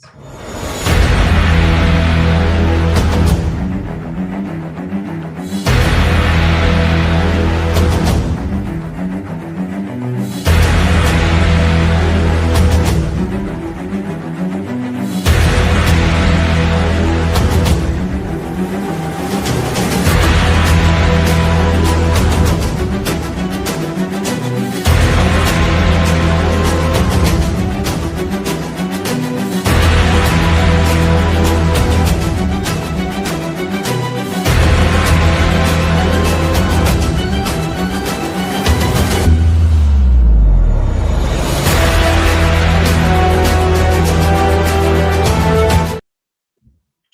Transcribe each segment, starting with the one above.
questions.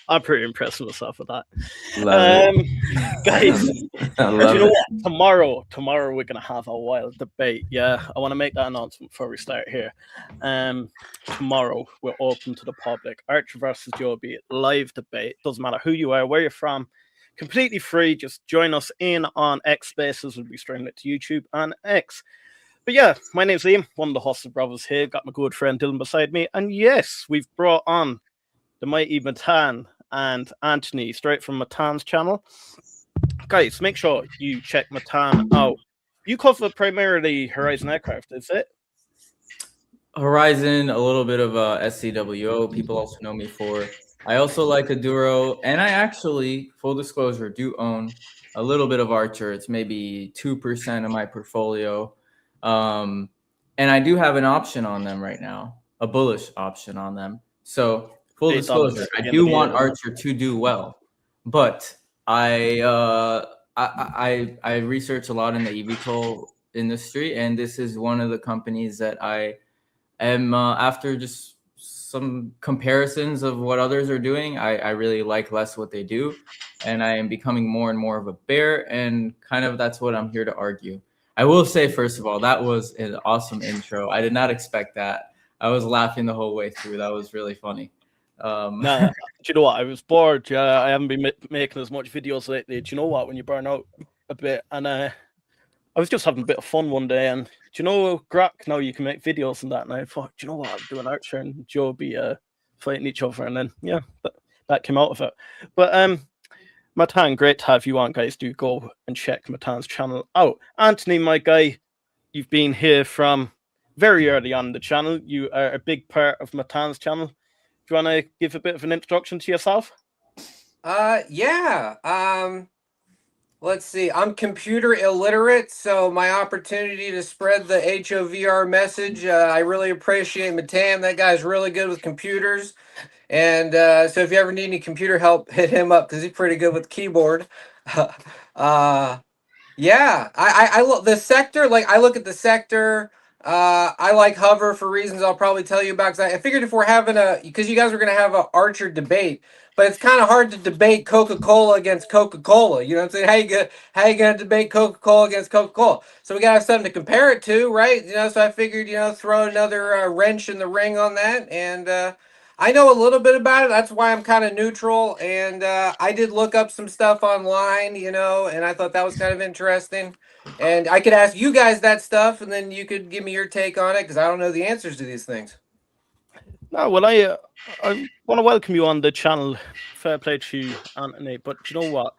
I'm pretty impressed with myself with that. I Guys, you love know it. what? Tomorrow we're gonna have a wild debate. Yeah, I want to make that announcement before we start here. Tomorrow we're open to the public. Archer versus Joby, live debate. Doesn't matter who you are, where you're from, completely free. Just join us in on X Spaces. We'll be streaming it to YouTube and X. But yeah, my name's Liam, one of the hosted brothers here. Got my good friend Dylan beside me, and yes, we've brought on the mighty Matan and Anthony straight from Matan's channel. Guys, make sure you check Matan out. You cover primarily Horizon aircraft, is it? Horizon, a little bit of SCWO. People also know me for. I also like Aduro, and I actually, full disclosure, do own a little bit of Archer. It's maybe 2% of my portfolio. And I do have an option on them right now, a bullish option on them. So full disclosure, I do want Archer to do well, but I research a lot in the eVTOL industry, and this is one of the companies that I am after just some comparisons of what others are doing. I really like less what they do, and I am becoming more and more of a bear, and kind of that's what I'm here to argue. I will say, first of all, that was an awesome intro. I did not expect that. I was laughing the whole way through. That was really funny. Nah, do you know what? I was bored. I haven't been making as much videos lately. Do you know what? When you burn out a bit, and I was just having a bit of fun one day, and do you know, Grak, now you can make videos and that, and I thought, do you know what? I'm doing Archer and Joby fighting each other, and then yeah, that came out of it. But Matan, great to have you on, guys. Do go and check Matan's channel out. Anthony, my guy, you've been here from very early on the channel. You are a big part of Matan's channel. Do you want to give a bit of an introduction to yourself? Yeah. Let's see. I'm computer illiterate, so my opportunity to spread the HOVR message, I really appreciate Matan. That guy's really good with computers. And so if you ever need any computer help, hit him up because he's pretty good with the keyboard. Yeah, I look the sector, like I look at the sector. I like Hover for reasons I'll probably tell you about. Because I figured if we're having because you guys were going to have an Archer debate, but it's kind of hard to debate Coca-Cola against Coca-Cola. You know what I'm saying? How you gonna debate Coca-Cola against Coca-Cola? So we gotta have something to compare it to, right? You know, so I figured, throw another wrench in the ring on that. And I know a little bit about it. That's why I'm kind of neutral. And I did look up some stuff online, and I thought that was kind of interesting. And I could ask you guys that stuff, and then you could give me your take on it, because I don't know the answers to these things. No, well, I want to welcome you on the channel. Fair play to you, Anthony. But you know what?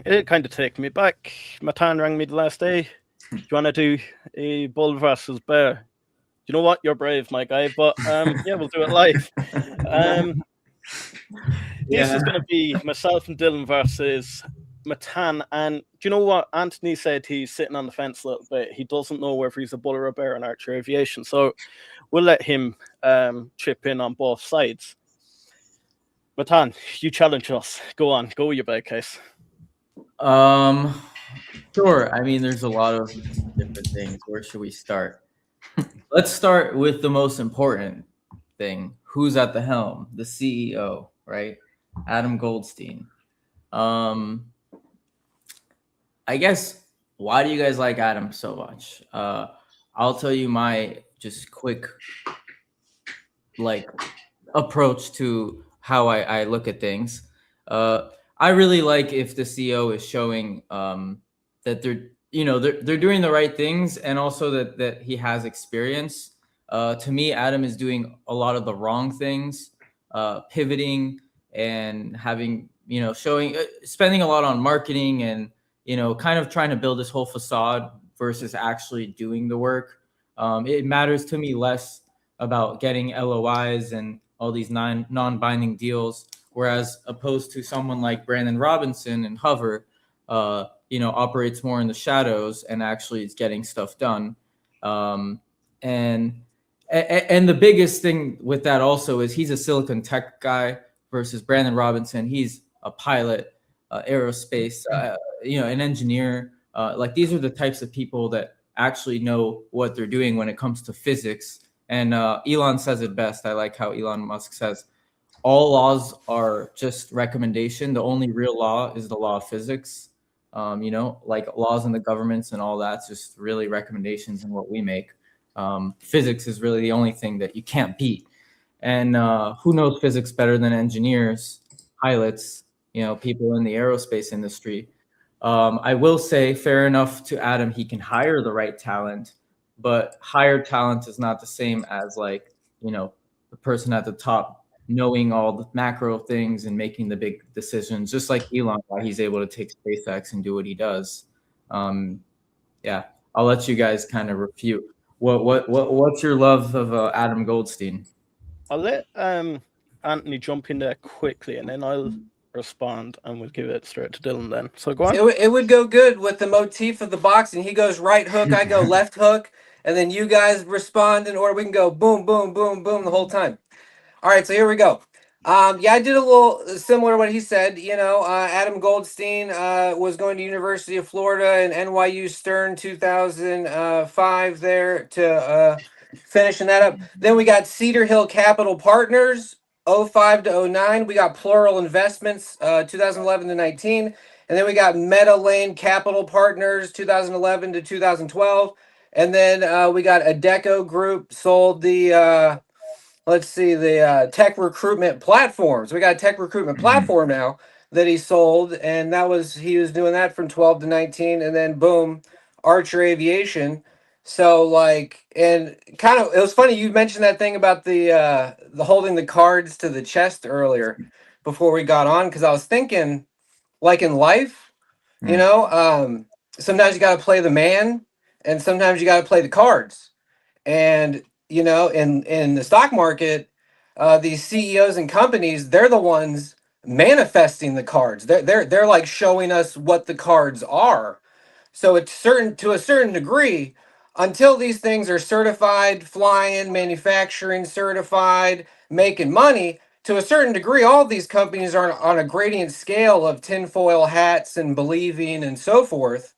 It kind of take me back. Matan rang me the last day. Do you want to do a bull versus bear? You know what? You're brave, my guy. But yeah, we'll do it live. This is going to be myself and Dylan versus Matan. And do you know what? Anthony said he's sitting on the fence a little bit. He doesn't know whether he's a bull or a bear in Archer Aviation. So we'll let him chip in on both sides. Matan, you challenge us. Go on. Go with your bad case. Sure. I mean, there's a lot of different things. Where should we start? Let's start with the most important thing. Who's at the helm? The CEO, right? Adam Goldstein. I guess, why do you guys like Adam so much? I'll tell you my just quick approach to how I look at things. I really like if the CEO is showing that they're doing the right things, and also that he has experience To me, Adam is doing a lot of the wrong things, pivoting and having, spending a lot on marketing and, kind of trying to build this whole facade versus actually doing the work. It matters to me less about getting LOIs and all these non-binding deals, whereas opposed to someone like Brandon Robinson and Hover, operates more in the shadows and actually is getting stuff done. And the biggest thing with that also is he's a Silicon Tech guy versus Brandon Robinson. He's a pilot, aerospace, an engineer. Like these are the types of people that actually know what they're doing when it comes to physics. And Elon says it best. I like how Elon Musk says, all laws are just recommendation. The only real law is the law of physics. Like laws in the governments and all that's just really recommendations in what we make. Physics is really the only thing that you can't beat. And who knows physics better than engineers, pilots, people in the aerospace industry. I will say, fair enough to Adam, he can hire the right talent, but hired talent is not the same as the person at the top knowing all the macro things and making the big decisions, just like Elon, why he's able to take SpaceX and do what he does. Yeah, I'll let you guys kind of refute. What's your love of Adam Goldstein? I'll let Anthony jump in there quickly, and then I'll respond, and we'll give it straight to Dylan then. So go on. It would go good with the motif of the boxing. He goes right hook, I go left hook, and then you guys respond in order. We can go boom, boom, boom, boom the whole time. All right, so here we go. Yeah, I did a little similar to what he said. Adam Goldstein was going to University of Florida and NYU Stern 2005 there to finishing that up. Then we got Cedar Hill Capital Partners 05 to 09. We got Plural Investments 2011 to 19. And then we got Meta Lane Capital Partners 2011 to 2012. And then we got Adecco Group sold the the tech recruitment platforms. We got a tech recruitment platform now that he sold, and he was doing that from 12 to 19, and then boom, Archer Aviation. So and kind of, it was funny you mentioned that thing about the holding the cards to the chest earlier before we got on, because I was thinking, like in life, sometimes you got to play the man, and sometimes you got to play the cards, and in the stock market, these CEOs and companies, they're the ones manifesting the cards. They're like showing us what the cards are. So it's to a certain degree, until these things are certified, flying, manufacturing certified, making money, to a certain degree, all of these companies are on a gradient scale of tinfoil hats and believing and so forth.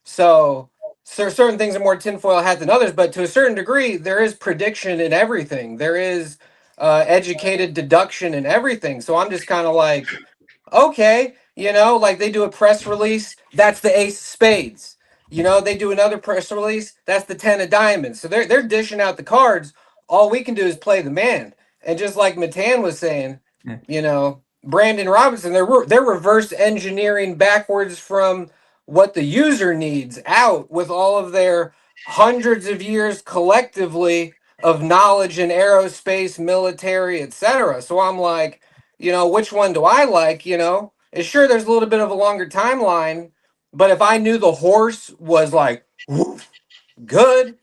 So certain things are more tinfoil hat than others, but to a certain degree, there is prediction in everything. There is educated deduction in everything. So I'm just kind of like, okay, like they do a press release, that's the ace of spades. They do another press release, that's the 10 of diamonds. So they're dishing out the cards. All we can do is play the man. And just like Matan was saying, Brandon Robinson, they're reverse engineering backwards from what the user needs out with all of their hundreds of years collectively of knowledge in aerospace, military, etc. So I'm like, which one do I like? It's sure there's a little bit of a longer timeline, but if I knew the horse was like good,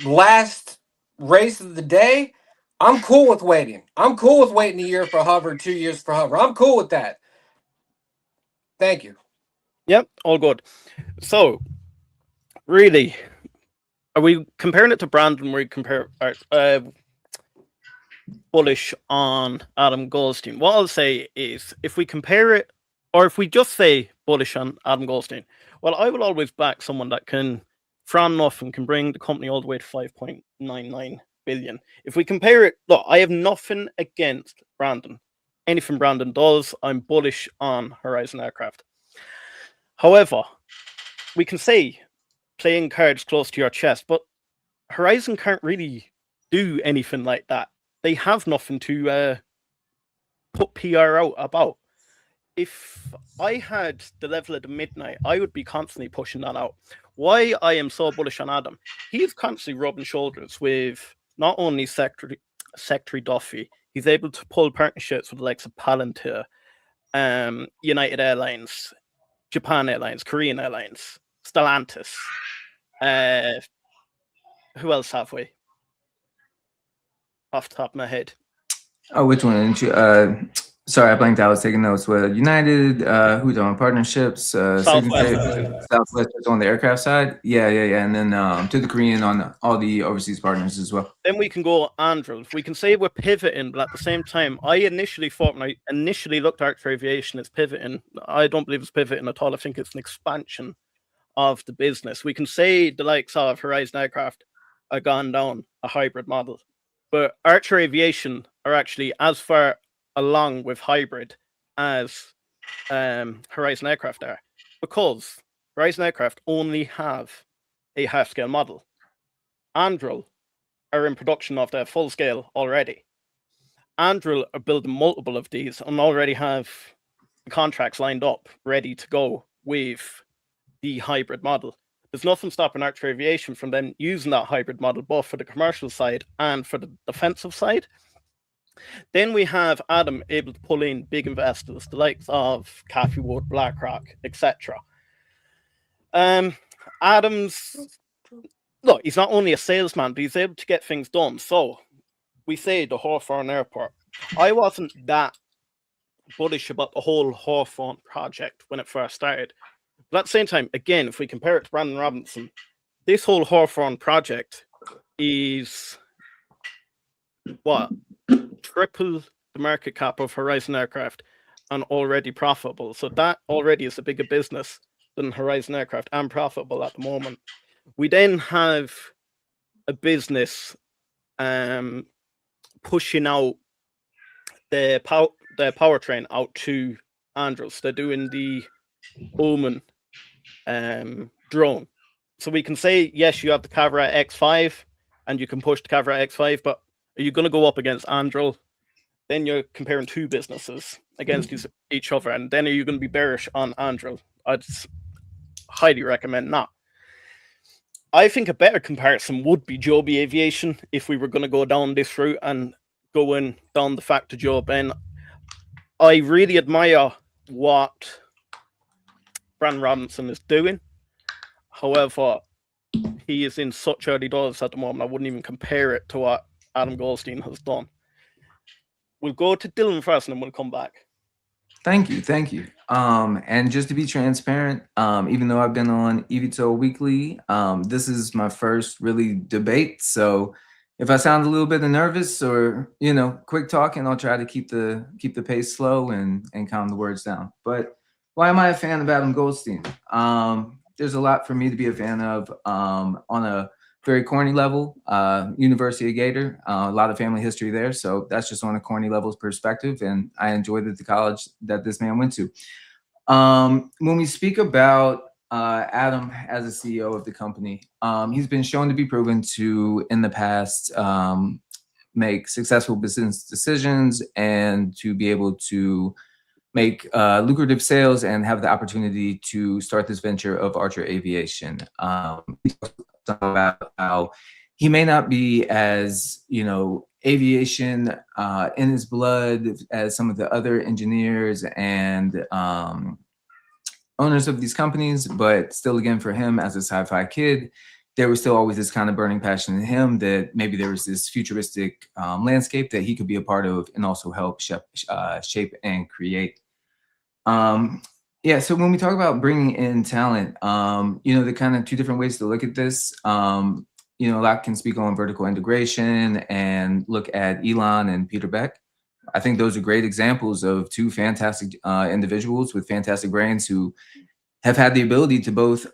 last race of the day, I'm cool with waiting. I'm cool with waiting a year for Hover, 2 years for Hover. I'm cool with that. Thank you. Yep, all good. So, really, are we comparing it to Brandon? We compare bullish on Adam Goldstein. What I'll say is, if we compare it, or if we just say bullish on Adam Goldstein, well, I will always back someone that can frown enough and can bring the company all the way to 5.99 billion. If we compare it, look, I have nothing against Brandon. Anything Brandon does, I'm bullish on Horizon Aircraft. However, we can say playing cards close to your chest, but Horizon can't really do anything like that. They have nothing to put PR out about. If I had the level of the midnight, I would be constantly pushing that out. Why I am so bullish on Adam, he's constantly rubbing shoulders with not only Secretary Duffy, he's able to pull partnerships with the likes of Palantir, United Airlines, Japan Airlines, Korean Airlines, Stellantis. Who else have we? Off the top of my head. Oh, which one didn't you? Sorry, I blanked out. I was taking notes. With United, who's on partnerships? Southwest is on the aircraft side. Yeah. And then to the Korean on all the overseas partners as well. Then we can go Andrew. We can say we're pivoting, but at the same time, I initially thought when I initially looked at Archer Aviation as pivoting. I don't believe it's pivoting at all. I think it's an expansion of the business. We can say the likes of Horizon Aircraft are gone down a hybrid model, but Archer Aviation are actually as far along with hybrid as Horizon Aircraft are, because Horizon Aircraft only have a half-scale model. Anduril are in production of their full scale already. Anduril are building multiple of these and already have contracts lined up, ready to go with the hybrid model. There's nothing stopping Archer Aviation from then using that hybrid model, both for the commercial side and for the defensive side. Then we have Adam able to pull in big investors, the likes of Cathie Wood, BlackRock, etc. Adam's, look, he's not only a salesman, but he's able to get things done. So we say the Hawthorne Airport. I wasn't that bullish about the whole Hawthorne project when it first started. But at the same time, again, if we compare it to Brandon Robinson, this whole Hawthorne project is what? Triple the market cap of Horizon Aircraft and already profitable. So that already is a bigger business than Horizon Aircraft and profitable at the moment. We then have a business pushing out the powertrain out to Andros. They're doing the Omen drone. So we can say, yes, you have the Cavra X5 and you can push the Cavra X5, but are you going to go up against Anduril? Then you're comparing two businesses against each other, and then are you going to be bearish on Anduril? I'd highly recommend not. I think a better comparison would be Joby Aviation if we were going to go down this route and going down the factor job. And I really admire what Brandon Robinson is doing. However, he is in such early doors at the moment, I wouldn't even compare it to what Adam Goldstein has done. We'll go to Dylan first and then we'll come back. Thank you. And just to be transparent, even though I've been on eVTOL Weekly, this is my first really debate. So if I sound a little bit nervous or quick talking, I'll try to keep the pace slow and calm the words down. But why am I a fan of Adam Goldstein? There's a lot for me to be a fan of on a very corny level. University of Gator, a lot of family history there. So that's just on a corny level perspective. And I enjoyed the college that this man went to. When we speak about Adam as a CEO of the company, he's been shown to be proven to, in the past, make successful business decisions and to be able to make lucrative sales and have the opportunity to start this venture of Archer Aviation. About how he may not be as aviation in his blood as some of the other engineers and owners of these companies, but still, again, for him as a sci-fi kid, there was still always this kind of burning passion in him that maybe there was this futuristic landscape that he could be a part of and also help shape and create. Yeah, so when we talk about bringing in talent, the kind of two different ways to look at this, a lot can speak on vertical integration and look at Elon and Peter Beck. I think those are great examples of two fantastic individuals with fantastic brains who have had the ability to both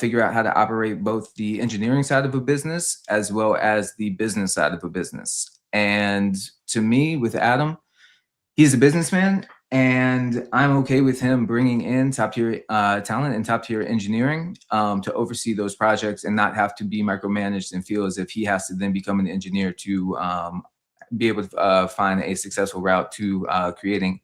figure out how to operate both the engineering side of a business as well as the business side of a business. And to me, with Adam, he's a businessman. And I'm okay with him bringing in top-tier talent and top-tier engineering to oversee those projects and not have to be micromanaged and feel as if he has to then become an engineer to be able to find a successful route to creating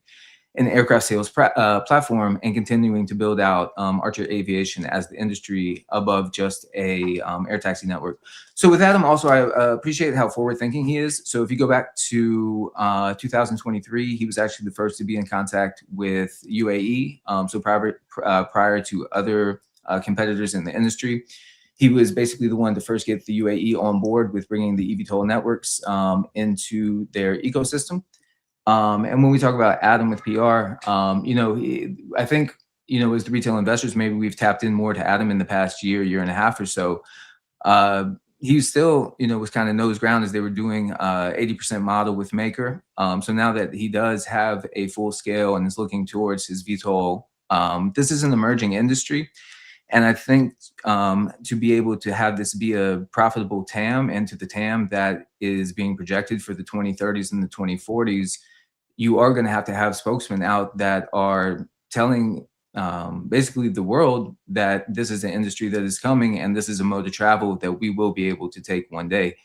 an aircraft sales platform and continuing to build out Archer Aviation as the industry above just a air taxi network. So with Adam, also, I appreciate how forward thinking he is. So if you go back to 2023, he was actually the first to be in contact with UAE. So prior to other competitors in the industry, he was basically the one to first get the UAE on board with bringing the eVTOL networks into their ecosystem. And when we talk about Adam with PR, I think, as the retail investors, maybe we've tapped in more to Adam in the past year and a half or so. He still, was kind of nose ground as they were doing 80% model with Maker. So now that he does have a full scale and is looking towards his VTOL, this is an emerging industry. And I think to be able to have this be a profitable TAM into the TAM that is being projected for the 2030s and the 2040s, you are going to have spokesmen out that are telling basically the world that this is an industry that is coming and this is a mode of travel that we will be able to take one day.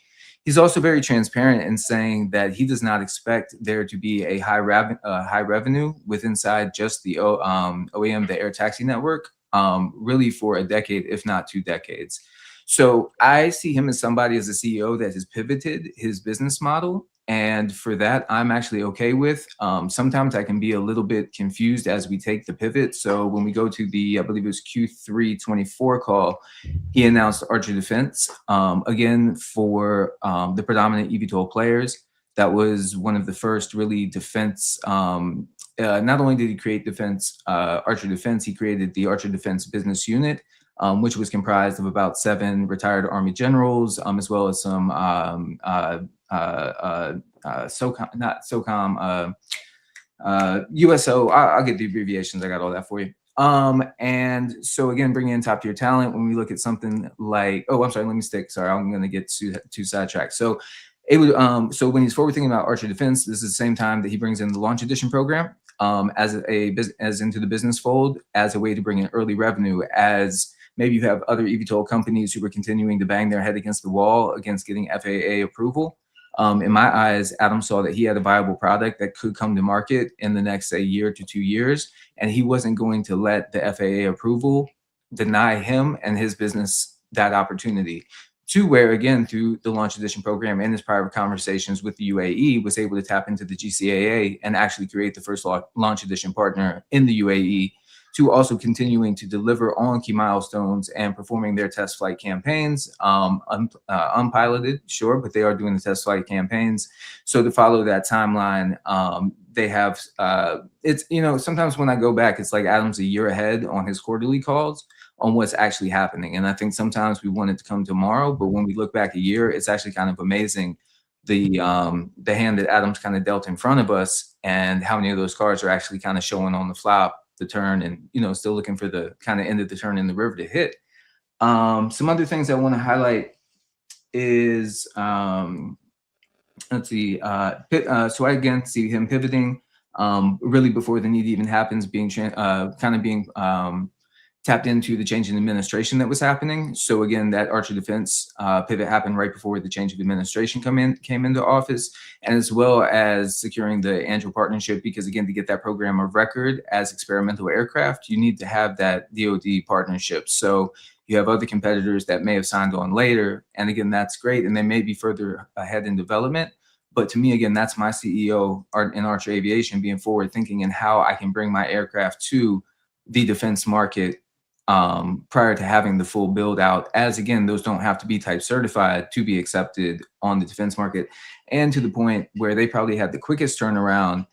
He's also very transparent in saying that he does not expect there to be a high revenue with inside just the OEM, the air taxi network, really for a decade, if not 2 decades. So I see him as somebody, as a CEO, that has pivoted his business model. And for that, I'm actually okay with. Sometimes I can be a little bit confused as we take the pivot. So when we go to the, I believe it was Q3 24 call, he announced Archer Defense. Again, for the predominant eVTOL players, that was one of the first really defense. Not only did he create Archer Defense, he created the Archer Defense business unit, which was comprised of about 7 retired Army generals, as well as some USO. I'll get the abbreviations. I got all that for you. And so again, bringing in top tier talent. When we look at something like, I'm going to get too sidetracked. So it would, so when he's forward thinking about Archer Defense, this is the same time that he brings in the Launch Edition program as into the business fold, as a way to bring in early revenue, as maybe you have other eVTOL companies who are continuing to bang their head against the wall against getting FAA approval. In my eyes, Adam saw that he had a viable product that could come to market in the next, say, year to 2 years, and he wasn't going to let the FAA approval deny him and his business that opportunity. To where, again, through the Launch Edition program and his private conversations with the UAE, was able to tap into the GCAA and actually create the first Launch Edition partner in the UAE, to also continuing to deliver on key milestones and performing their test flight campaigns, unpiloted, sure, but they are doing the test flight campaigns. So to follow that timeline, they have, it's, sometimes when I go back, it's like Adam's a year ahead on his quarterly calls on what's actually happening. And I think sometimes we want it to come tomorrow, but when we look back a year, it's actually kind of amazing the hand that Adam's kind of dealt in front of us, and how many of those cards are actually kind of showing on the flop, the turn, and still looking for the kind of end of the turn in the river to hit. Some other things I want to highlight is let's see. So I again see him pivoting really before the need even happens, being tapped into the change in administration that was happening. So again, that Archer Defense pivot happened right before the change of administration came into office, and as well as securing the Andrew partnership, because again, to get that program of record as experimental aircraft, you need to have that DoD partnership. So you have other competitors that may have signed on later, and again, that's great, and they may be further ahead in development. But to me, again, that's my CEO in Archer Aviation, being forward thinking in how I can bring my aircraft to the defense market prior to having the full build out, as again, those don't have to be type certified to be accepted on the defense market, and to the point where they probably had the quickest turnaround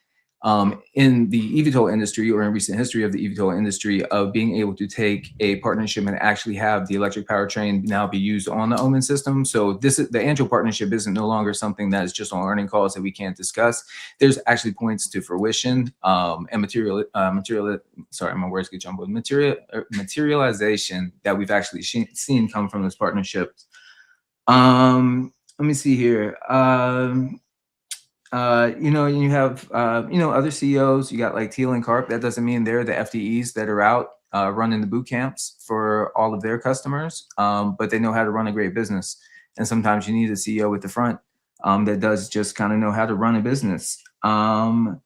in the eVTOL industry, or in recent history of the eVTOL industry, of being able to take a partnership and actually have the electric powertrain now be used on the Omen system. So the Angel partnership isn't no longer something that is just on earning calls that we can't discuss. There's actually points to fruition and materialization that we've actually seen come from this partnership. Let me see here. You have, other CEOs, you got like Teal and Karp. That doesn't mean they're the FDEs that are out running the boot camps for all of their customers, but they know how to run a great business. And sometimes you need a CEO at the front that does just kind of know how to run a business. And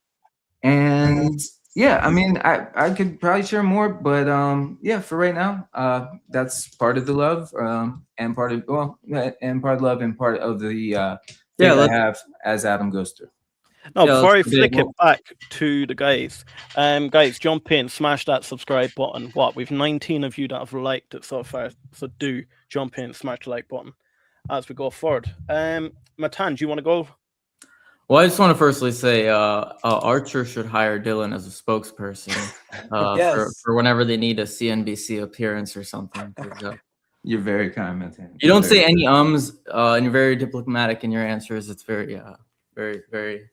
Yeah, I mean, I could probably share more, but yeah, for right now, that's part of the love, and part of and part of love and part of the faith I have as Adam goes through. Now, Yeah, before I flick it back to the guys, guys, jump in, smash that subscribe button. What, we've 19 of you that have liked it so far, so do jump in, smash the like button as we go forward. Matan, do you want to go? Well, I just want to firstly say Archer should hire Dylan as a spokesperson for whenever they need a CNBC appearance or something. You're very kind, Matan. You don't say any ums, and you're very diplomatic in your answers. It's very, very.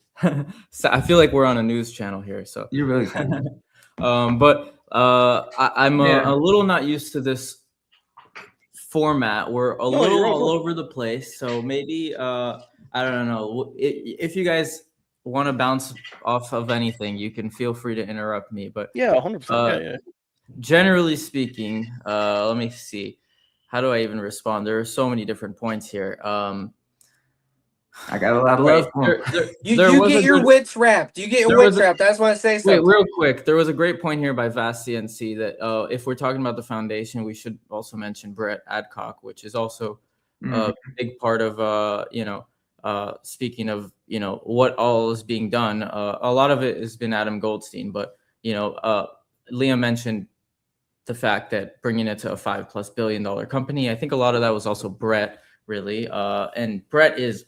So I feel like we're on a news channel here. So you're really kind. But I'm a little not used to this format. We're a little all over the place. So maybe I don't know. If you guys want to bounce off of anything, you can feel free to interrupt me. But yeah, 100%. Yeah. Generally speaking, let me see. How do I even respond? There are so many different points here. I got a lot of love. You get your wits wrapped. You get your wits wrapped. That's why I say something. Wait, real quick. There was a great point here by Vast CNC that if we're talking about the foundation, we should also mention Brett Adcock, which is also a big part of speaking of what all is being done. A lot of it has been Adam Goldstein, but Liam mentioned the fact that bringing it to a $5+ billion company, I think a lot of that was also Brett, really. And Brett is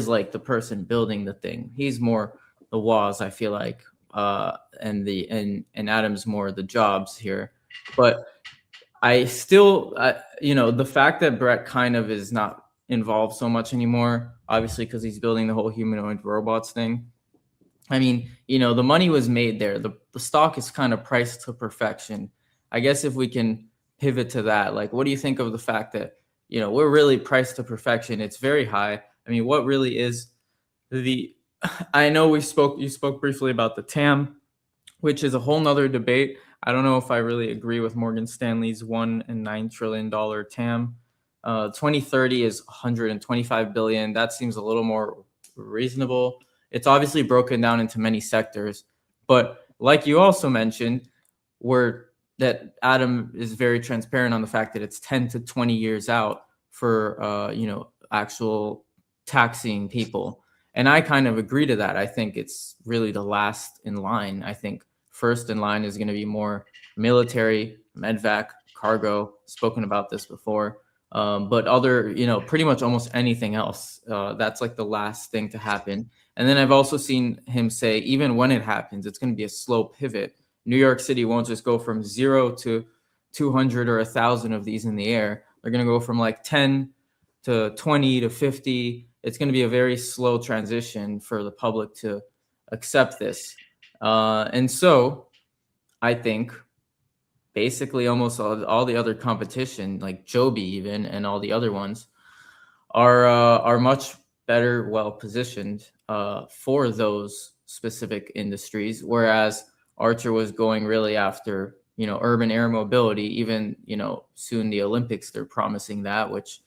like the person building the thing. He's more the walls, I feel like, and Adam's more the jobs here. But I still, the fact that Brett kind of is not involved so much anymore, obviously because he's building the whole humanoid robots thing. I mean, the money was made there. The stock is kind of priced to perfection. I guess if we can pivot to that, like, what do you think of the fact that, we're really priced to perfection? It's very high. I mean, what really is I know you spoke briefly about the TAM, which is a whole nother debate. I don't know if I really agree with Morgan Stanley's $1.9 trillion TAM. 2030 is 125 billion. That seems a little more reasonable. It's obviously broken down into many sectors, but like you also mentioned, that Adam is very transparent on the fact that it's 10 to 20 years out for actual taxing people. And I kind of agree to that. I think it's really the last in line. I think first in line is going to be more military, medvac, cargo. Spoken about this before. But other, pretty much almost anything else. That's like the last thing to happen. And then I've also seen him say, even when it happens, it's going to be a slow pivot. New York City won't just go from 0 to 200 or 1,000 of these in the air. They're going to go from like 10 to 20 to 50. It's going to be a very slow transition for the public to accept this. And so I think basically almost all the other competition, like Joby even, and all the other ones are much better, well positioned for those specific industries. Whereas Archer was going really after, urban air mobility, even, soon the Olympics, they're promising that, which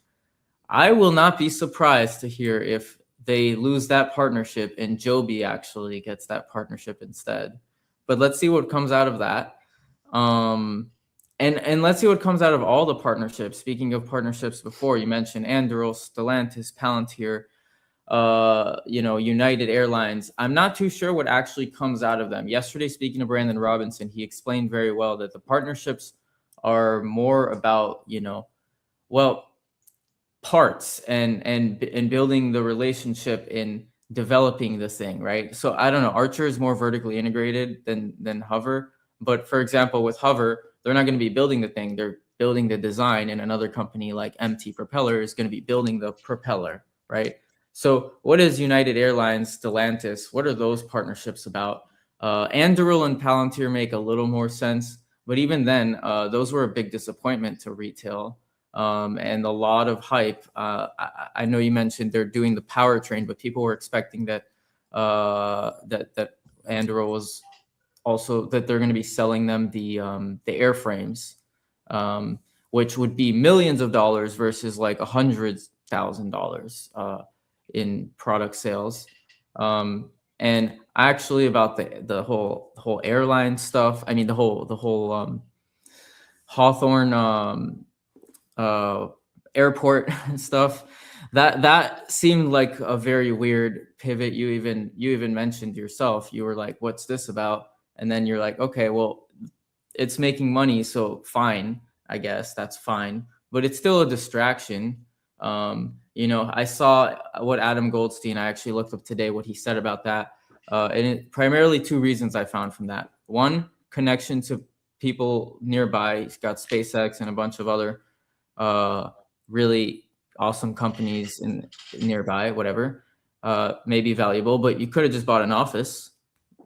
I will not be surprised to hear if they lose that partnership and Joby actually gets that partnership instead. But let's see what comes out of that. And let's see what comes out of all the partnerships. Speaking of partnerships, before you mentioned Anduril, Stellantis, Palantir, United Airlines. I'm not too sure what actually comes out of them. Yesterday, speaking to Brandon Robinson, he explained very well that the partnerships are more about, parts and building the relationship in developing the thing, right? So I don't know. Archer is more vertically integrated than Hover. But for example, with Hover, they're not going to be building the thing. They're building the design, and another company like MT Propeller is going to be building the propeller, right? So what is United Airlines, Stellantis? What are those partnerships about? Anduril and Palantir make a little more sense, but even then, those were a big disappointment to retail and a lot of hype. I know you mentioned they're doing the powertrain, but people were expecting that that Anduril was also that they're going to be selling them the airframes, which would be millions of dollars versus like $100,000 in product sales. And And actually about the whole airline stuff. I mean, the whole Hawthorne airport stuff. That seemed like a very weird pivot. You even mentioned yourself. You were like, "What's this about?" And then you're like, "Okay, well, it's making money, so fine. I guess that's fine, but it's still a distraction." You know, I saw what Adam Goldstein. I actually looked up today what he said about that, and primarily two reasons I found from that. One, connection to people nearby. He's got SpaceX and a bunch of other really awesome companies in nearby, whatever, may be valuable, but you could have just bought an office.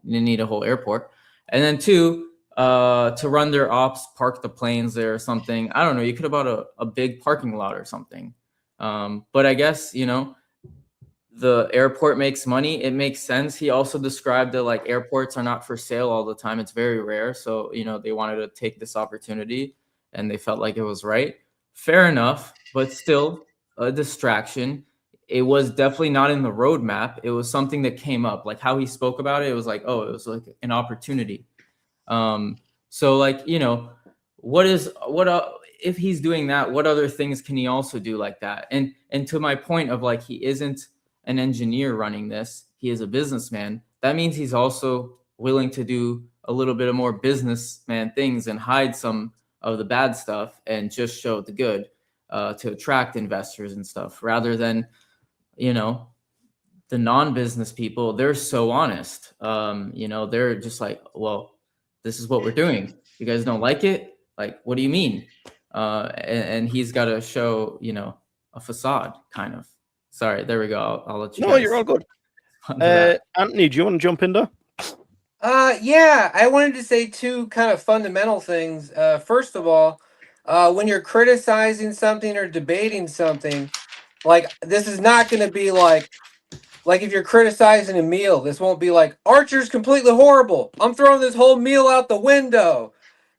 You didn't need a whole airport. And then two, to run their ops, park the planes there or something. I don't know. You could have bought a big parking lot or something. But I guess, you know, the airport makes money. It makes sense. He also described that like airports are not for sale all the time. It's very rare. So, you know, they wanted to take this opportunity and they felt like it was right. Fair enough, but still a distraction. It was definitely not in the roadmap. It was something that came up, like how he spoke about it. It was like, oh, it was like an opportunity. So like, you know, if he's doing that, what other things can he also do like that? And to my point of like, he isn't an engineer running this, he is a businessman. That means he's also willing to do a little bit of more businessman things and hide some of the bad stuff and just show the good, to attract investors and stuff, rather than, you know, the non-business people. They're so honest. You know, they're just like, well, this is what we're doing. You guys don't like it? Like, what do you mean? And he's got to show, you know, a facade, kind of. Sorry, there we go. I'll let you. No, you're all good. Anthony, do you want to jump in there? Yeah, I wanted to say two kind of fundamental things. First of all, when you're criticizing something or debating something, like this is not going to be like if you're criticizing a meal, this won't be like Archer's completely horrible. I'm throwing this whole meal out the window.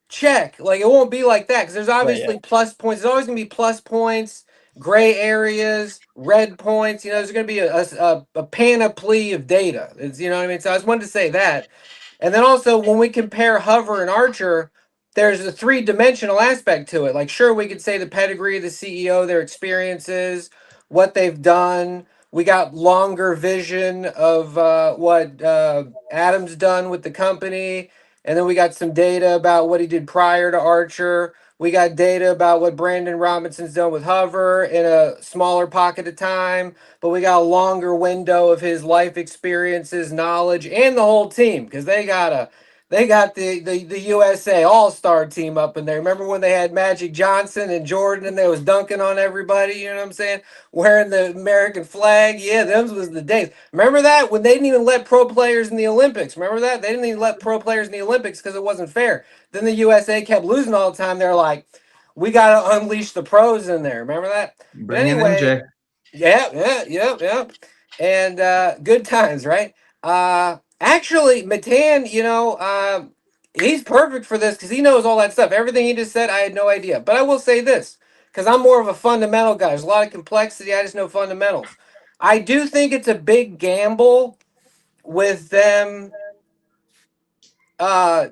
Check. Like it won't be like that because there's obviously plus points. There's always going to be plus points, gray areas, red points. You know, there's going to be a panoply of data. It's, you know what I mean? So I just wanted to say that. And then also when we compare Hover and Archer, there's a three-dimensional aspect to it. Like, sure, we could say the pedigree of the CEO, their experiences, what they've done. We got longer vision of what Adam's done with the company. And then we got some data about what he did prior to Archer. We got data about what Brandon Robinson's done with Hover in a smaller pocket of time. But we got a longer window of his life experiences, knowledge, and the whole team, because they got the USA All-Star team up in there. Remember when they had Magic Johnson and Jordan and they was dunking on everybody, you know what I'm saying? Wearing the American flag. Yeah, those was the days. Remember that? When they didn't even let pro players in the Olympics. Remember that? They didn't even let pro players in the Olympics because it wasn't fair. Then the USA kept losing all the time. They're like, we got to unleash the pros in there. Remember that? Bring in MJ. Yeah. And good times, right? Actually, Matan, you know, he's perfect for this because he knows all that stuff. Everything he just said, I had no idea. But I will say this, because I'm more of a fundamental guy. There's a lot of complexity. I just know fundamentals. I do think it's a big gamble with them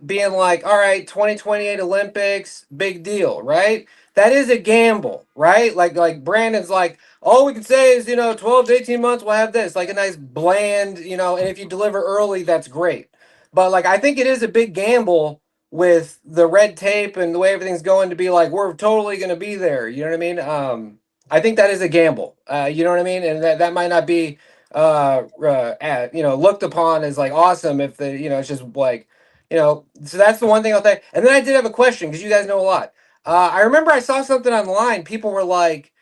being like, all right, 2028 Olympics, big deal, right? That is a gamble, right? Like Brandon's like, all we can say is, you know, 12 to 18 months, we'll have this, like a nice bland, you know, and if you deliver early, that's great. But like, I think it is a big gamble with the red tape and the way everything's going to be like, we're totally going to be there. You know what I mean? I think that is a gamble. You know what I mean? And that might not be, you know, looked upon as like awesome if the, you know, it's just like, you know, so that's the one thing I'll say. And then I did have a question because you guys know a lot. I remember I saw something online. People were like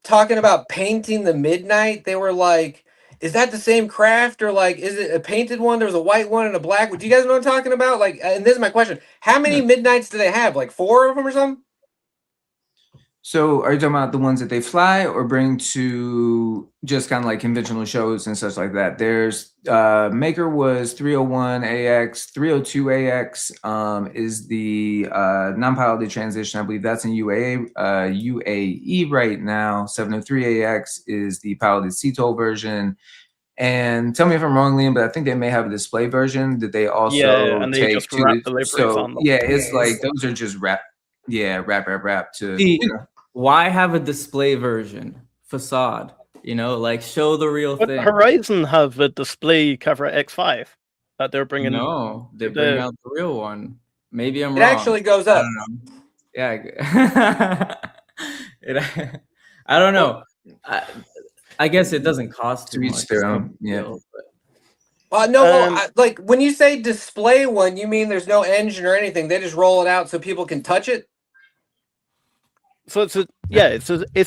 talking about painting the Midnight. They were like, is that the same craft or like, is it a painted one? There was a white one and a black one. Do you guys know what I'm talking about? Like, and this is my question. How many Midnights do they have? Like 4 of them or something? So are you talking about the ones that they fly or bring to just kind of like conventional shows and such like that? There's Maker was 301 AX, 302 AX is the non-piloted transition. I believe that's in UAE right now. 703 AX is the piloted CTOL version. And tell me if I'm wrong, Liam, but I think they may have a display version that they also and they take just to wrap the, deliveries so on them. yeah, it's like those are just wrap to See, why have a display version facade? You know, like show the real But thing. Horizon have a display Cavra X5 that they're bringing. No, they bring out the real one. Maybe I'm It wrong. actually goes I up. don't know. Yeah. I don't know. I guess it doesn't cost too to each much. their It's no own. big Yeah. deal, but Like when you say display one, you mean there's no engine or anything. They just roll it out so people can touch it. So it's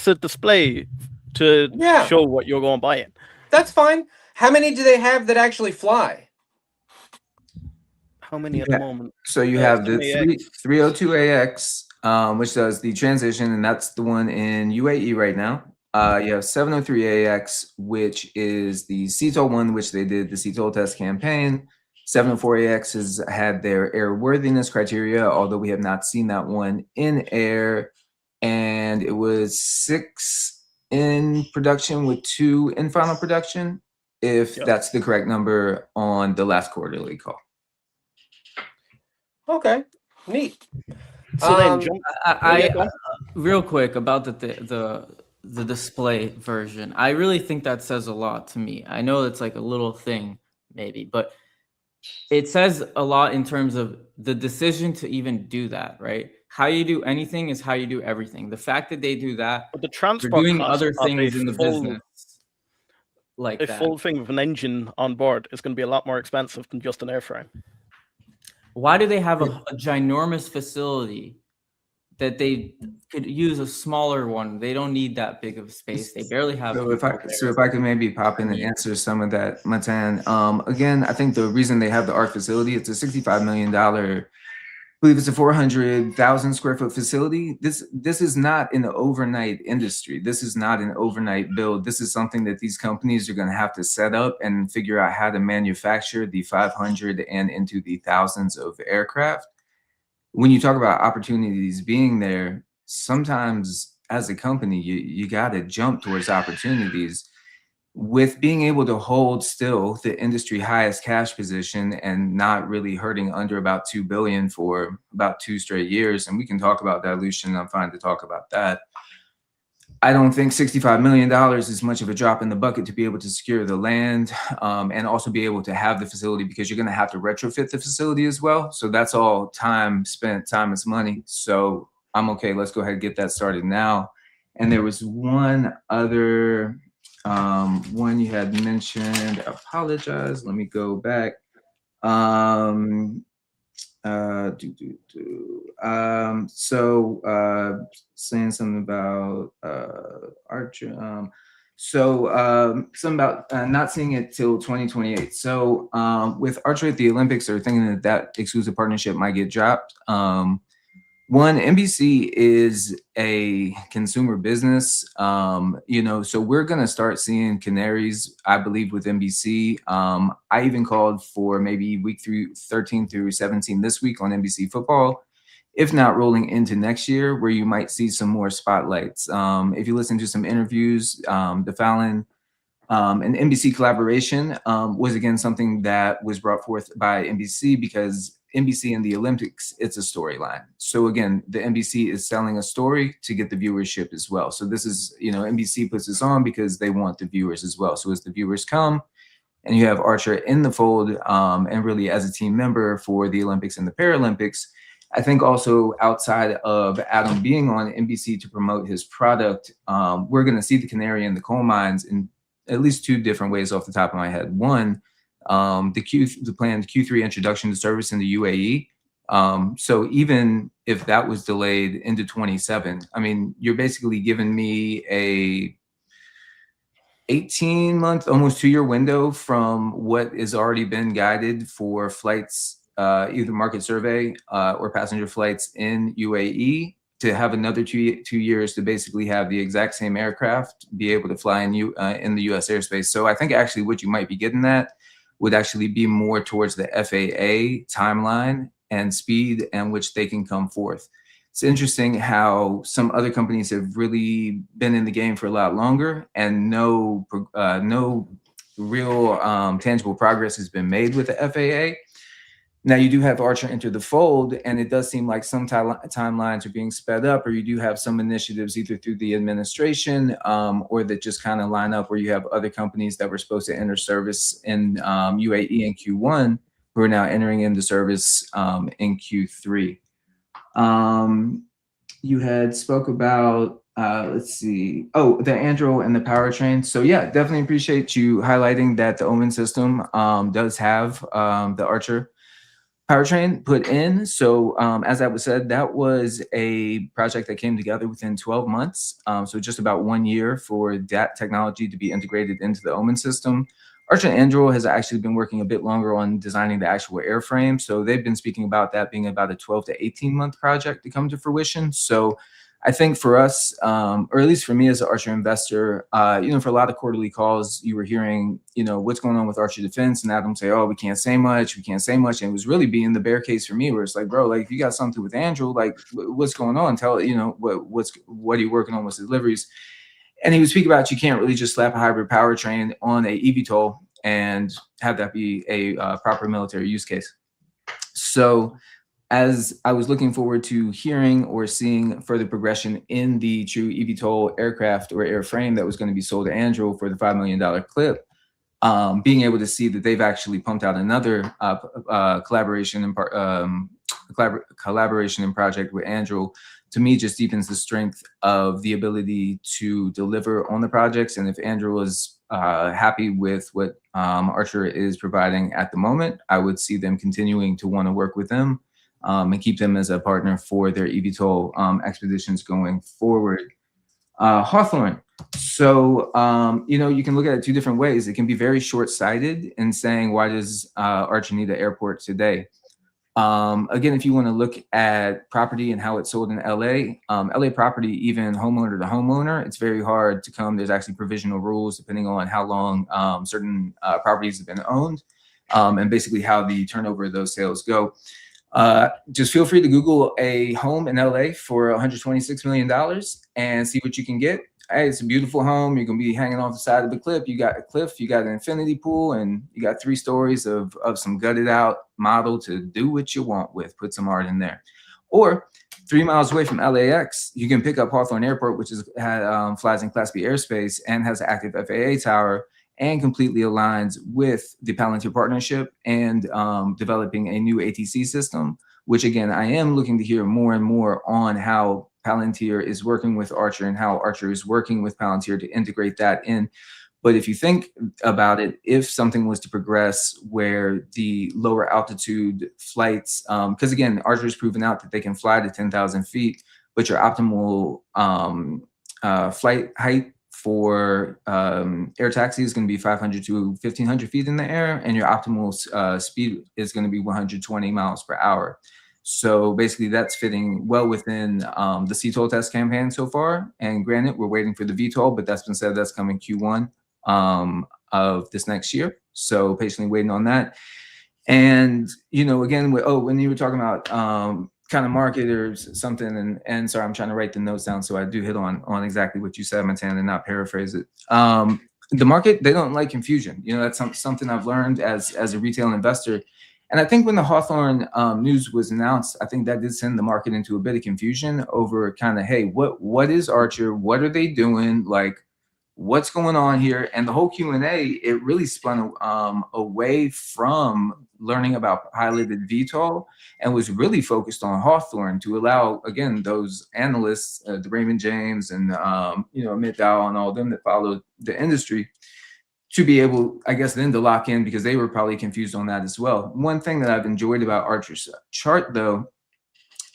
a display to show what you're going to buy it. That's fine. How many do they have that actually fly? How many at the moment? So you have the 302AX, which does the transition, and that's the one in UAE right now. You have 703AX, which is the CTOL one, which they did the CTOL test campaign. 704AX has had their airworthiness criteria, although we have not seen that one in air. And it was 6 in production with 2 in final production, if that's the correct number on the last quarterly call. Okay, neat. So then, real quick about the display version. I really think that says a lot to me. I know it's like a little thing, maybe, but it says a lot in terms of the decision to even do that, right? How you do anything is how you do everything. The fact that they do that, but the transport they're doing other things in the business. Like a full thing with an engine on board is going to be a lot more expensive than just an airframe. Why do they have a ginormous facility that they could use a smaller one? They don't need that big of space. They barely have. So if I could maybe pop in and answer some of that, Matan. Again, I think the reason they have the ARC facility, it's a $65 million. I believe it's a 400,000 square foot facility. This is not an overnight industry. This is not an overnight build. This is something that these companies are going to have to set up and figure out how to manufacture the 500 and into the thousands of aircraft. When you talk about opportunities being there, sometimes as a company, you got to jump towards opportunities. With being able to hold still the industry highest cash position and not really hurting under about $2 billion for about 2 straight years, and we can talk about dilution, I'm fine to talk about that. I don't think $65 million is much of a drop in the bucket to be able to secure the land and also be able to have the facility, because you're going to have to retrofit the facility as well. So that's all time spent. Time is money. So I'm okay. Let's go ahead and get that started now. And there was one other one you had mentioned. I apologize. Let me go back. Saying something about Archer. Something about not seeing it till 2028. So with Archer at the Olympics, they're thinking that exclusive partnership might get dropped. One, NBC is a consumer business, so we're going to start seeing canaries, I believe, with NBC. I even called for maybe week 13 through 17 this week on NBC football, if not rolling into next year, where you might see some more spotlights. If you listen to some interviews, the Fallon and NBC collaboration was, again, something that was brought forth by NBC, because NBC and the Olympics, it's a storyline. So again, the NBC is selling a story to get the viewership as well. So this is, NBC puts this on because they want the viewers as well. So as the viewers come and you have Archer in the fold and really as a team member for the Olympics and the Paralympics, I think also outside of Adam being on NBC to promote his product, we're going to see the canary in the coal mines in at least 2 different ways off the top of my head. One, the planned Q3 introduction to service in the UAE. So even if that was delayed into 27, I mean, you're basically giving me a 18-month, almost 2-year window from what has already been guided for flights, either market survey or passenger flights in UAE, to have another 2 years to basically have the exact same aircraft be able to fly in the U.S. airspace. So I think actually what you might be getting at would actually be more towards the FAA timeline and speed in which they can come forth. It's interesting how some other companies have really been in the game for a lot longer and no real tangible progress has been made with the FAA. Now you do have Archer enter the fold, and it does seem like some timelines are being sped up, or you do have some initiatives either through the administration or that just kind of line up where you have other companies that were supposed to enter service in UAE in Q1 who are now entering into service in Q3. You had spoke about, let's see, oh, the Andro and the powertrain. So yeah, definitely appreciate you highlighting that the Omen system does have the Archer powertrain put in. So as that was said, that was a project that came together within 12 months. So just about 1 year for that technology to be integrated into the Omen system. Archer Andro has actually been working a bit longer on designing the actual airframe. So they've been speaking about that being about a 12 to 18 month project to come to fruition. So I think for us, or at least for me as an Archer investor, you know, for a lot of quarterly calls, you were hearing, you know, what's going on with Archer Defense, and Adam say, oh, we can't say much, we can't say much. And it was really being the bear case for me, where it's like, bro, like if you got something with Andrew, like what's going on? Tell it, you know, what are you working on with deliveries? And he would speak about you can't really just slap a hybrid powertrain on a eVTOL and have that be a proper military use case. So as I was looking forward to hearing or seeing further progression in the true eVTOL aircraft or airframe that was going to be sold to Andrew for the $5 million clip, being able to see that they've actually pumped out another collaboration and project with Andrew, to me just deepens the strength of the ability to deliver on the projects. And if Andrew is happy with what Archer is providing at the moment, I would see them continuing to want to work with them and keep them as a partner for their eVTOL expeditions going forward. Hawthorne. So, you know, you can look at it two different ways. It can be very short-sighted in saying, why does Archer need an airport today? Again, if you want to look at property and how it's sold in LA, LA property, even homeowner to homeowner, it's very hard to come. There's actually provisional rules depending on how long certain properties have been owned and basically how the turnover of those sales go. Just feel free to Google a home in LA for $126 million and see what you can get. Hey, it's a beautiful home. You're going to be hanging off the side of the cliff. You got a cliff, you got an infinity pool, and you got 3 stories of some gutted out model to do what you want with, put some art in there. Or 3 miles away from LAX, you can pick up Hawthorne Airport, which is flies in Class B airspace and has an active FAA tower and completely aligns with the Palantir partnership and developing a new ATC system, which again, I am looking to hear more and more on how Palantir is working with Archer and how Archer is working with Palantir to integrate that in. But if you think about it, if something was to progress where the lower altitude flights, because again, Archer has proven out that they can fly to 10,000 feet, but your optimal flight height for air taxi is going to be 500 to 1,500 feet in the air, and your optimal speed is going to be 120 miles per hour. So basically that's fitting well within the CTOL test campaign so far. And granted, we're waiting for the VTOL, but that's been said that's coming Q1 of this next year. So patiently waiting on that. And, you know, again, when you were talking about kind of market or something, and sorry, I'm trying to write the notes down so I do hit on exactly what you said, Matan, and not paraphrase it. The market, they don't like confusion. You know, that's something I've learned as a retail investor. And I think when the Hawthorne news was announced, I think that did send the market into a bit of confusion over kind of, hey, what is Archer? What are they doing? Like, what's going on here? And the whole Q&A, it really spun away from learning about piloted VTOL and was really focused on Hawthorne to allow, again, those analysts, the Raymond James and, you know, Amit Dow and all of them that follow the industry, to be able, I guess, then to lock in, because they were probably confused on that as well. One thing that I've enjoyed about Archer's chart, though,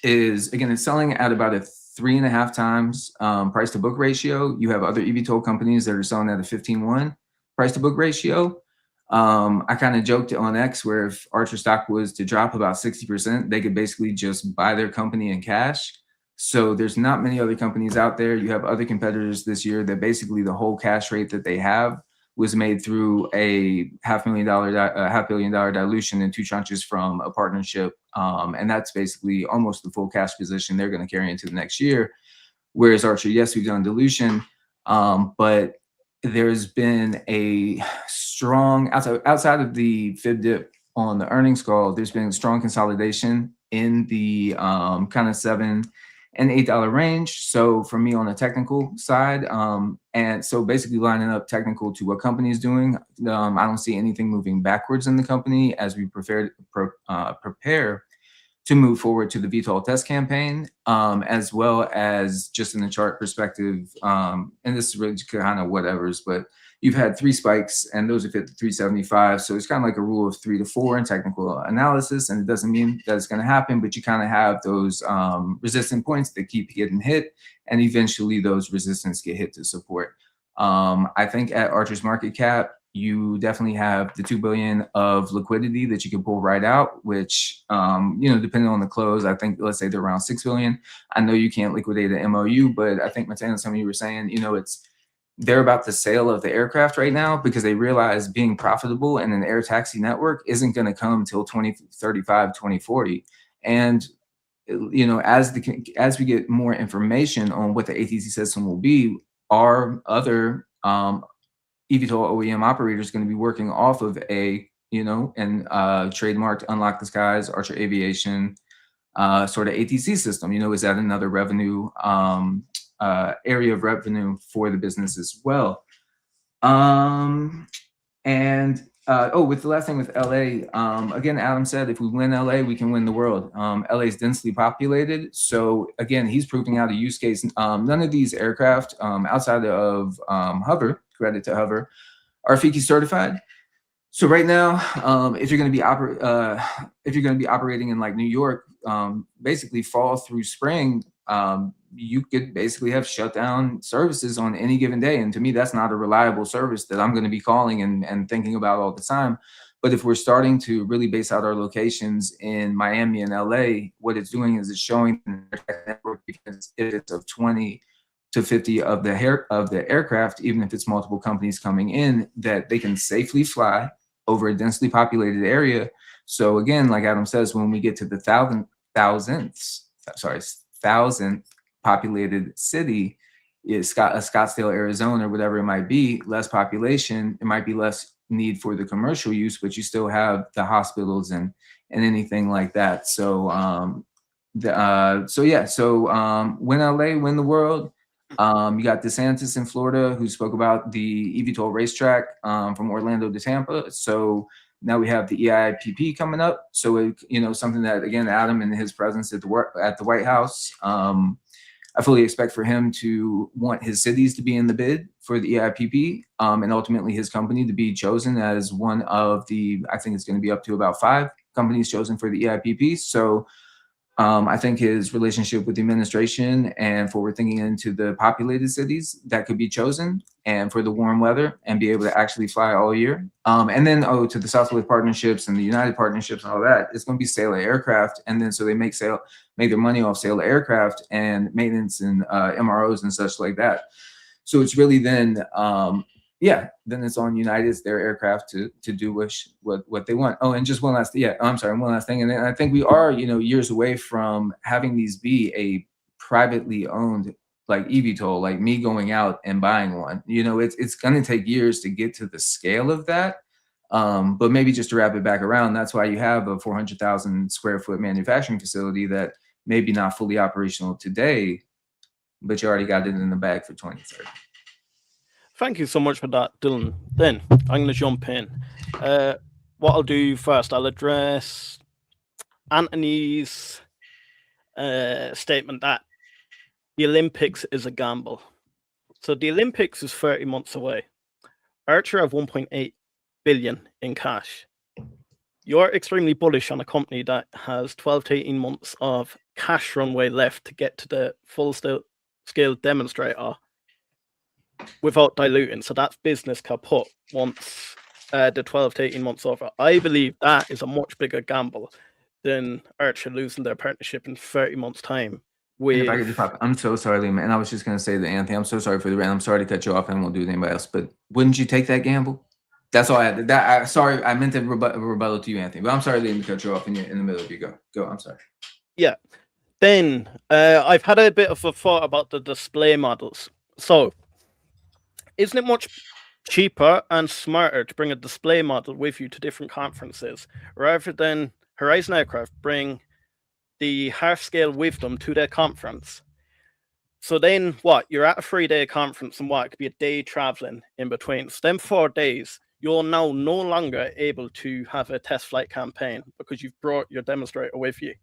is, again, it's selling at about a 3.5 times price to book ratio. You have other eVTOL companies that are selling at a 15:1 price to book ratio. I kind of joked on X where if Archer stock was to drop about 60%, they could basically just buy their company in cash. So there's not many other companies out there. You have other competitors this year that basically the whole cash rate that they have was made through a $500 million dilution in 2 tranches from a partnership. And that's basically almost the full cash position they're going to carry into the next year. Whereas Archer, yes, we've done dilution, but there's been a strong outside of the fib dip on the earnings call. There's been strong consolidation in the kind of $7 and $8 range. So for me on the technical side, and so basically lining up technical to what company is doing, I don't see anything moving backwards in the company as we prepare to move forward to the VTOL test campaign, as well as just in the chart perspective. And this is really kind of whatever's, but you've had 3 spikes and those have hit the 375. So it's kind of like a rule of 3 to 4 in technical analysis. And it doesn't mean that it's going to happen, but you kind of have those resistant points that keep getting hit. And eventually those resistance get hit to support. I think at Archer's market cap, you definitely have the $2 billion of liquidity that you can pull right out, which, depending on the close, I think, let's say they're around $6 billion. I know you can't liquidate an MOU, but I think, Matan, some of you were saying, they're about the sale of the aircraft right now because they realize being profitable in an air taxi network isn't going to come until 2035, 2040. And, as we get more information on what the ATC system will be, our other eVTOL OEM operator is going to be working off of a, trademarked Unlock the Skies, Archer Aviation sort of ATC system. Is that another revenue area of revenue for the business as well? With the last thing with LA, again, Adam said, if we win LA, we can win the world. LA is densely populated. So again, he's proving out a use case. None of these aircraft outside of Hover, credit to Hover, are FICI certified. So right now, if you're going to be operating in like New York, basically fall through spring, you could basically have shut down services on any given day. And to me, that's not a reliable service that I'm going to be calling and thinking about all the time. But if we're starting to really base out our locations in Miami and LA, what it's doing is it's showing the network, because if it's of 20 to 50 of the aircraft, even if it's multiple companies coming in, that they can safely fly over a densely populated area. So again, like Adam says, when we get to the thousandth populated city, is Scottsdale, Arizona, or whatever it might be, less population, it might be less need for the commercial use, but you still have the hospitals and anything like that. So win LA, win the world. You got DeSantis in Florida, who spoke about the eVTOL racetrack from Orlando to Tampa. So now we have the EIPP coming up. So, something that, again, Adam and his presence at the White House, I fully expect for him to want his cities to be in the bid for the EIPP, and ultimately his company to be chosen as one of the, I think it's going to be up to about 5 companies chosen for the EIPP. So I think his relationship with the administration and forward thinking into the populated cities that could be chosen, and for the warm weather and be able to actually fly all year. And then, to the Southwest partnerships and the United partnerships and all that, it's going to be sale of aircraft. And then, so they make their money off sale of aircraft and maintenance and MROs and such like that. So it's really then, then it's on United, it's their aircraft to do what they want. Oh, and just one last thing. One last thing. And then I think we are, years away from having these be a privately owned, like eVTOL, like me going out and buying one. It's going to take years to get to the scale of that. But maybe just to wrap it back around, that's why you have a 400,000 square foot manufacturing facility that maybe not fully operational today, but you already got it in the bag for 2030. Thank you so much for that, Dylan. Then I'm going to jump in. What I'll do first, I'll address Anthony's statement that the Olympics is a gamble. So the Olympics is 30 months away. Archer have 1.8 billion in cash. You're extremely bullish on a company that has 12 to 18 months of cash runway left to get to the full scale demonstrator without diluting. So that's business kaput once the 12 to 18 months over. I believe that is a much bigger gamble than Archer losing their partnership in 30 months' time. If I could just pop, I'm so sorry, Liam, and I was just going to say to Anthony, I'm so sorry for the rant. I'm sorry to cut you off, and won't do it to anybody else. But wouldn't you take that gamble? That's all I had. Sorry, I meant to rebuttal to you, Anthony. But I'm sorry, Liam, to cut you off in the middle of you. Go. I'm sorry. Yeah. Then I've had a bit of a thought about the display models. So, isn't it much cheaper and smarter to bring a display model with you to different conferences, rather than Horizon Aircraft bring the half scale with them to their conference. So then what? You're at a 3-day conference and what? It could be a day traveling in between. So then 4 days, you're now no longer able to have a test flight campaign because you've brought your demonstrator with you.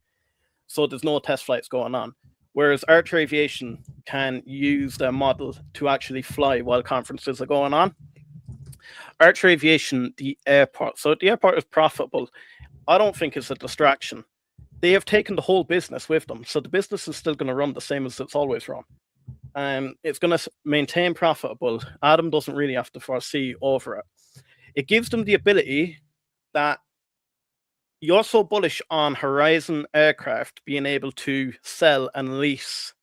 So there's no test flights going on. Whereas Archer Aviation can use their model to actually fly while conferences are going on. Archer Aviation, the airport. So the airport is profitable. I don't think it's a distraction. They have taken the whole business with them. So the business is still going to run the same as it's always run. It's going to maintain profitable. Adam doesn't really have to foresee over it. It gives them the ability that you're so bullish on Horizon Aircraft being able to sell and lease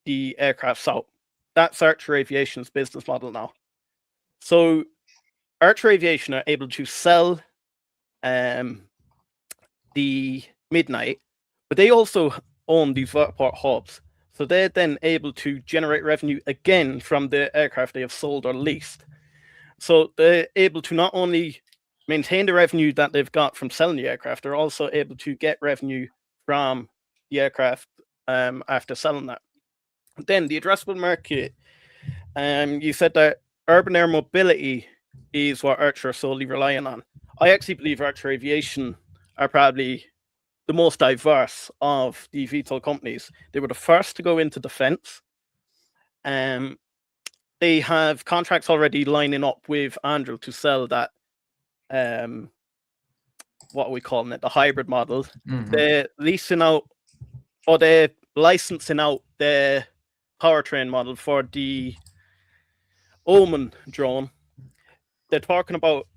the aircrafts out. That's Archer Aviation's business model now. So Archer Aviation are able to sell the Midnight, but they also own these vertiport hubs. So they're then able to generate revenue again from the aircraft they have sold or leased. So they're able to not only maintain the revenue that they've got from selling the aircraft, they're also able to get revenue from the aircraft after selling that. Then the addressable market, you said that urban air mobility is what Archer are solely relying on. I actually believe Archer Aviation are probably the most diverse of the VTOL companies. They were the first to go into defense. They have contracts already lining up with Andrew to sell that, what are we calling it, the hybrid model. Mhm. They're leasing out, or they're licensing out their powertrain model for the Omen drone. They're talking about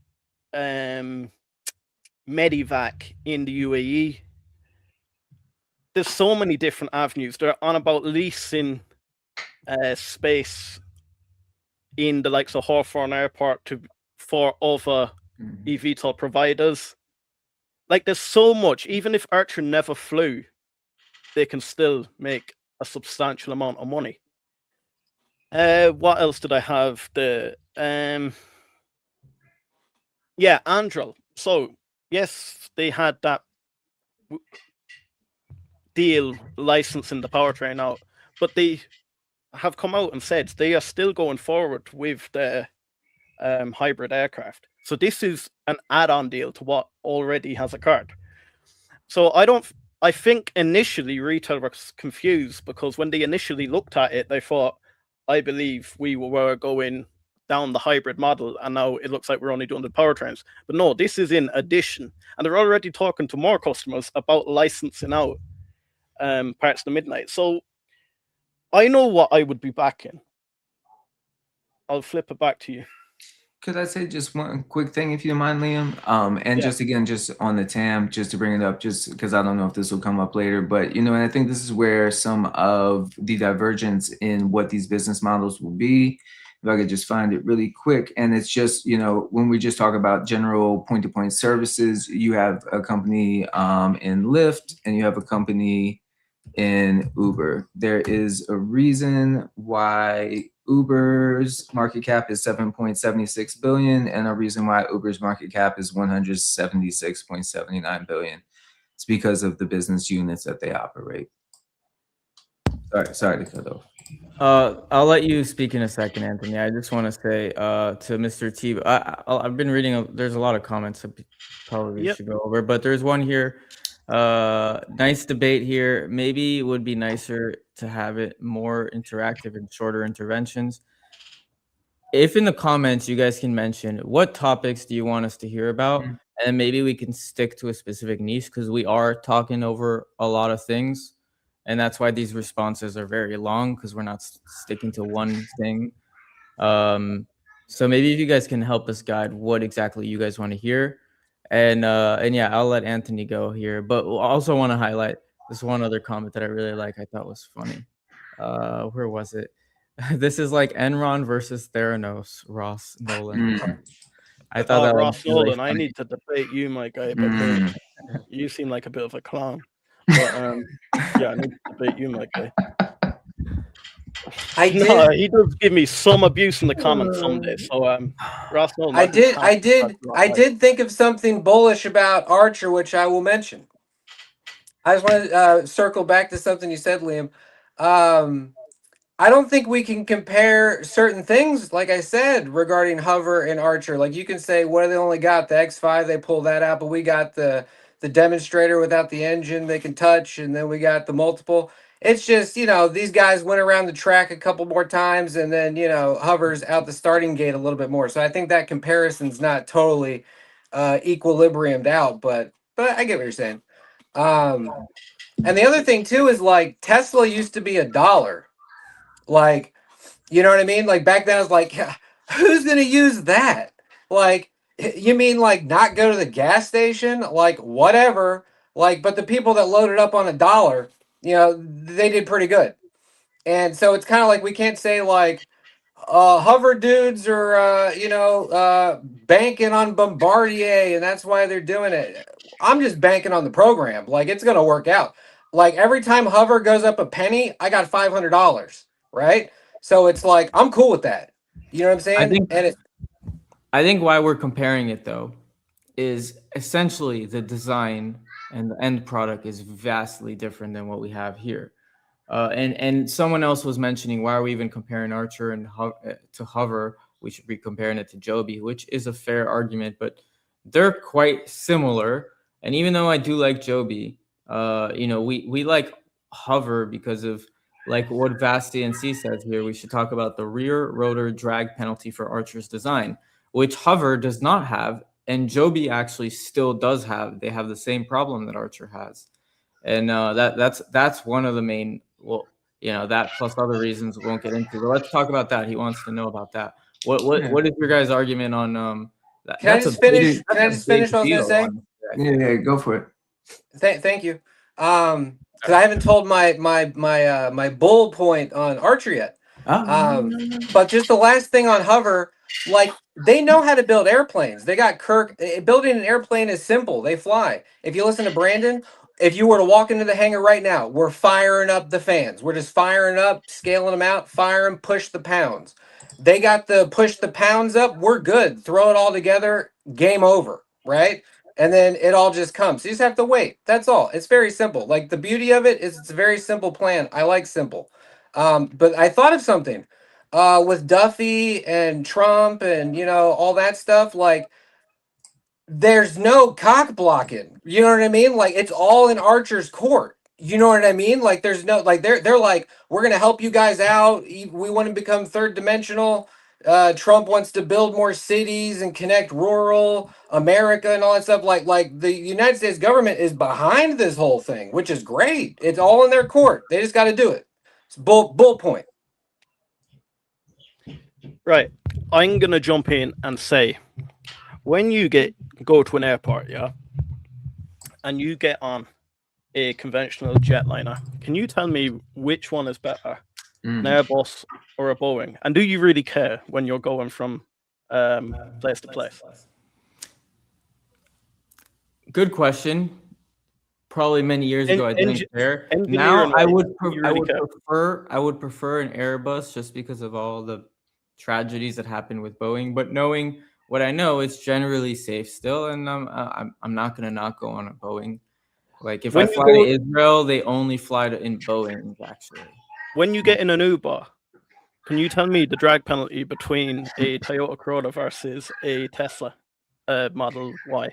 Medivac in the UAE. There's so many different avenues. They're on about leasing space in the likes of Hawthorne Airport for other eVTOL providers. Like, there's so much. Even if Archer never flew, they can still make a substantial amount of money. What else did I have? Andrel. So yes, they had that deal licensing the powertrain out, but they have come out and said they are still going forward with the hybrid aircraft. So this is an add-on deal to what already has occurred. So I think initially retail was confused because when they initially looked at it, they thought, I believe we were going down the hybrid model, and now it looks like we're only doing the powertrains. But no, this is in addition, and they're already talking to more customers about licensing out parts of the Midnight. So I know what I would be backing. I'll flip it back to you. Could I say just one quick thing, if you don't mind, Liam? And Yeah. just again, just on the TAM, just to bring it up, just because I don't know if this will come up later, but and I think this is where some of the divergence in what these business models will be. If I could just find it really quick, and it's just when we just talk about general point-to-point services, you have a company in Lyft, and you have a company in Uber. There is a reason why Uber's market cap is 7.76 billion, and a reason why Uber's market cap is 176.79 billion. It's because of the business units that they operate. Sorry to cut off. I'll let you speak in a second, Anthony. I just want to say to Mr. T, I've been reading. There's a lot of comments that probably should go over, but there's one here. Nice debate here. Maybe it would be nicer to have it more interactive and shorter interventions. If in the comments you guys can mention what topics do you want us to hear about, and maybe we can stick to a specific niche, because we are talking over a lot of things, and that's why these responses are very long, because we're not sticking to one thing. So maybe if you guys can help us guide what exactly you guys want to hear. And yeah, I'll let Anthony go here, but I also want to highlight this one other comment that I really like. I thought was funny. Where was it? This is like Enron versus Theranos, Ross Nolan. I thought that Ross was really Nolan, funny. I need to debate you, my guy, because you seem like a bit of a clown. But yeah, I need to debate you, my guy. I No, did. he does give me some abuse in the comments some days. So Ross Nolan, I I think did. I half the did. time you're I right. did think of something bullish about Archer, which I will mention. I just want to circle back to something you said, Liam. Um, I don't think we can compare certain things, like I said, regarding hover and Archer. Like you can say, what do they only got? The X5, they pull that out, but we got the demonstrator without the engine they can touch, and then we got the multiple. It's just, these guys went around the track a couple more times, and then, hovers out the starting gate a little bit more. So I think that comparison's not totally equilibriumed out, but I get what you're saying. Um, and the other thing too is like Tesla used to be $1. Like, you know what I mean? Like back then, I was like, yeah, who's gonna use that? Like, you mean like not go to the gas station? Like whatever. Like, but the people that loaded up on $1, they did pretty good. And so it's kind of like we can't say like hover dudes are banking on Bombardier and that's why they're doing it. I'm just banking on the program. Like it's gonna work out. Like every time hover goes up a penny, I got $500, right? So it's like I'm cool with that. You know what I'm I saying? think I think why we're comparing it though is essentially the design and the end product is vastly different than what we have here. And someone else was mentioning, why are we even comparing Archer and to hover? We should be comparing it to Joby, which is a fair argument, but they're quite similar. And even though I do like Joby, we like hover because of like what Vasti and C says here. We should talk about the rear rotor drag penalty for Archer's design, which hover does not have, and Joby actually still does have. They have the same problem that Archer has, and that's one of the main. Well, that plus other reasons we won't get into. But let's talk about that. He wants to know about that. What is your guys' argument on that? can I just finish? Can I That's a just finish big what I was gonna deal. say? Yeah, go for it. Thank you. Because I haven't told my bull point on Archer yet. But just the last thing on hover, like they know how to build airplanes. They got Kirk. Building an airplane is simple. They fly. If you listen to Brandon, if you were to walk into the hangar right now, we're firing up the fans. We're just firing up, scaling them out, fire them, push the pounds. They got the push the pounds up. We're good. Throw it all together. Game over. Right. And then it all just comes. You just have to wait. That's all. It's very simple. Like the beauty of it is it's a very simple plan. I like simple. But I thought of something with Duffy and Trump and all that stuff. Like there's no cock blocking. You know what I mean? Like it's all in Archer's court. You know what I mean? Like there's no like they're like we're gonna help you guys out. We want to become third dimensional. Trump wants to build more cities and connect rural America and all that stuff. Like the United States government is behind this whole thing, which is great. It's all in their court. They just got to do it. It's bull point. Right. I'm gonna jump in and say, when you go to an airport, yeah, and you get on a conventional jetliner, can you tell me which one is better, an Airbus or a Boeing? And do you really care when you're going from place to place? Good question. Probably many years ago, I didn't care. Now engineering I wise, would you really care? prefer an Airbus just because of all the tragedies that happened with Boeing. But knowing what I know, it's generally safe still, and I'm not gonna not go on a Boeing. Like if I fly to Israel, they only fly in Boeings actually. When you get in an Uber, can you tell me the drag penalty between a Toyota Corolla versus a Tesla Model Y?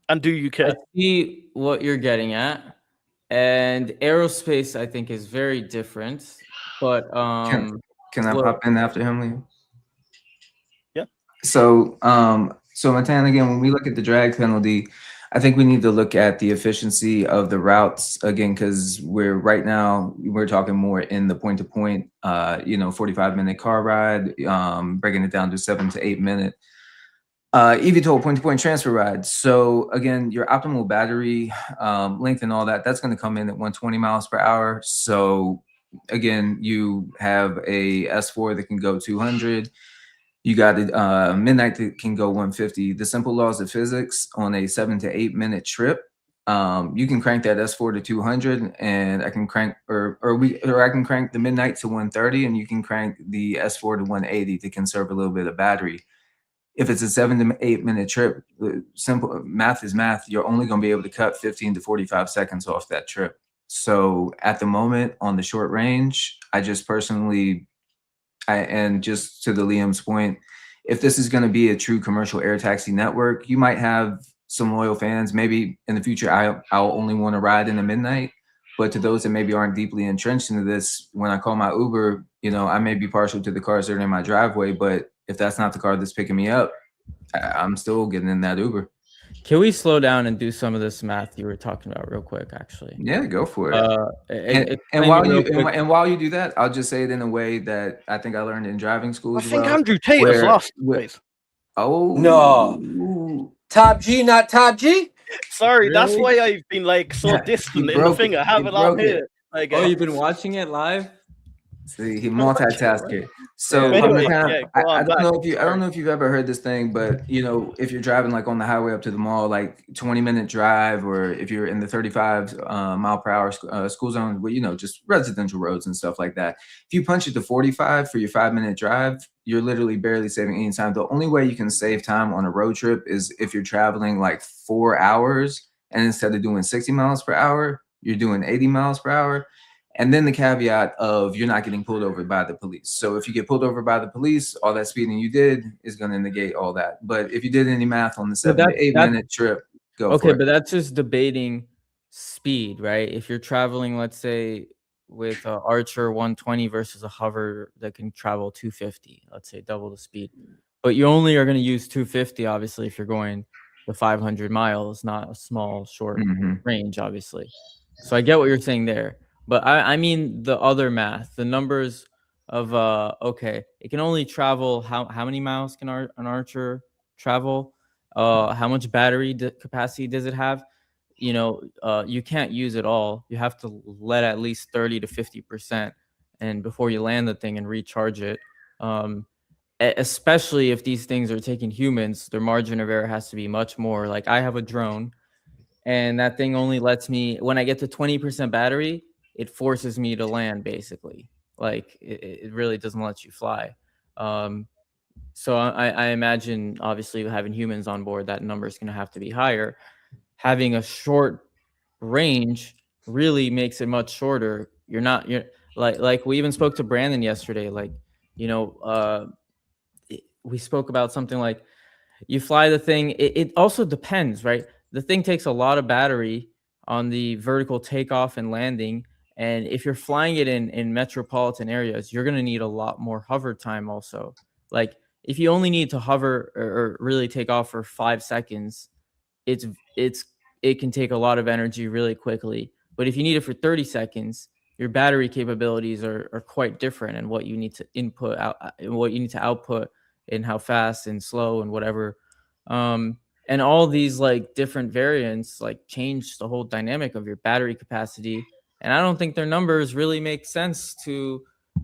And do you care? I see what you're getting at, and aerospace I think is very different. But Can I pop in after him, Liam? Yeah. So Matan, again, when we look at the drag penalty, I think we need to look at the efficiency of the routes again, because we're talking more in the point to point, 45-minute car ride, breaking it down to 7 to 8 minute eVTOL point-to-point transfer ride. So again, your optimal battery length and all that's going to come in at 120 miles per hour. So again, you have a S4 that can go 200. You got a Midnight that can go 150. The simple laws of physics on a 7 to 8 minute trip, You can crank that S4 to 200, and I can crank, or I can crank the Midnight to 130, and you can crank the S4 to 180 to conserve a little bit of battery. If it's a 7 to 8 minute trip, simple math is math. You're only going to be able to cut 15 to 45 seconds off that trip. So at the moment on the short range, I just personally, and just to the Liam's point, if this is going to be a true commercial air taxi network, you might have some loyal fans. Maybe in the future, I'll only want to ride in the Midnight. But to those that maybe aren't deeply entrenched into this, when I call my Uber, I may be partial to the cars that are in my driveway, but if that's not the car that's picking me up, I'm still getting in that Uber. Can we slow down and do some of this math you were talking about real quick, actually? Yeah, go for it. And while you do that, I'll just say it in a way that I think I learned in driving school. I think Andrew Tate has lost. Oh no, Top G, not Top G. Sorry, Really? that's why I've been like so distant in the thing. I have it on here. Like, you've been watching it live? See, he multitasker. So anyway, I don't know if you've ever heard this thing, but if you're driving like on the highway up to the mall, like 20-minute drive, or if you're in the 35 mile per hour school zone, where just residential roads and stuff like that. If you punch it to 45 for your 5-minute drive, you're literally barely saving any time. The only way you can save time on a road trip is if you're traveling like 4 hours, and instead of doing 60 miles per hour, you're doing 80 miles per hour. And then the caveat of you're not getting pulled over by the police. So if you get pulled over by the police, all that speeding you did is going to negate all that. But if you did any math on the 7 to 8 minute trip, go for it. Okay, but that's just debating speed, right? If you're traveling, let's say, with an Archer 120 versus a hover that can travel 250, let's say double the speed. But you only are going to use 250, obviously, if you're going the 500 miles, not a small, short range, obviously. So I get what you're saying there. But I mean the other math, the numbers of it can only travel how many miles can an Archer travel? How much battery capacity does it have? You can't use it all. You have to let at least 30 to 50%, and before you land the thing and recharge it. Especially if these things are taking humans, their margin of error has to be much more. Like I have a drone, and that thing only lets me, when I get to 20% battery, it forces me to land, basically. Like it really doesn't let you fly. So I imagine, obviously, having humans on board, that number is going to have to be higher. Having a short range really makes it much shorter. You're like we even spoke to Brandon yesterday. Like, we spoke about something like you fly the thing. It also depends, right? The thing takes a lot of battery on the vertical takeoff and landing. And if you're flying it in metropolitan areas, you're going to need a lot more hover time also. Like if you only need to hover or really take off for 5 seconds, it can take a lot of energy really quickly. But if you need it for 30 seconds, your battery capabilities are quite different, and what you need to input out, what you need to output, and how fast and slow and whatever. And all these like different variants like change the whole dynamic of your battery capacity. And I don't think their numbers really make sense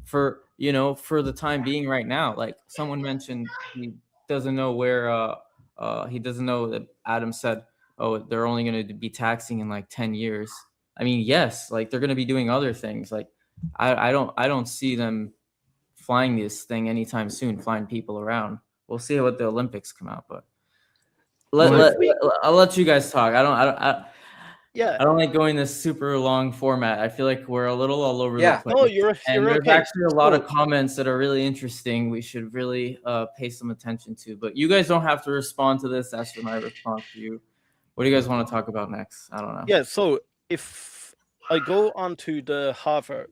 for the time being right now. Like someone mentioned, he doesn't know where he doesn't know that Adam said, oh, they're only going to be taxing in like 10 years. I mean, yes, like they're going to be doing other things. Like I don't see them flying this thing anytime soon, flying people around. We'll see what the Olympics come out, but I'll let you guys talk. I don't like going this super long format. I feel like we're a little all over the place. No, you're there's okay. actually a lot of comments that are really interesting. We should really pay some attention to. But you guys don't have to respond to this. That's my response to you. What do you guys want to talk about next? I don't know. Yeah, so if I go onto the hover,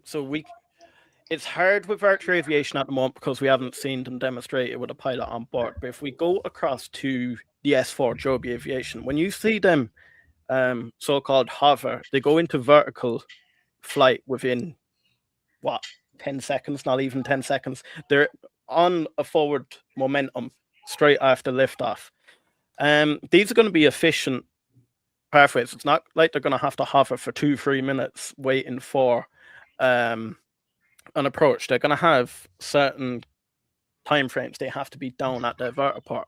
it's hard with Archer Aviation at the moment because we haven't seen them demonstrate it with a pilot on board. But if we go across to the S4 Joby Aviation, when you see them so-called hover, they go into vertical flight within 10 seconds, not even 10 seconds. They're on a forward momentum straight after liftoff. These are going to be efficient pathways. It's not like they're going to have to hover for 2-3 minutes waiting for an approach. They're going to have certain time frames. They have to be down at their vertiport.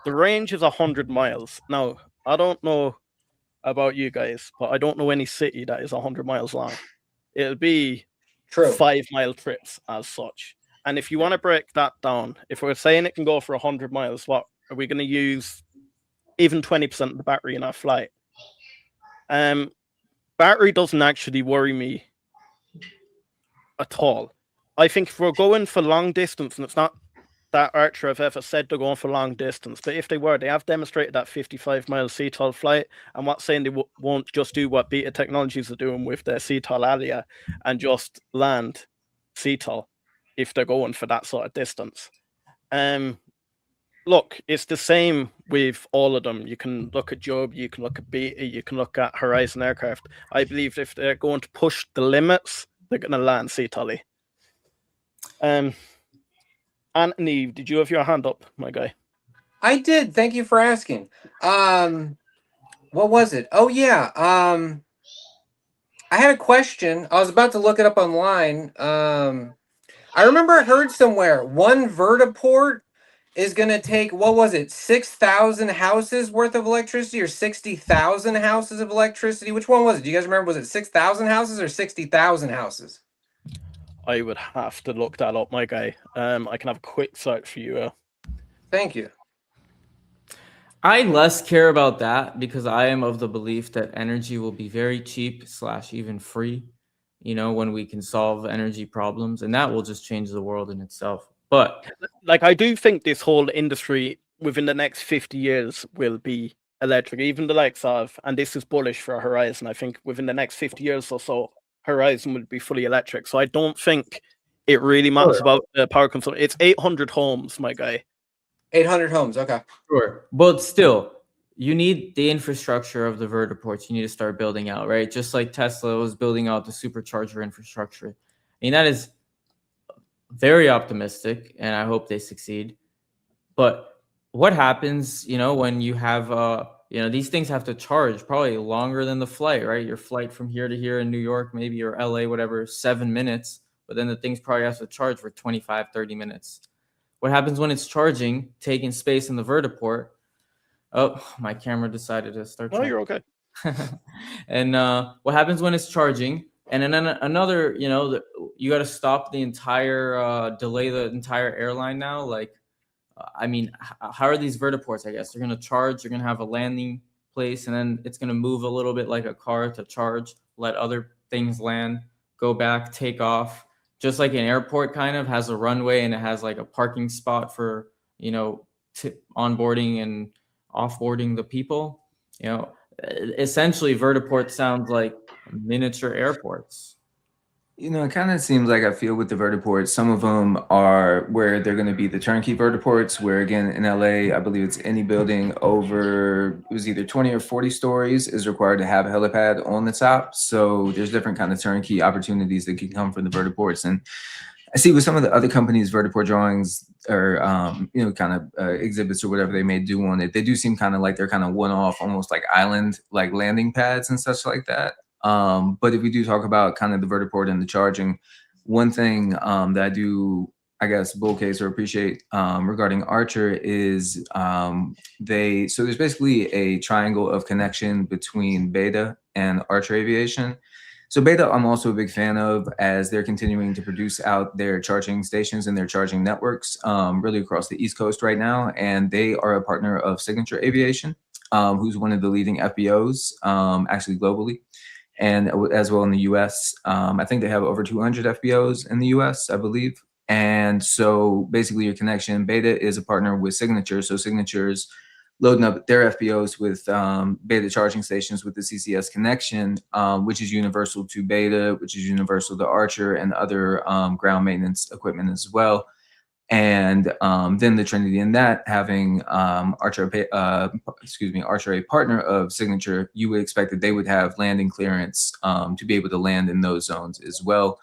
The range is 100 miles. Now, I don't know about you guys, but I don't know any city that is 100 miles long. It'll be True. 5-mile trips as such. And if you want to break that down, if we're saying it can go for 100 miles, what are we going to use? Even 20% of the battery in our flight. Battery doesn't actually worry me at all. I think if we're going for long distance, and it's not that Archer have ever said they're going for long distance, but if they were, they have demonstrated that 55-mile CTOL flight. I'm not saying they won't just do what Beta Technologies are doing with their CTOL Alia and just land CTOL if they're going for that sort of distance. Look, it's the same with all of them. You can look at Joby, you can look at Beta, you can look at Horizon Aircraft. I believe if they're going to push the limits, they're going to land CTOL. Anthony, did you have your hand up, my guy? I did. Thank you for asking. What was it? Oh yeah. I had a question. I was about to look it up online. I remember I heard somewhere one vertiport is going to take, what was it, 6,000 houses worth of electricity or 60,000 houses of electricity? Which one was it? Do you guys remember? Was it 6,000 houses or 60,000 houses? I would have to look that up, my guy. I can have a quick search for you. Thank you. I less care about that because I am of the belief that energy will be very cheap / even free, you know, when we can solve energy problems, and that will just change the world in itself. But like, I do think this whole industry within the next 50 years will be electric, even the likes of, and this is bullish for Horizon. I think within the next 50 years or so, Horizon would be fully electric. So I don't think it really matters about the power consumption. It's 800 homes, my guy. 800 homes. Okay. Sure. But still, you need the infrastructure of the vertiports. You need to start building out, right? Just like Tesla was building out the supercharger infrastructure. I mean, that is very optimistic, and I hope they succeed. But what happens, you know, when you have, you know, these things have to charge probably longer than the flight, right? Your flight from here to here in New York, maybe, or LA, whatever, 7 minutes. But then the things probably have to charge for 25, 30 minutes. What happens when it's charging, taking space in the vertiport? Oh, my camera decided to start. No, you're okay. And what happens when it's charging? And then another, you know, you got to stop the entire, delay the entire airline now. Like, I mean, how are these vertiports? I guess they're going to charge. You're going to have a landing place, and then it's going to move a little bit like a car to charge, let other things land, go back, take off. Just like an airport kind of has a runway and it has like a parking spot for, you know, onboarding and offboarding the people. You know, essentially vertiport sounds like miniature airports. You know, it kind of seems like I feel with the vertiports, some of them are where they're going to be the turnkey vertiports, where again, in LA, I believe it's any building over, it was either 20 or 40 stories is required to have a helipad on the top. So there's different kind of turnkey opportunities that can come from the vertiports. And I see with some of the other companies, vertiport drawings or, you know, kind of exhibits or whatever they may do on it, they do seem kind of like they're kind of one-off, almost like island, like landing pads and such like that. But if we do talk about kind of the vertiport and the charging, one thing that I do, I guess, bull case or appreciate regarding Archer is so there's basically a triangle of connection between Beta and Archer Aviation. So Beta, I'm also a big fan of, as they're continuing to produce out their charging stations and their charging networks really across the East Coast right now. And they are a partner of Signature Aviation, who's one of the leading FBOs actually globally, and as well in the US. I think they have over 200 FBOs in the US, I believe. And so basically your connection, Beta is a partner with Signature. So Signature's loading up their FBOs with Beta charging stations with the CCS connection, which is universal to Beta, which is universal to Archer and other ground maintenance equipment as well. And then the Trinity in that, having Archer, a partner of Signature, you would expect that they would have landing clearance to be able to land in those zones as well.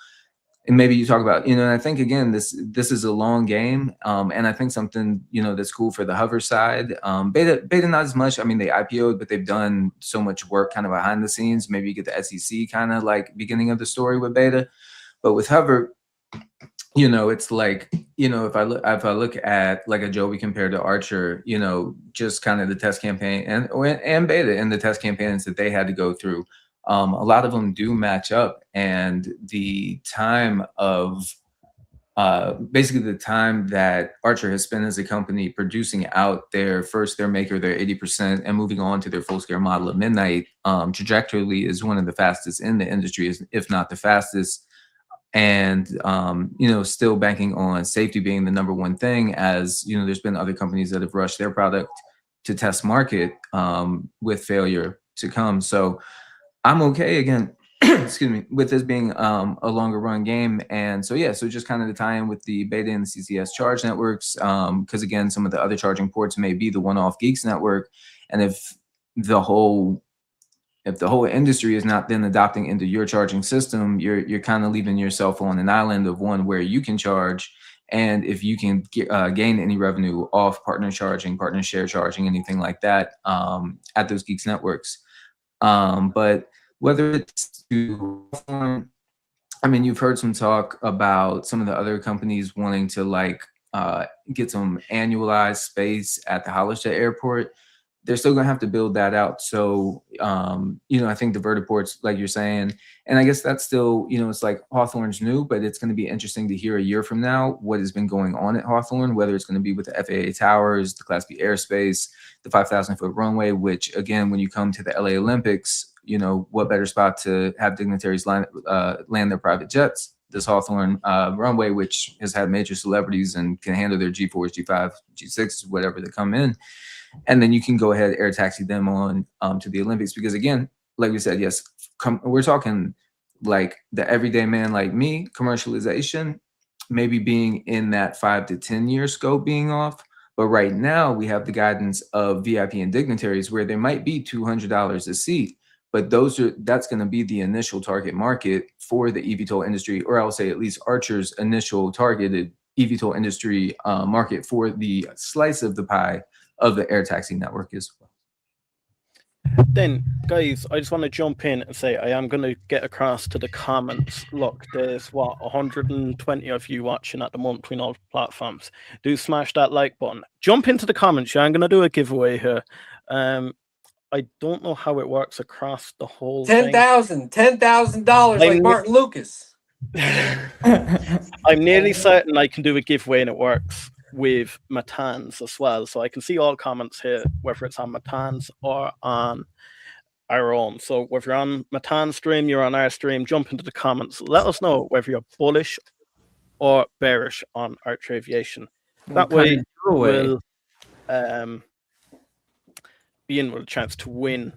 And maybe you talk about, you know, and I think again, this is a long game, and I think something, you know, that's cool for the hover side. Beta not as much. I mean, they IPO'd, but they've done so much work kind of behind the scenes. Maybe you get the SEC kind of like beginning of the story with Beta, but with hover, it's like, if I look at like a Joby compared to Archer, just kind of the test campaign and Beta and the test campaigns that they had to go through, a lot of them do match up, and the time of basically the time that Archer has spent as a company producing out their maker, their 80%, and moving on to their full scale model of Midnight, trajectory is one of the fastest in the industry, if not the fastest. And still banking on safety being the number one thing, as there's been other companies that have rushed their product to test market with failure to come. So I'm okay again, excuse me, with this being a longer run game. And so just kind of the tie in with the Beta and the CCS charge networks, because again, some of the other charging ports may be the one-off Geeks network, and if the whole industry is not then adopting into your charging system, you're kind of leaving yourself on an island of one where you can charge. And if you can gain any revenue off partner charging, partner share charging, anything like that at those Geeks networks. But whether it's to, you've heard some talk about some of the other companies wanting to get some annualized space at the Hollister airport. They're still going to have to build that out. So, I think the vertiports, like you're saying, and I guess that's still, it's like Hawthorne's new, but it's going to be interesting to hear a year from now what has been going on at Hawthorne, whether it's going to be with the FAA towers, the Class B airspace, the 5,000-foot runway, which again, when you come to the LA Olympics, what better spot to have dignitaries land their private jets? This Hawthorne runway, which has had major celebrities and can handle their G4s, G5, G6s, whatever that come in. And then you can go ahead, air taxi them on to the Olympics. Because again, like we said, yes, we're talking like the everyday man like me, commercialization, maybe being in that 5 to 10 year scope being off. But right now we have the guidance of VIP and dignitaries where there might be $200 a seat, but that's going to be the initial target market for the eVTOL industry, or I'll say at least Archer's initial targeted eVTOL industry market for the slice of the pie of the air taxi network as well. Then, guys, I just want to jump in and say I am going to get across to the comments. Look, there's 120 of you watching at the moment between all platforms. Do smash that like button. Jump into the comments. I'm going to do a giveaway here. I don't know how it works across the whole $10,000 like Martin Lucas. I'm nearly certain I can do a giveaway and it works with Matan's as well. So I can see all comments here, whether it's on Matan's or on our own. So whether you're on Matan's stream, you're on our stream, jump into the comments. Let us know whether you're bullish or bearish on Archer Aviation. That way we'll be in with a chance to win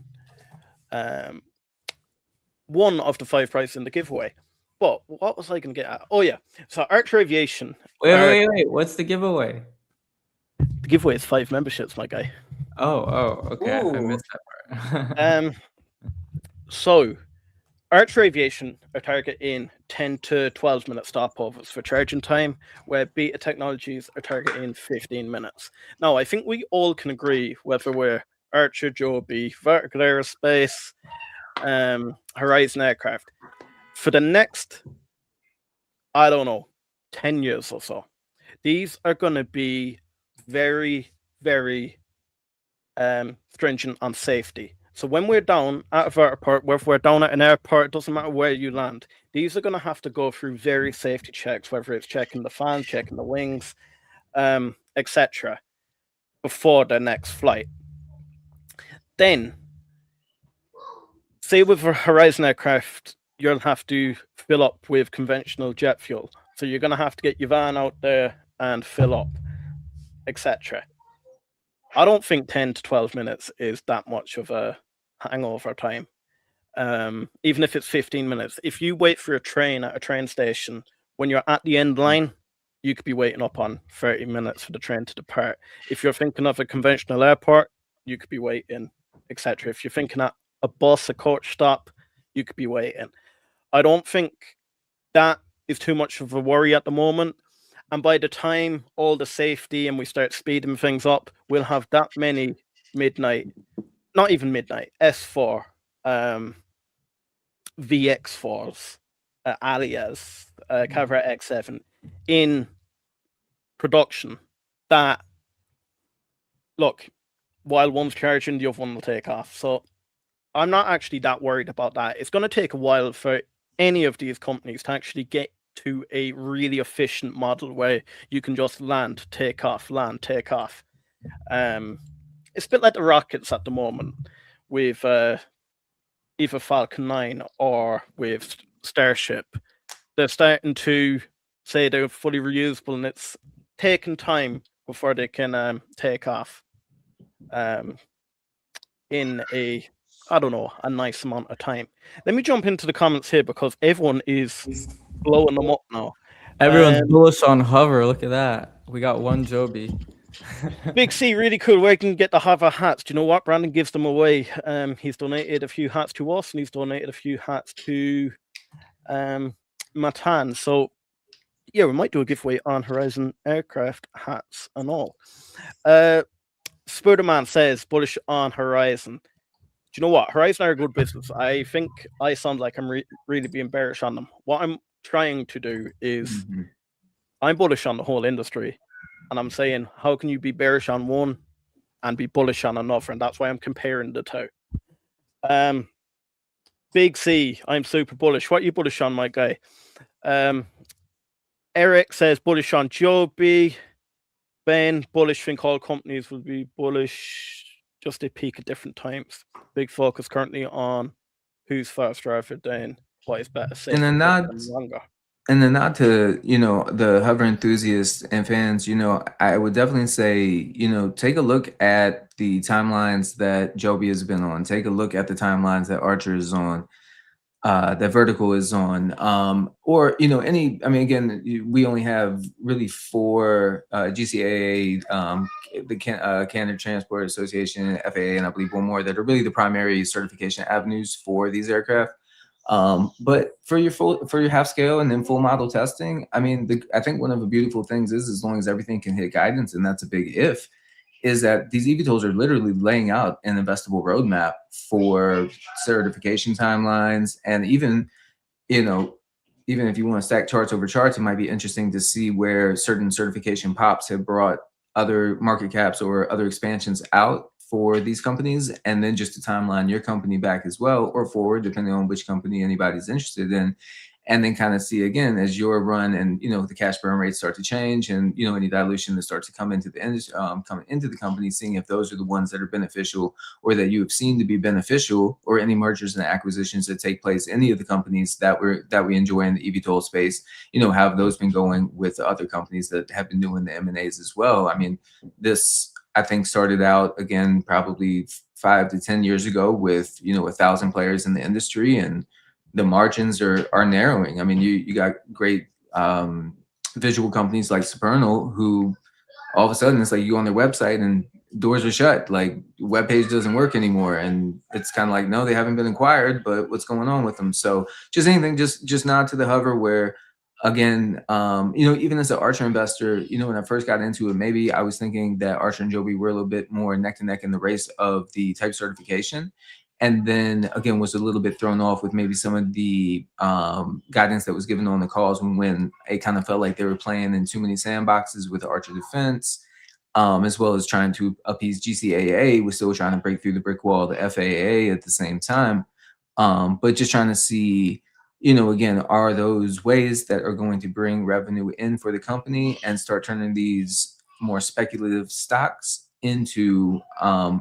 one of the 5 prizes in the giveaway. But what was I going to get at? Oh, yeah. So Archer Aviation. Wait. What's the giveaway? The giveaway is 5 memberships, my guy. Oh, okay. Ooh. I missed that part. So Archer Aviation are targeting 10 to 12 minute stopovers for charging time, where Beta Technologies are targeting 15 minutes. Now, I think we all can agree, whether we're Archer, Joby, Vertical Aerospace, Horizon Aircraft, for the next, 10 years or so, these are going to be very, very stringent on safety. So when we're down at a vertiport, whether we're down at an airport, it doesn't matter where you land, these are going to have to go through various safety checks, whether it's checking the fans, checking the wings, etc., before the next flight. Then, say with a Horizon aircraft, you'll have to fill up with conventional jet fuel. So you're going to have to get your van out there and fill up, etc. I don't think 10 to 12 minutes is that much of a hangover time. Even if it's 15 minutes. If you wait for a train at a train station, when you're at the end line, you could be waiting up on 30 minutes for the train to depart. If you're thinking of a conventional airport, you could be waiting, etc. If you're thinking at a bus, a coach stop, you could be waiting. I don't think that is too much of a worry at the moment. And by the time all the safety and we start speeding things up, we'll have that many midnight, not even midnight, S4, VX4s, Alias, Cavra X7. in production that, look, while one's charging, the other one will take off. So I'm not actually that worried about that. It's going to take a while for any of these companies to actually get to a really efficient model where you can just land, take off, land, take off. It's a bit like the rockets at the moment with either Falcon 9 or with Starship. They're starting to say they're fully reusable, and it's taking time before they can take off in a, I don't know, a nice amount of time. Let me jump into the comments here because everyone is blowing them up now. Everyone's bullish on hover. Look at that. We got one Joby. Big C, really cool. Where can you get the hover hats? Do you know what? Brandon gives them away. He's donated a few hats to us, and he's donated a few hats to Matan. So yeah, we might do a giveaway on Horizon aircraft hats and all. Spiderman says bullish on Horizon. Do you know what? Horizon are a good business. I think I sound like I'm really being bearish on them. What I'm trying to do is I'm bullish on the whole industry, and I'm saying, how can you be bearish on one and be bullish on another? And that's why I'm comparing the two. Big C, I'm super bullish. What are you bullish on, my guy? Eric says bullish on Joby. Ben, bullish, think all companies will be bullish, just they peak at different times. Big focus currently on who's faster rather than what is better. And then longer. And then not to, the hover enthusiasts and fans, I would definitely say, take a look at the timelines that Joby has been on. Take a look at the timelines that Archer is on, that Vertical is on, or, again, we only have really 4 GCAA, the Canada Transport Association, FAA, and I believe one more that are really the primary certification avenues for these aircraft. But for your half scale and then full model testing, I think one of the beautiful things is, as long as everything can hit guidance, and that's a big if, is that these eVTOLs are literally laying out an investable roadmap for certification timelines. And even if you want to stack charts over charts, it might be interesting to see where certain certification pops have brought other market caps or other expansions out for these companies, and then just to timeline your company back as well, or forward, depending on which company anybody's interested in, and then kind of see again as your run and the cash burn rates start to change, and any dilution that starts to come into the industry, come into the company, seeing if those are the ones that are beneficial or that you have seen to be beneficial, or any mergers and acquisitions that take place, any of the companies that we enjoy in the eVTOL space, have those been going with other companies that have been doing the M&As as well. This, I think, started out again probably 5 to 10 years ago with 1,000 players in the industry, and the margins are narrowing. You got great visual companies like Supernal, who all of a sudden it's like you go on their website and doors are shut, like web page doesn't work anymore, and it's kind of like, no, they haven't been acquired, but what's going on with them? So just anything, just nod to the hover where. Again, even as an Archer investor, when I first got into it, maybe I was thinking that Archer and Joby were a little bit more neck to neck in the race of the type certification. And then again, was a little bit thrown off with maybe some of the guidance that was given on the calls when it kind of felt like they were playing in too many sandboxes with the Archer defense, as well as trying to appease GCAA, was still trying to break through the brick wall of the FAA at the same time. But just trying to see, again, are those ways that are going to bring revenue in for the company and start turning these more speculative stocks into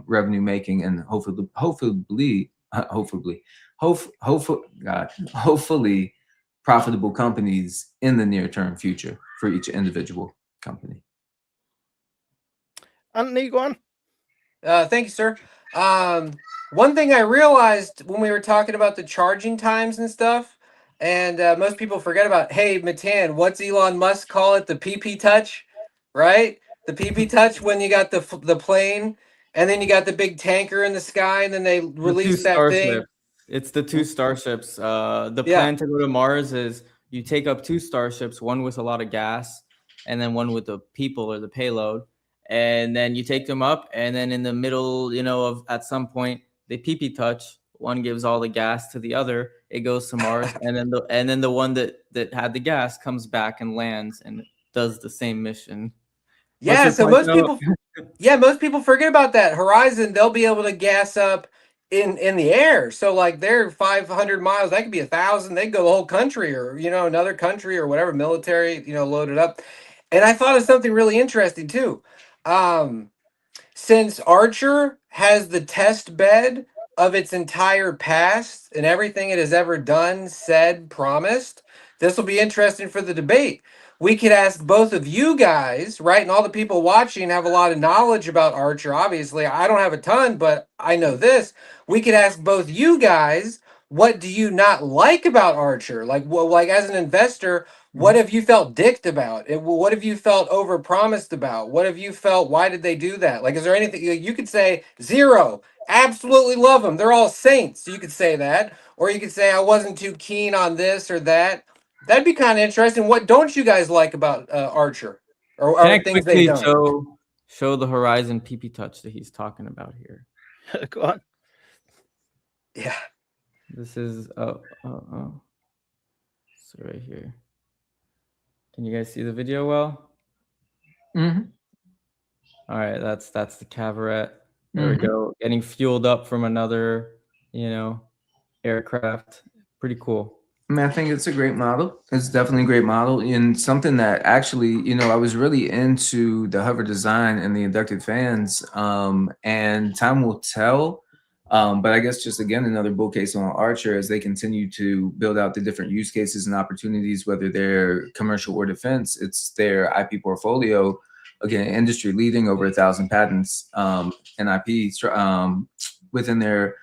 revenue making and hopefully profitable companies in the near term future for each individual company. Anthony, go on. Thank you, sir. One thing I realized when we were talking about the charging times and stuff, and most people forget about, hey, Matan, what's Elon Musk call it? The PP touch, right? The PP touch, when you got the plane, and then you got the big tanker in the sky, and then they release that thing. It's the 2 starships. The plan to go to Mars is you take up 2 starships, one with a lot of gas, and then one with the people or the payload. And then you take them up, and then in the middle, of at some point they PP touch. one gives all the gas to the other, it goes to Mars, and then the one that had the gas comes back and lands and does the same mission. What's Yeah, your so point, most Joe? people forget about that. Horizon, they'll be able to gas up in the air. So like they're 500 miles, that could be 1,000. They go the whole country, or another country or whatever, military, loaded up. And I thought of something really interesting too. Since Archer has the test bed of its entire past and everything it has ever done, said, promised, this will be interesting for the debate. We could ask both of you guys, right? And all the people watching have a lot of knowledge about Archer. Obviously, I don't have a ton, but I know this. We could ask both you guys, what do you not like about Archer? Like, well, like as an investor, what have you felt dicked about? What have you felt overpromised about? What have you felt? Why did they do that? Like, is there anything you could say? Zero. Absolutely love them. They're all saints. You could say that, or you could say I wasn't too keen on this or that. That'd be kind of interesting. What don't you guys like about Archer, Can I or things they've quickly done? show the Horizon PP touch that he's talking about here? Go on. Yeah. This is so right here. Can you guys see the video well? Mm-hmm. All right, that's the Cavaret. There we go. Getting fueled up from another, aircraft. Pretty cool. I mean, I think it's a great model. It's definitely a great model, and something that actually, I was really into the hover design and the inducted fans. And time will tell. But I guess just again another bull case on Archer as they continue to build out the different use cases and opportunities, whether they're commercial or defense. It's their IP portfolio, again, industry leading, over 1,000 patents and IP within their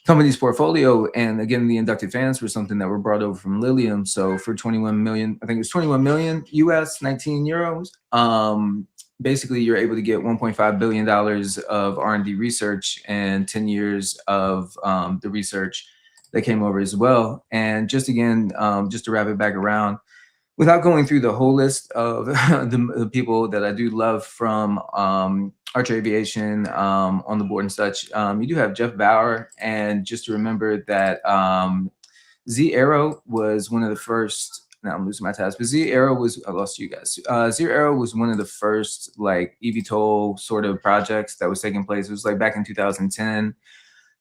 company's portfolio. And again, the inducted fans were something that were brought over from Lilium. So for 21 million, I think it was 21 million US, 19 euros. Basically, you're able to get $1.5 billion of R&D research and 10 years of the research that came over as well. And just again, just to wrap it back around, without going through the whole list of the people that I do love from Archer Aviation on the board and such, you do have Jeff Bauer. And just to remember that Z-Aero was one of the first. Now I'm losing my tabs, but Z-Aero was, I lost you guys. Z-Aero was one of the first like eVTOL sort of projects that was taking place. It was like back in 2010.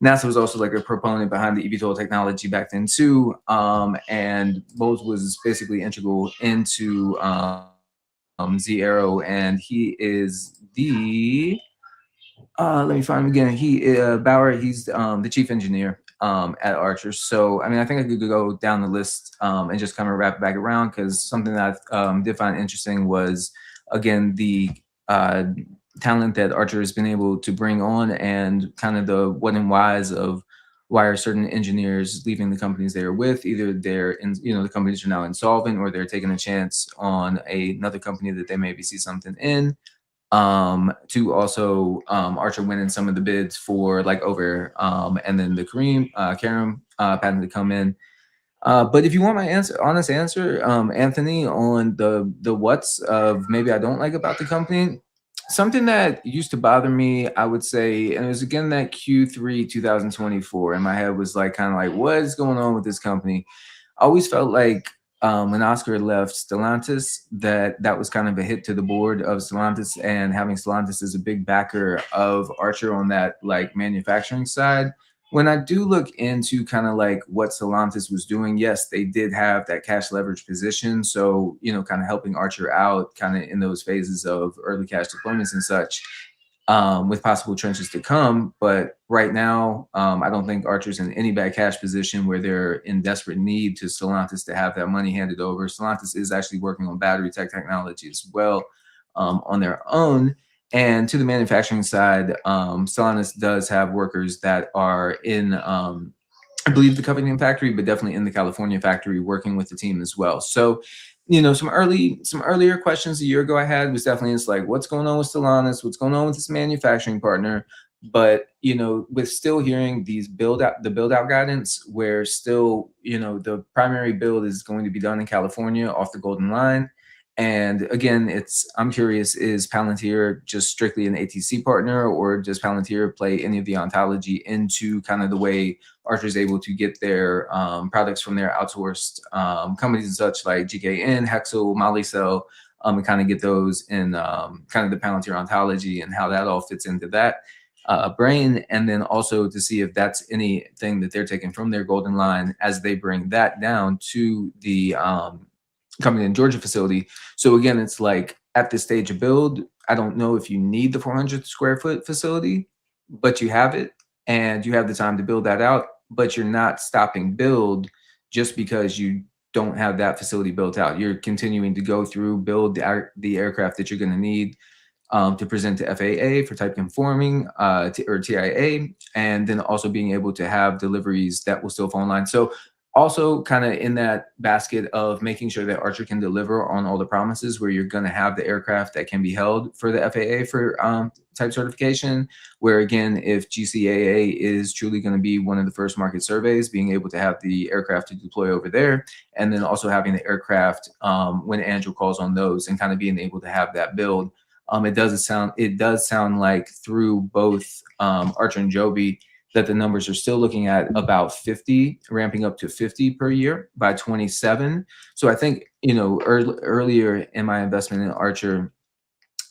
NASA was also like a proponent behind the eVTOL technology back then too. And Bose was basically integral into Z-Aero, and he is the, let me find him again. Bauer, he's the chief engineer at Archer. So, I mean, I think I could go down the list and just kind of wrap it back around, because something that I did find interesting was, again, the talent that Archer has been able to bring on, and kind of the what and whys of why are certain engineers leaving the companies they are with. Either they're in, the companies are now insolvent, or they're taking a chance on another company that they maybe see something in. To also Archer winning some of the bids for like over and then the Karim patent to come in. But if you want my honest answer, Anthony, on the what's of maybe I don't like about the company, something that used to bother me, I would say, and it was again that Q3 2024, and my head was like kind of like, what is going on with this company? I always felt like when Oscar left Stellantis, that was kind of a hit to the board of Stellantis, and having Stellantis as a big backer of Archer on that like manufacturing side. When I do look into kind of like what Stellantis was doing, yes, they did have that cash leverage position. So, kind of helping Archer out kind of in those phases of early cash deployments and such, with possible trenches to come. But right now, I don't think Archer's in any bad cash position where they're in desperate need to Stellantis to have that money handed over. Stellantis is actually working on battery technology as well on their own. And to the manufacturing side, Stellantis does have workers that are in, I believe, the Covington factory, but definitely in the California factory working with the team as well. So, some earlier questions a year ago I had was definitely it's like, what's going on with Stellantis? What's going on with this manufacturing partner? But, with still hearing the build out guidance where still, the primary build is going to be done in California off the Golden Line. And again, I'm curious, is Palantir just strictly an ATC partner, or does Palantir play any of the ontology into kind of the way Archer is able to get their products from their outsourced companies and such like GKN, Hexel, Molicel, and kind of get those in kind of the Palantir ontology and how that all fits into that brain, and then also to see if that's anything that they're taking from their golden line as they bring that down to the company in Georgia facility. So again, it's like at this stage of build, I don't know if you need the 400 square foot facility, but you have it and you have the time to build that out, but you're not stopping build just because you don't have that facility built out. You're continuing to go through, build the aircraft that you're going to need to present to FAA for type conforming or TIA, and then also being able to have deliveries that will still fall in line. So also kind of in that basket of making sure that Archer can deliver on all the promises where you're going to have the aircraft that can be held for the FAA for type certification, where again, if GCAA is truly going to be one of the first market surveys, being able to have the aircraft to deploy over there, and then also having the aircraft when Andrew calls on those and kind of being able to have that build. It does sound like through both Archer and Joby that the numbers are still looking at about 50, ramping up to 50 per year by 27. So I think, earlier in my investment in Archer,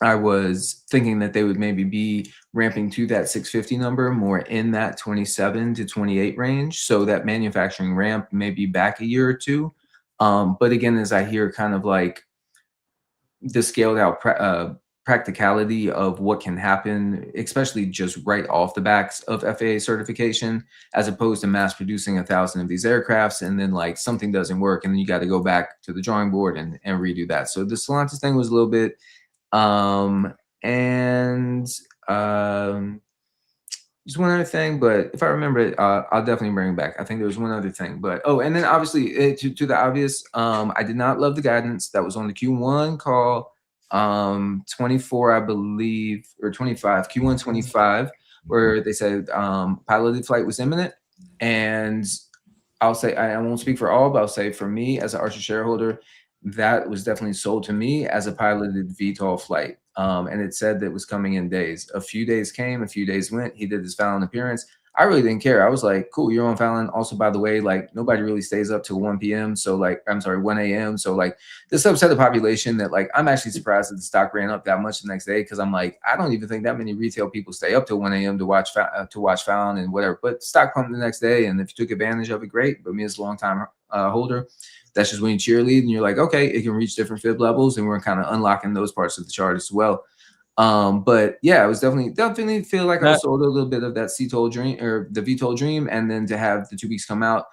I was thinking that they would maybe be ramping to that 650 number more in that 27 to 28 range. So that manufacturing ramp may be back a year or two. But again, as I hear kind of like the scaled out practicality of what can happen, especially just right off the backs of FAA certification, as opposed to mass producing 1,000 of these aircrafts and then like something doesn't work and then you got to go back to the drawing board and redo that. So the Stellantis thing was a little bit, just one other thing, but if I remember it, I'll definitely bring it back. I think there was one other thing, but and then obviously to the obvious, I did not love the guidance that was on the Q1 call. 24, I believe, or 25, Q1 25, where they said piloted flight was imminent. And I'll say, I won't speak for all, but I'll say for me as an Archer shareholder, that was definitely sold to me as a piloted VTOL flight. And it said that it was coming in days. A few days came, a few days went. He did his Fallon appearance. I really didn't care. I was like, cool, you're on Fallon. Also, by the way, like nobody really stays up till 1 p.m. So like, I'm sorry, 1 a.m. So like this subset of population that like, I'm actually surprised that the stock ran up that much the next day. Cause I'm like, I don't even think that many retail people stay up till 1 a.m. to watch Fallon and whatever, but stock pumped the next day. And if you took advantage of it, great. But me as a long time holder, that's just when you cheerlead and you're like, okay, it can reach different fib levels. And we're kind of unlocking those parts of the chart as well. But yeah, it was definitely feel like I sold a little bit of that CTOL dream or the VTOL dream, and then to have the 2 weeks come out.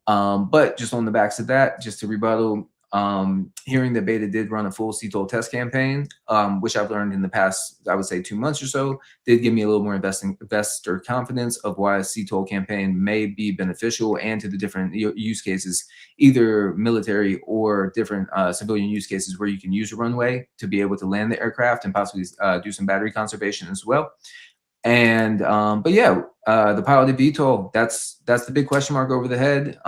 But just on the backs of that, just to rebuttal, hearing that Beta did run a full CTOL test campaign, which I've learned in the past, I would say 2 months or so, did give me a little more investor confidence of why a CTOL campaign may be beneficial and to the different use cases, either military or different civilian use cases where you can use a runway to be able to land the aircraft and possibly do some battery conservation as well. And but yeah, the piloted VTOL, that's the big question mark over the head.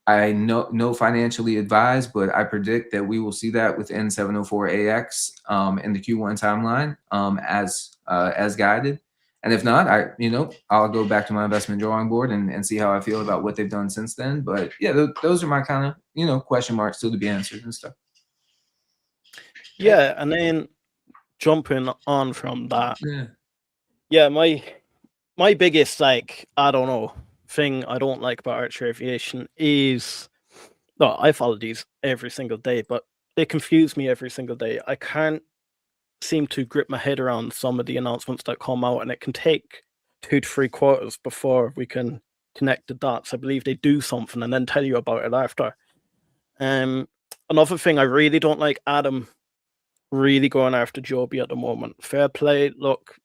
I no financially advised, but I predict that we will see that within 704AX in the Q1 timeline as guided. And if not, I'll go back to my investment drawing board and see how I feel about what they've done since then. But yeah, those are my kind of question marks still to be answered and stuff. Yeah, and then jumping on from that, yeah, my biggest thing I don't like about Archer Aviation is, no, I follow these every single day, but they confuse me every single day. I can't seem to grip my head around some of the announcements that come out, and it can take 2 to 3 quarters before we can connect the dots. I believe they do something and then tell you about it after. Another thing I really don't like, Adam really going after Joby at the moment. Fair play, look,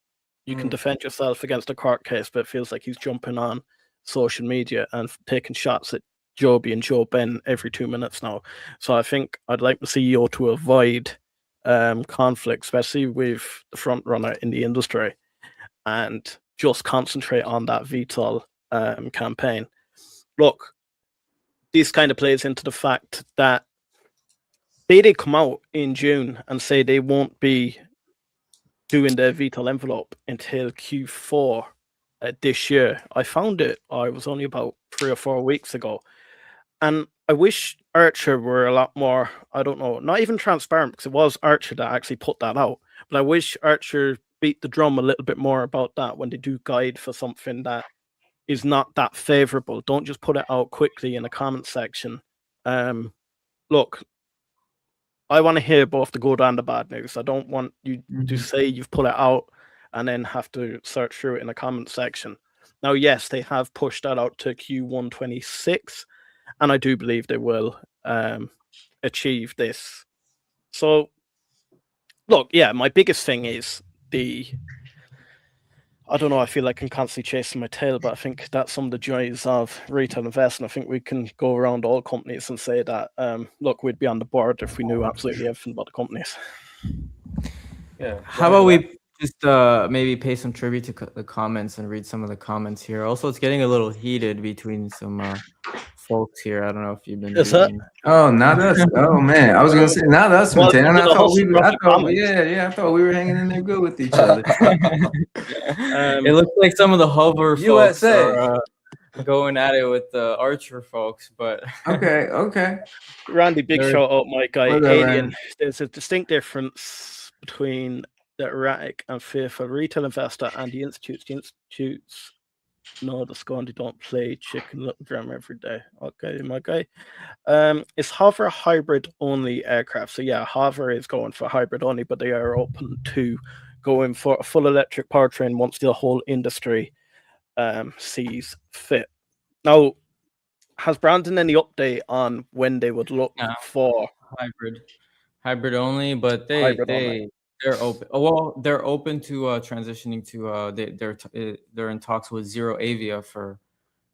you can defend yourself against a court case, but it feels like he's jumping on social media and taking shots at Joby and Joe Ben every 2 minutes now. So I think I'd like the CEO to avoid conflict, especially with the front runner in the industry, and just concentrate on that VTOL campaign. Look, this kind of plays into the fact that they did come out in June and say they won't be doing their VTOL envelope until Q4 this year. I found it. I was only about 3 or 4 weeks ago, and I wish Archer were a lot more. I don't know, not even transparent, because it was Archer that actually put that out. But I wish Archer beat the drum a little bit more about that when they do guide for something that is not that favorable. Don't just put it out quickly in the comment section. Look, I want to hear both the good and the bad news. I don't want you to say you've put it out and then have to search through it in the comment section. Now, yes, they have pushed that out to Q1 26, and I do believe they will achieve this. So, look, yeah, my biggest thing is I don't know, I feel like I'm constantly chasing my tail, but I think that's some of the joys of retail investing. I think we can go around all companies and say that, look, we'd be on the board if we knew absolutely everything about the companies. Yeah. How about we just maybe pay some tribute to the comments and read some of the comments here. Also, it's getting a little heated between some folks here. I don't know if you've been reading. Oh, not us. Oh man, I was gonna say not us, Well, Matan. I thought we were hanging in there good with each other. It looks like some of the hover folks are going at it with the Archer folks, but okay. Randy, big shout out, my guy. What's up, Alien. Randy? There's a distinct difference between the erratic and fearful retail investor and the institutes. The institutes know the score and they don't play chicken little drum every day. Okay, my guy. Is Hover hybrid only aircraft? So yeah, Hover is going for hybrid only, but they are open to going for a full electric powertrain once the whole industry sees fit. Now, has Brandon any update on when they would look for hybrid only? But they're open. Well, they're open to transitioning to they're in talks with Zero Avia for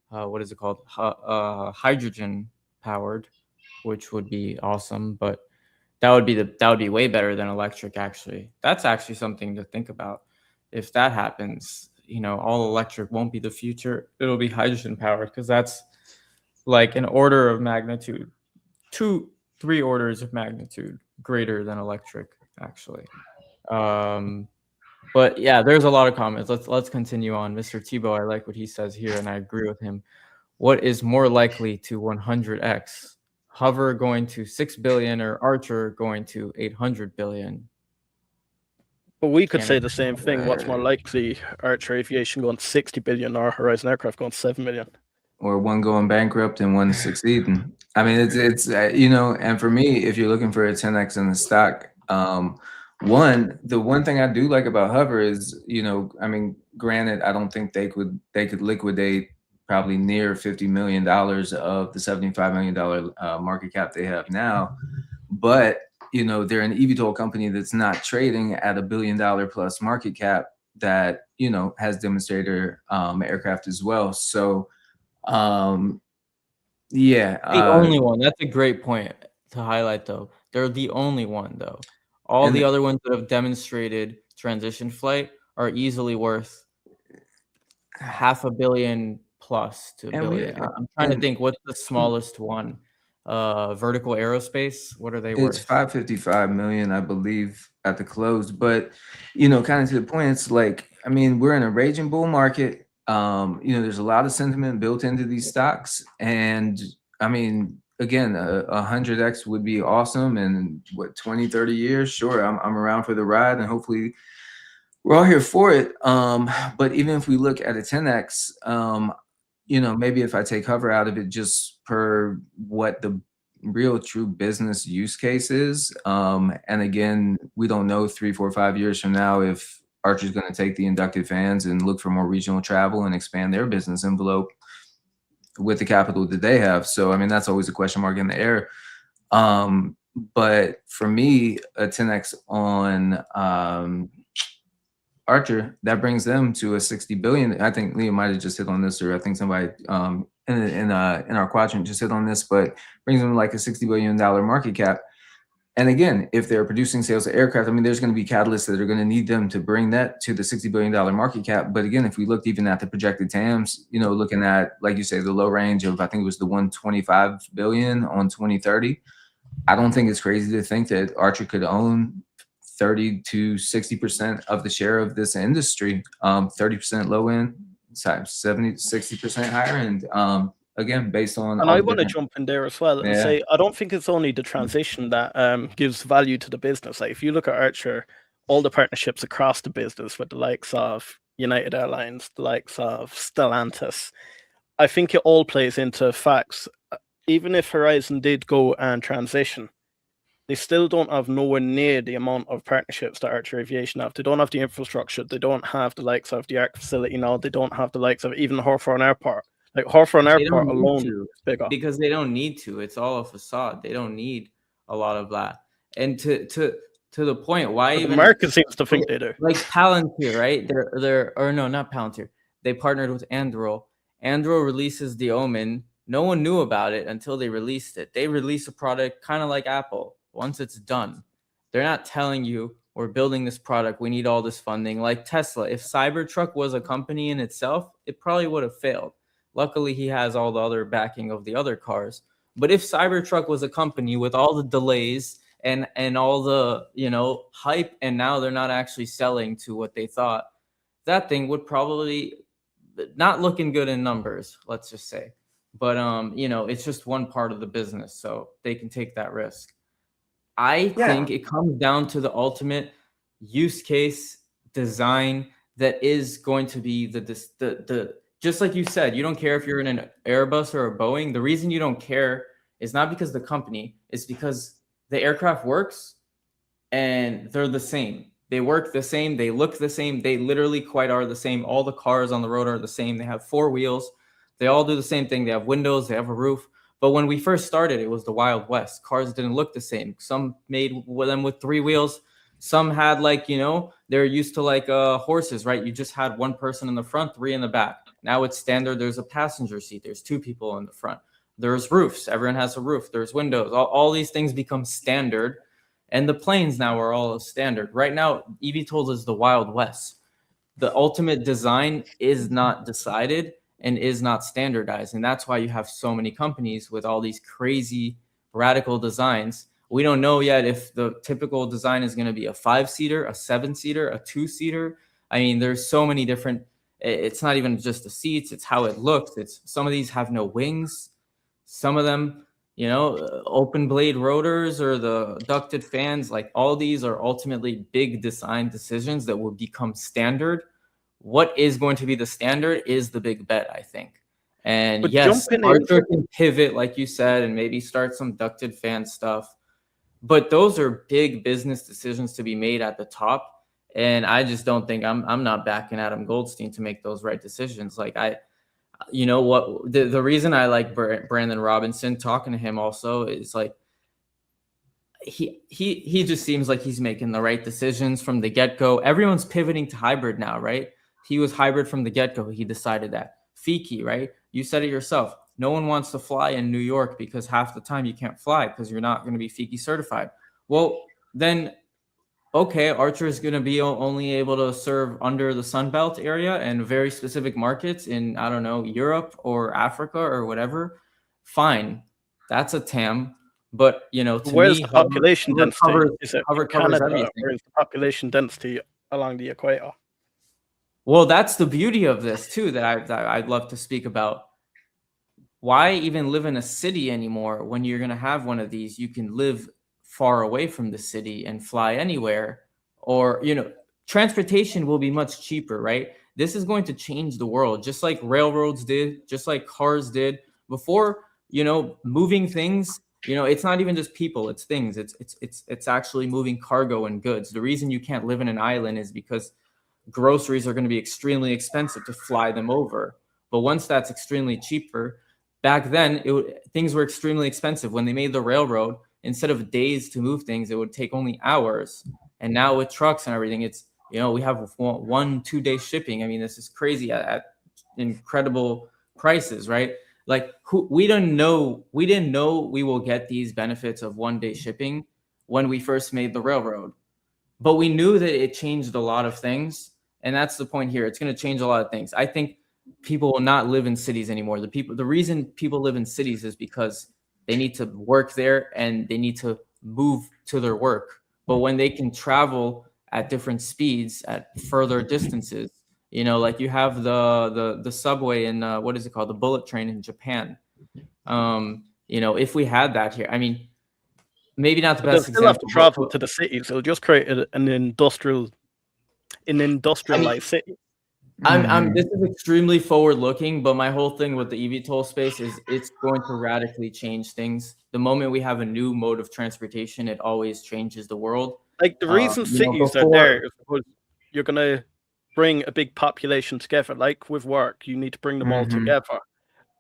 what is it called? Hydrogen powered, which would be awesome. But that would be way better than electric. Actually, that's actually something to think about. If that happens, all electric won't be the future. It'll be hydrogen powered, because that's like an order of magnitude, 2-3 orders of magnitude greater than electric, actually. But yeah, there's a lot of comments. Let's continue on. Mr. Tebow, I like what he says here, and I agree with him. What is more likely to 100x? Hover going to 6 billion or Archer going to 800 billion? But we could say the same thing. What's more likely, Archer Aviation going 60 billion or Horizon Aircraft going 7 million? Or one going bankrupt and one succeeding. I mean, it's and for me, if you're looking for a 10x in the stock, the one thing I do like about Hover is, I mean, granted, I don't think they could liquidate probably near $50 million of the $75 million market cap they have now, but they're an eVTOL company that's not trading at $1 billion plus market cap that has demonstrator aircraft as well. So the only one. That's a great point to highlight, though. They're the only one, though. All the other ones that have demonstrated transition flight are easily worth $500 million plus to $1 billion. I'm trying to think, what's the smallest one? Vertical Aerospace. What are they worth? It's $555 million, I believe, at the close. But kind of to the point, it's like, I mean, we're in a raging bull market. There's a lot of sentiment built into these stocks, and I mean, again, 100x would be awesome. And 20, 30 years, sure, I'm around for the ride, and hopefully we're all here for it. But even if we look at a 10x, maybe if I take Hover out of it, just per what the real true business use case is. And again, we don't know 3, 4, 5 years from now if Archer's going to take the inducted fans and look for more regional travel and expand their business envelope with the capital that they have. So, I mean, that's always a question mark in the air. But for me, a 10x on Archer, that brings them to a 60 billion. I think Liam might have just hit on this, or I think somebody in our quadrant just hit on this, but brings them like a $60 billion market cap. And again, if they're producing sales of aircraft, I mean, there's going to be catalysts that are going to need them to bring that to the $60 billion market cap. But again, if we looked even at the projected TAMs, looking at, like you say, the low range of, I think it was the 125 billion on 2030. I don't think it's crazy to think that Archer could own 30 to 60% of the share of this industry, 30% low end, 70 to 60% higher end. Again, based on And all I the want to different, jump in there as well and yeah, say I don't think it's only the transition that gives value to the business. Like if you look at Archer, all the partnerships across the business with the likes of United Airlines, the likes of Stellantis, I think it all plays into facts. Even if Horizon did go and transition, they still don't have nowhere near the amount of partnerships that Archer Aviation have. They don't have the infrastructure. They don't have the likes of the ARC facility now. They don't have the likes of even Hawthorne Airport. Like Hawthorne They Airport don't need alone to, is bigger. because they don't need to. It's all a facade. They don't need a lot of that. And to the point, why But the even market seems to think they do. like Palantir, right? They're or no, not Palantir. They partnered with Anduril. Anduril releases the Omen. No one knew about it until they released it. They release a product kind of like Apple. Once it's done, they're not telling you we're building this product. We need all this funding. Like Tesla, if Cybertruck was a company in itself, it probably would have failed. Luckily, he has all the other backing of the other cars. But if Cybertruck was a company with all the delays and all the hype, and now they're not actually selling to what they thought, that thing would probably not looking good in numbers, let's just say. But it's just one part of the business, so they can take that risk. I think it comes down to the ultimate use case design that is going to be the just like you said, you don't care if you're in an Airbus or a Boeing. The reason you don't care is not because the company, it's because the aircraft works and they're the same. They work the same. They look the same. They literally quite are the same. All the cars on the road are the same. They have 4 wheels. They all do the same thing. They have windows. They have a roof. But when we first started, it was the Wild West. Cars didn't look the same. Some made them with 3 wheels. Some had they're used to horses, right? You just had one person in the front, 3 in the back. Now it's standard. There's a passenger seat. There's 2 people in the front. There's roofs. Everyone has a roof. There's windows. All these things become standard. And the planes now are all standard. Right now, eVTOL is the Wild West. The ultimate design is not decided and is not standardized. And that's why you have so many companies with all these crazy radical designs. We don't know yet if the typical design is going to be a 5-seater, a 7-seater, a 2-seater. I mean, there's so many different, it's not even just the seats, it's how it looks. Some of these have no wings. Some of them, open blade rotors or the ducted fans, like all these are ultimately big design decisions that will become standard. What is going to be the standard is the big bet, I think. And But yes, jumping Archer can pivot, like you said, and maybe start some ducted fan stuff. But those are big business decisions to be made at the top. And I just don't think I'm not backing Adam Goldstein to make those right decisions. Like the reason I like Brandon Robinson, talking to him also, is like he just seems like he's making the right decisions from the get-go. Everyone's pivoting to hybrid now, right? He was hybrid from the get-go. He decided that. Fiki, right? You said it yourself. No one wants to fly in New York because half the time you can't fly because you're not going to be Fiki certified. Well, then, okay, Archer is going to be only able to serve under the Sunbelt area and very specific markets in, I don't know, Europe or Africa or whatever. Fine. That's a TAM. But, to where's me, the population density? Is it hover in covers Canada, everything. or is the population density along the equator? Well, that's the beauty of this too, that I'd love to speak about. Why even live in a city anymore when you're going to have one of these? You can live far away from the city and fly anywhere, or, transportation will be much cheaper, right? This is going to change the world, just like railroads did, just like cars did before. Moving things, it's not even just people, it's things. It's actually moving cargo and goods. The reason you can't live in an island is because groceries are going to be extremely expensive to fly them over. But once that's extremely cheaper, back then things were extremely expensive. When they made the railroad, instead of days to move things, it would take only hours. And now with trucks and everything, it's we have 1-2 day shipping. I mean, this is crazy at incredible prices, right? Like we didn't know we will get these benefits of 1-day shipping when we first made the railroad, but we knew that it changed a lot of things. And that's the point here. It's going to change a lot of things. I think people will not live in cities anymore. The reason people live in cities is because they need to work there and they need to move to their work. But when they can travel at different speeds at further distances, like you have the subway in what is it called, the bullet train in Japan. If we had that here, I mean, maybe not the But they'll best still have example. to travel to the cities. It'll just create an industrialized city. This is extremely forward looking, but my whole thing with the eVTOL space is it's going to radically change things. The moment we have a new mode of transportation, it always changes the world. Like the reason cities are there is because you're going to bring a big population together. Like with work, you need to bring them all together.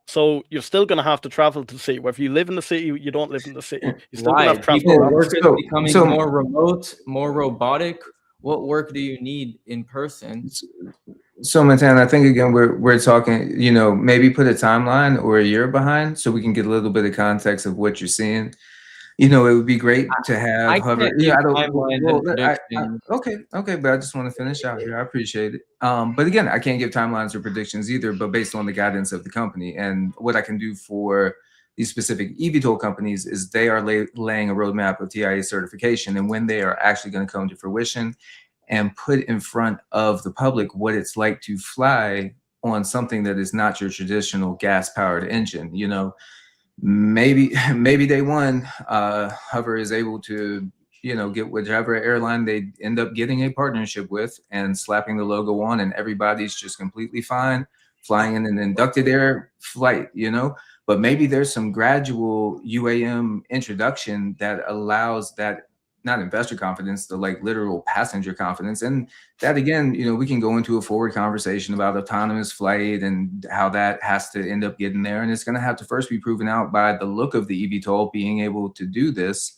So you're still going to have to travel to the city. Whether you live in the city, you don't live in the city. You're still going to have to travel. People work is becoming more remote, more robotic. What work do you need in person? So Matan, I think again we're talking, maybe put a timeline or a year behind so we can get a little bit of context of what you're seeing. It would be great to have hover. Okay, but I just want to finish out here. I appreciate it. But again, I can't give timelines or predictions either, but based on the guidance of the company and what I can do for these specific eVTOL companies is they are laying a roadmap of TIA certification, and when they are actually going to come to fruition and put in front of the public what it's like to fly on something that is not your traditional gas-powered engine. Maybe day one, Hover is able to, get whichever airline they end up getting a partnership with and slapping the logo on, and everybody's just completely fine flying in an inducted air flight, But maybe there's some gradual UAM introduction that allows that, not investor confidence, the literal passenger confidence. And that again, we can go into a forward conversation about autonomous flight and how that has to end up getting there. And it's going to have to first be proven out by the look of the eVTOL being able to do this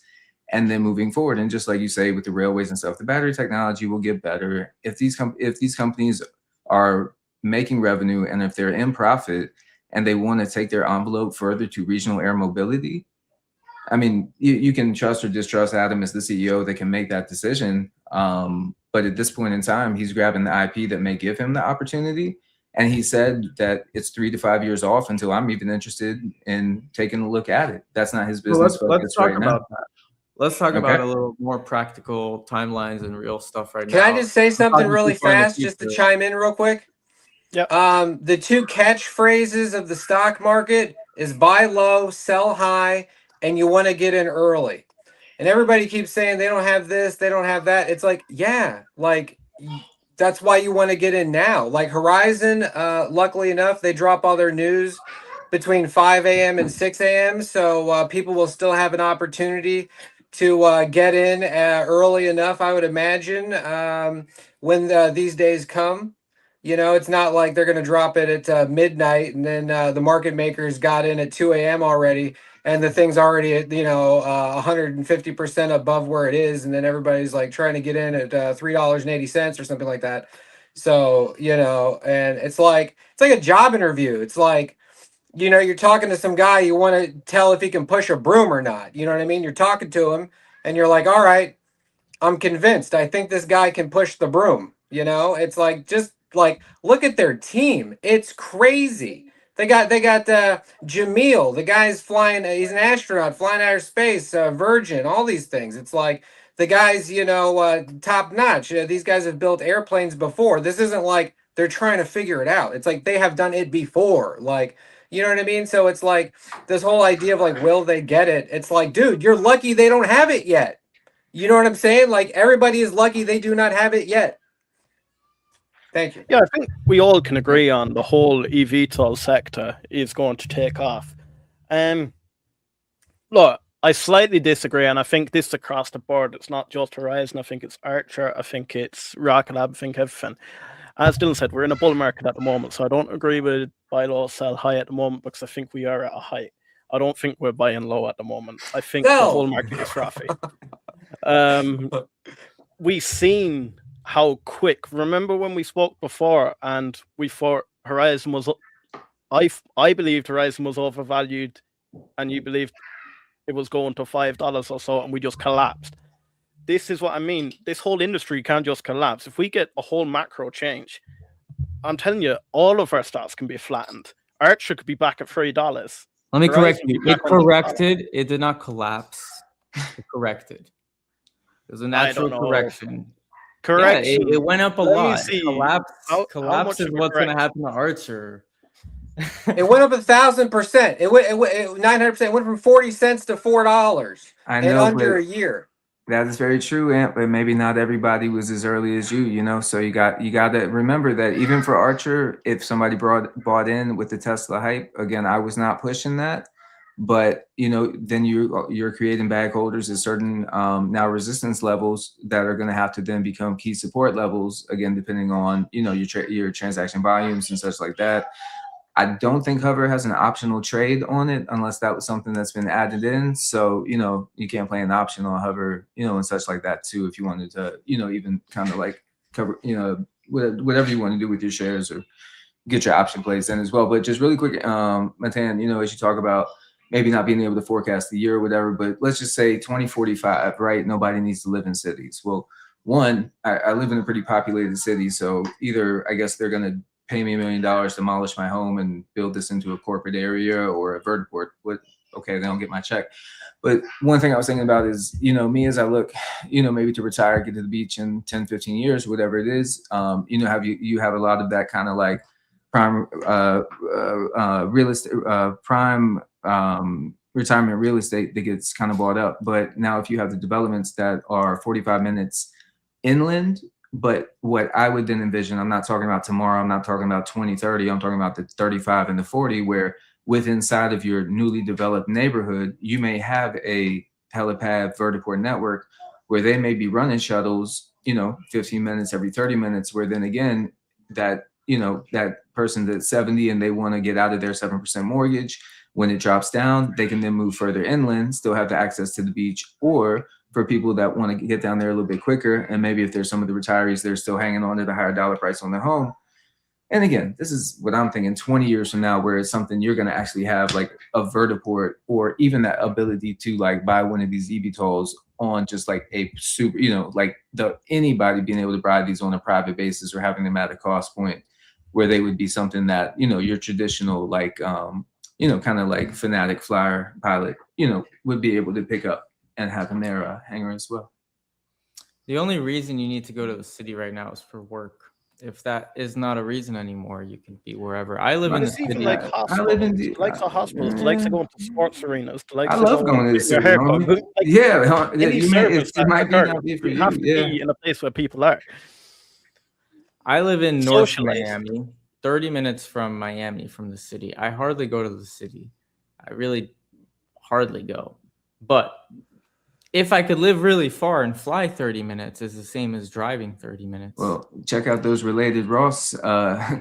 and then moving forward. And just like you say, with the railways and stuff, the battery technology will get better. If these companies are making revenue and if they're in profit and they want to take their envelope further to regional air mobility, I mean, you can trust or distrust Adam as the CEO that can make that decision. But at this point in time, he's grabbing the IP that may give him the opportunity. And he said that it's 3 to 5 years off until I'm even interested in taking a look at it. That's not his business. Let's talk about that. Let's talk about a little more practical timelines and real stuff right now. Can I just say something really fast, just to chime in real quick? Yep. The two catchphrases of the stock market is buy low, sell high, and you want to get in early. And everybody keeps saying they don't have this, they don't have that. It's like, yeah, that's why you want to get in now. Like Horizon, luckily enough, they drop all their news between 5 a.m. and 6 a.m. So people will still have an opportunity to get in early enough, I would imagine, when these days come. It's not like they're going to drop it at midnight and then the market makers got in at 2 a.m. already and the thing's already at, 150% above where it is. And then everybody's trying to get in at $3.80 or something like that. So, and it's like a job interview. It's like, you're talking to some guy, you want to tell if he can push a broom or not. You know what I mean? You're talking to him and you're like, all right, I'm convinced. I think this guy can push the broom. It's look at their team. It's crazy. They got Jamil. The guy's flying. He's an astronaut flying outer space. Virgin. All these things. It's like the guys, top notch. These guys have built airplanes before. This isn't like they're trying to figure it out. It's like they have done it before. You know what I mean? So it's like this whole idea of will they get it? It's like, dude, you're lucky they don't have it yet. You know what I'm saying? Everybody is lucky they do not have it yet. Thank you. Yeah, I think we all can agree on the whole eVTOL sector is going to take off. Look, I slightly disagree, and I think this is across the board. It's not just Horizon. I think it's Archer. I think it's Rocket Lab. I think everything. As Dylan said, we're in a bull market at the moment, so I don't agree with buy low, sell high at the moment because I think we are at a high. I don't think we're buying low at the moment. I think the bull market is frothy. We've seen how quick. Remember when we spoke before and we thought Horizon was, I believed Horizon was overvalued and you believed it was going to $5 or so and we just collapsed. This is what I mean. This whole industry can't just collapse. If we get a whole macro change, I'm telling you, all of our stocks can be flattened. Archer could be back at $3 Let me correct Horizon you. back It when the- corrected. It did not collapse. It corrected. It was a natural don't know. correction. Correction. Yeah, it went up a Let me lot. see. Collapse. How Collapse much is of a what's going to correction? happen to Archer. It went up 1,000%. It went 900%. It went from 40 cents to $4 I in know, under but a year. that is very true, Ant, but maybe not everybody was as early as you know. So you got to remember that even for Archer, if somebody bought in with the Tesla hype, again, I was not pushing that, but then you're creating bag holders at certain now resistance levels that are going to have to then become key support levels again, depending on your transaction volumes and such like that. I don't think Hover has an optional trade on it unless that was something that's been added in. So, you can't play an option on Hover, and such like that too, if you wanted to, even kind of like cover, whatever you want to do with your shares or get your option plays in as well. But just really quick, Matan, as you talk about maybe not being able to forecast the year or whatever, but let's just say 2045, right? Nobody needs to live in cities. Well, one, I live in a pretty populated city. So either I guess they're going to pay me $1 million to demolish my home and build this into a corporate area or a vertiport. Okay, they don't get my check. But one thing I was thinking about is, me as I look, maybe to retire, get to the beach in 10, 15 years, whatever it is, you have a lot of that kind of like prime real estate, prime retirement real estate that gets kind of bought up. But now if you have the developments that are 45 minutes inland, but what I would then envision, I'm not talking about tomorrow, I'm not talking about 2030, I'm talking about the 35 and the 40, where inside of your newly developed neighborhood, you may have a helipad vertiport network where they may be running shuttles, 15 minutes every 30 minutes, where then again, that person that's 70 and they want to get out of their 7% mortgage, when it drops down, they can then move further inland, still have the access to the beach, or for people that want to get down there a little bit quicker. And maybe if there's some of the retirees, they're still hanging on to the higher dollar price on their home. And again, this is what I'm thinking 20 years from now, where it's something you're going to actually have like a vertiport or even that ability to like buy one of these eVTOLs on just like a super, like anybody being able to buy these on a private basis or having them at a cost point where they would be something that, your traditional, like, kind of like fanatic flyer pilot, would be able to pick up and have in their hangar as well. The only reason you need to go to the city right now is for work. If that is not a reason anymore, you can be wherever. I live in the city. Like hospitals, likes of hospitals, likes of going to sports arenas. I love going to the city. It might be not be for you. To be in a place where people are. I live in North Miami, 30 minutes from Miami, from the city. I hardly go to the city. I really hardly go. But if I could live really far and fly 30 minutes is the same as driving 30 minutes. Well, check out those related Ross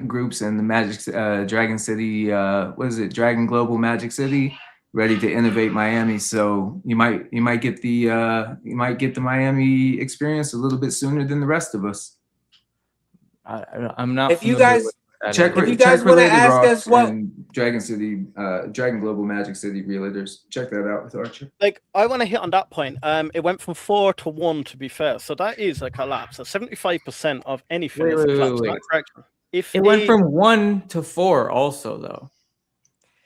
groups and the Magic Dragon City. What is it? Dragon Global Magic City, ready to innovate Miami. So you might get the Miami experience a little bit sooner than the rest of us. I'm not. If you guys check want to ask us what Dragon City, Dragon Global Magic City Realtors, check that out with Archer. Like, I want to hit on that point. It went from 4 to 1, to be fair. So that is a collapse. So 75% of anything is a collapse. Not correction. If it went from 1 to 4, also though.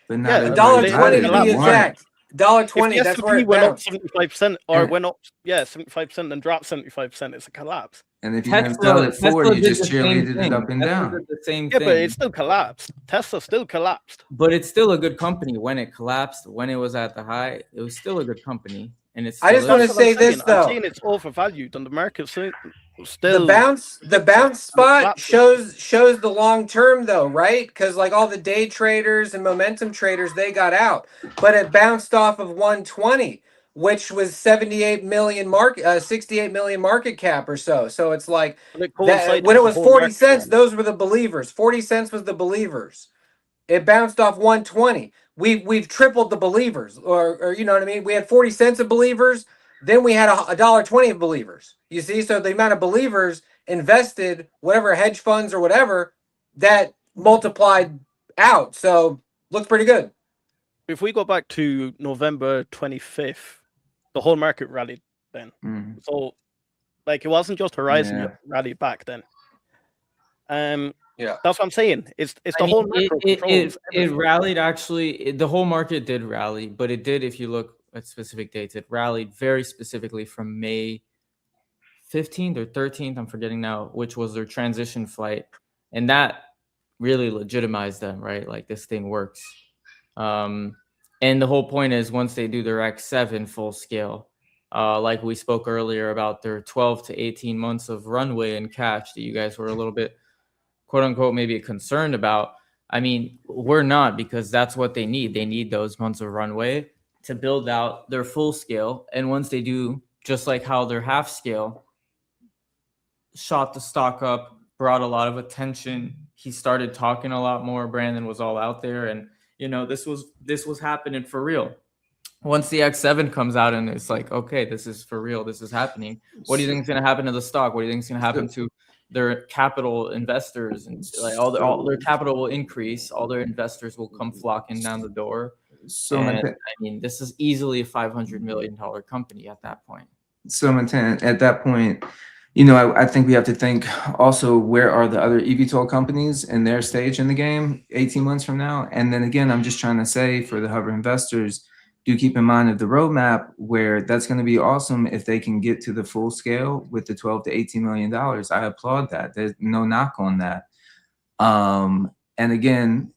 But not $1.20 to be exact. $1.20. That's where it went up 75%, or went up 75%, and dropped 75%. It's a collapse. And if you can sell it forward, you just cheerleaded it up and down. The same thing. But it still collapsed. Tesla still collapsed. But it's still a good company when it collapsed. When it was at the high, it was still a good company. And it's. I just want to say this though. I'm saying it's overvalued, and the market's still. The bounce spot shows the long term though, right? Because like all the day traders and momentum traders, they got out, but it bounced off of 120. Which was 68 million market cap or so. So it's like that, when it was 40 cents, those were the believers. 40 cents was the believers. It bounced off 120. We've tripled the believers, or you know what I mean. We had 40 cents of believers, then we had $1.20 of believers. You see, so the amount of believers invested, whatever hedge funds or whatever, that multiplied out. So looks pretty good. If we go back to November 25th. The whole market rallied then. So, like, it wasn't just Horizon rallied back then. Yeah. That's what I'm saying. It's the I mean, whole macro controls. it rallied actually. The whole market did rally, but it did, if you look at specific dates, it rallied very specifically from May 15th or 13th. I'm forgetting now, which was their transition flight. And that really legitimized them, right? Like this thing works. And the whole point is once they do their X7 full scale, like we spoke earlier about their 12 to 18 months of runway and cash that you guys were a little bit, quote unquote, maybe concerned about. I mean, we're not, because that's what they need. They need those months of runway to build out their full scale. And once they do, just like how their half scale shot the stock up, brought a lot of attention. He started talking a lot more. Brandon was all out there, and this was happening for real. Once the X7 comes out and it's like, okay, this is for real, this is happening. What do you think is going to happen to the stock? What do you think is going to happen to their capital investors? And like all their capital will increase. All their investors will come flocking down the door. So and, I mean, this is easily a $500 million company at that point. So Matan, at that point, I think we have to think also, where are the other eVTOL companies in their stage in the game 18 months from now? And then again, I'm just trying to say for the Hover investors, do keep in mind of the roadmap, where that's going to be awesome if they can get to the full scale with the 12 to 18 million dollars. I applaud that. There's no knock on that. And again,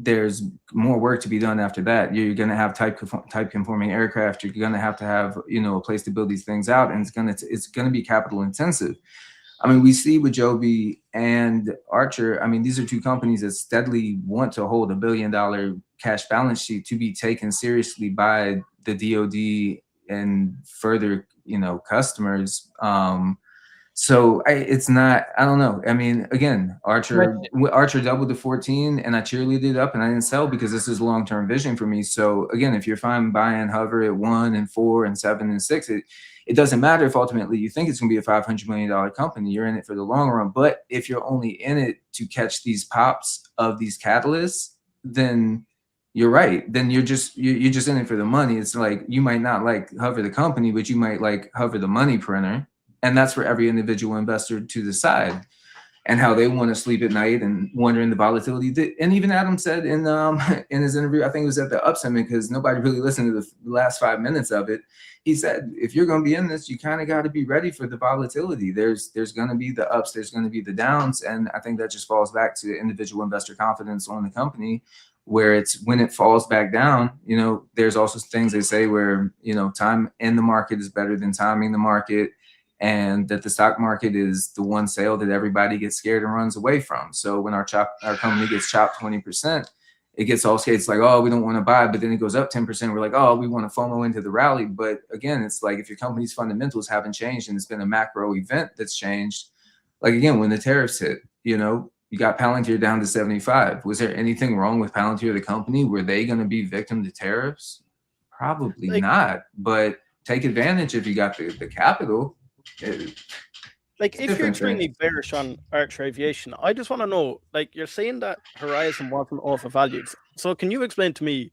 there's more work to be done after that. You're going to have type conforming aircraft. You're going to have a place to build these things out, and it's going to be capital intensive. I mean, we see with Joby and Archer, I mean, these are two companies that steadily want to hold $1 billion cash balance sheet to be taken seriously by the DoD and further, customers. So it's not, I don't know. I mean, again, Archer doubled to 14 and I cheerleaded up and I didn't sell because this is a long-term vision for me. So again, if you're fine buying Hover at 1 and 4 and 7 and 6, it doesn't matter if ultimately you think it's going to be a $500 million company. You're in it for the long run. But if you're only in it to catch these pops of these catalysts, then you're right. Then you're just in it for the money. It's like, you might not like Hover the company, but you might like Hover the money printer. And that's for every individual investor to decide, and how they want to sleep at night and wondering the volatility. And even Adam said in his interview, I think it was at the Up Summit, because nobody really listened to the last 5 minutes of it. He said, if you're going to be in this, you kind of got to be ready for the volatility. There's going to be the ups, there's going to be the downs. And I think that just falls back to individual investor confidence on the company, where it's when it falls back down, there's also things they say where, time in the market is better than timing the market. And that the stock market is the one sale that everybody gets scared and runs away from. So when our company gets chopped 20%, it gets all scared. It's like, oh, we don't want to buy, but then it goes up 10%. We're like, oh, we want to FOMO into the rally. But again, it's like, if your company's fundamentals haven't changed and it's been a macro event that's changed, like again, when the tariffs hit, you got Palantir down to 75. Was there anything wrong with Palantir, the company? Were they going to be victim to tariffs? Probably not, but take advantage if you got the capital. If you're extremely bearish on Archer Aviation, I just want to know, you're saying that Horizon wasn't overvalued. So can you explain to me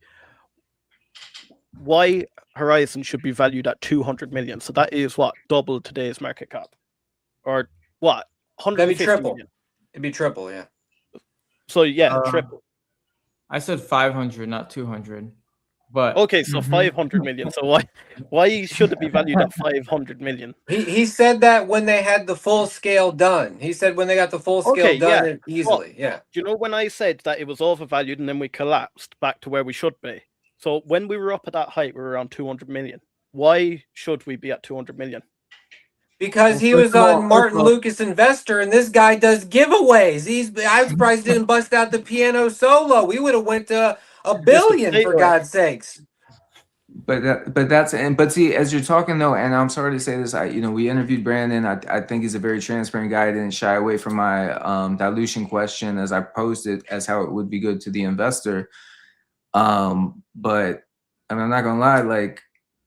why Horizon should be valued at 200 million? So that is what, double today's market cap, or what? 150 That'd be triple. million? It'd be triple, yeah. So yeah, triple. I said 500, not 200. But okay, so 500 million. So why should it be valued at 500 million? He said that when they had the full scale done. He said when they got the full scale done easily. Yeah. Do you know when I said that it was overvalued and then we collapsed back to where we should be? So when we were up at that height, we were around 200 million. Why should we be at 200 million? Because he was on Martin Lucas Investor, and this guy does giveaways. I'm surprised he didn't bust out the piano solo. We would have went to $1 billion, for God's sakes. But see, as you're talking though, and I'm sorry to say this, we interviewed Brandon. I think he's a very transparent guy. I didn't shy away from my dilution question as I posed it as how it would be good to the investor. But I mean, I'm not gonna lie,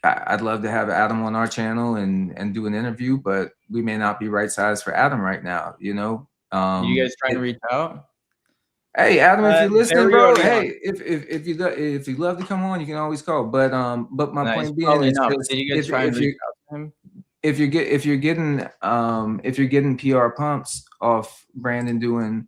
I'd love to have Adam on our channel and do an interview, but we may not be right size for Adam right now. You guys trying to reach out? Hey, Adam, if you're listening, bro. Hey, if you'd love to come on, you can always call. But my point being is, did you guys try and reach out to him? if you're getting PR pumps off Brandon doing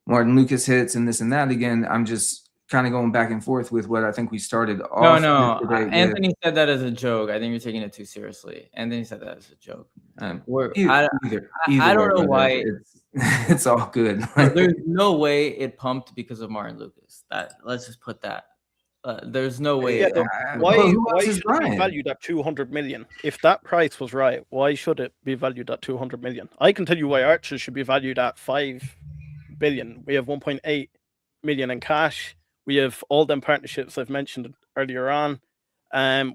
Martin Lucas hits and this and that, again, I'm just kind of going back and forth with what I think we started off. No. this debate with. Anthony said that as a joke. I think you're taking it too seriously. Anthony said that as a joke. Either I don't know way, why. It's all good. There's no way it pumped because of Martin Lucas. Let's just put that. There's no way. Yeah, why who else is should it be buying? valued at 200 million? If that price was right, why should it be valued at 200 million? I can tell you why Archer should be valued at 5 billion. We have 1.8 million in cash. We have all them partnerships I've mentioned earlier on.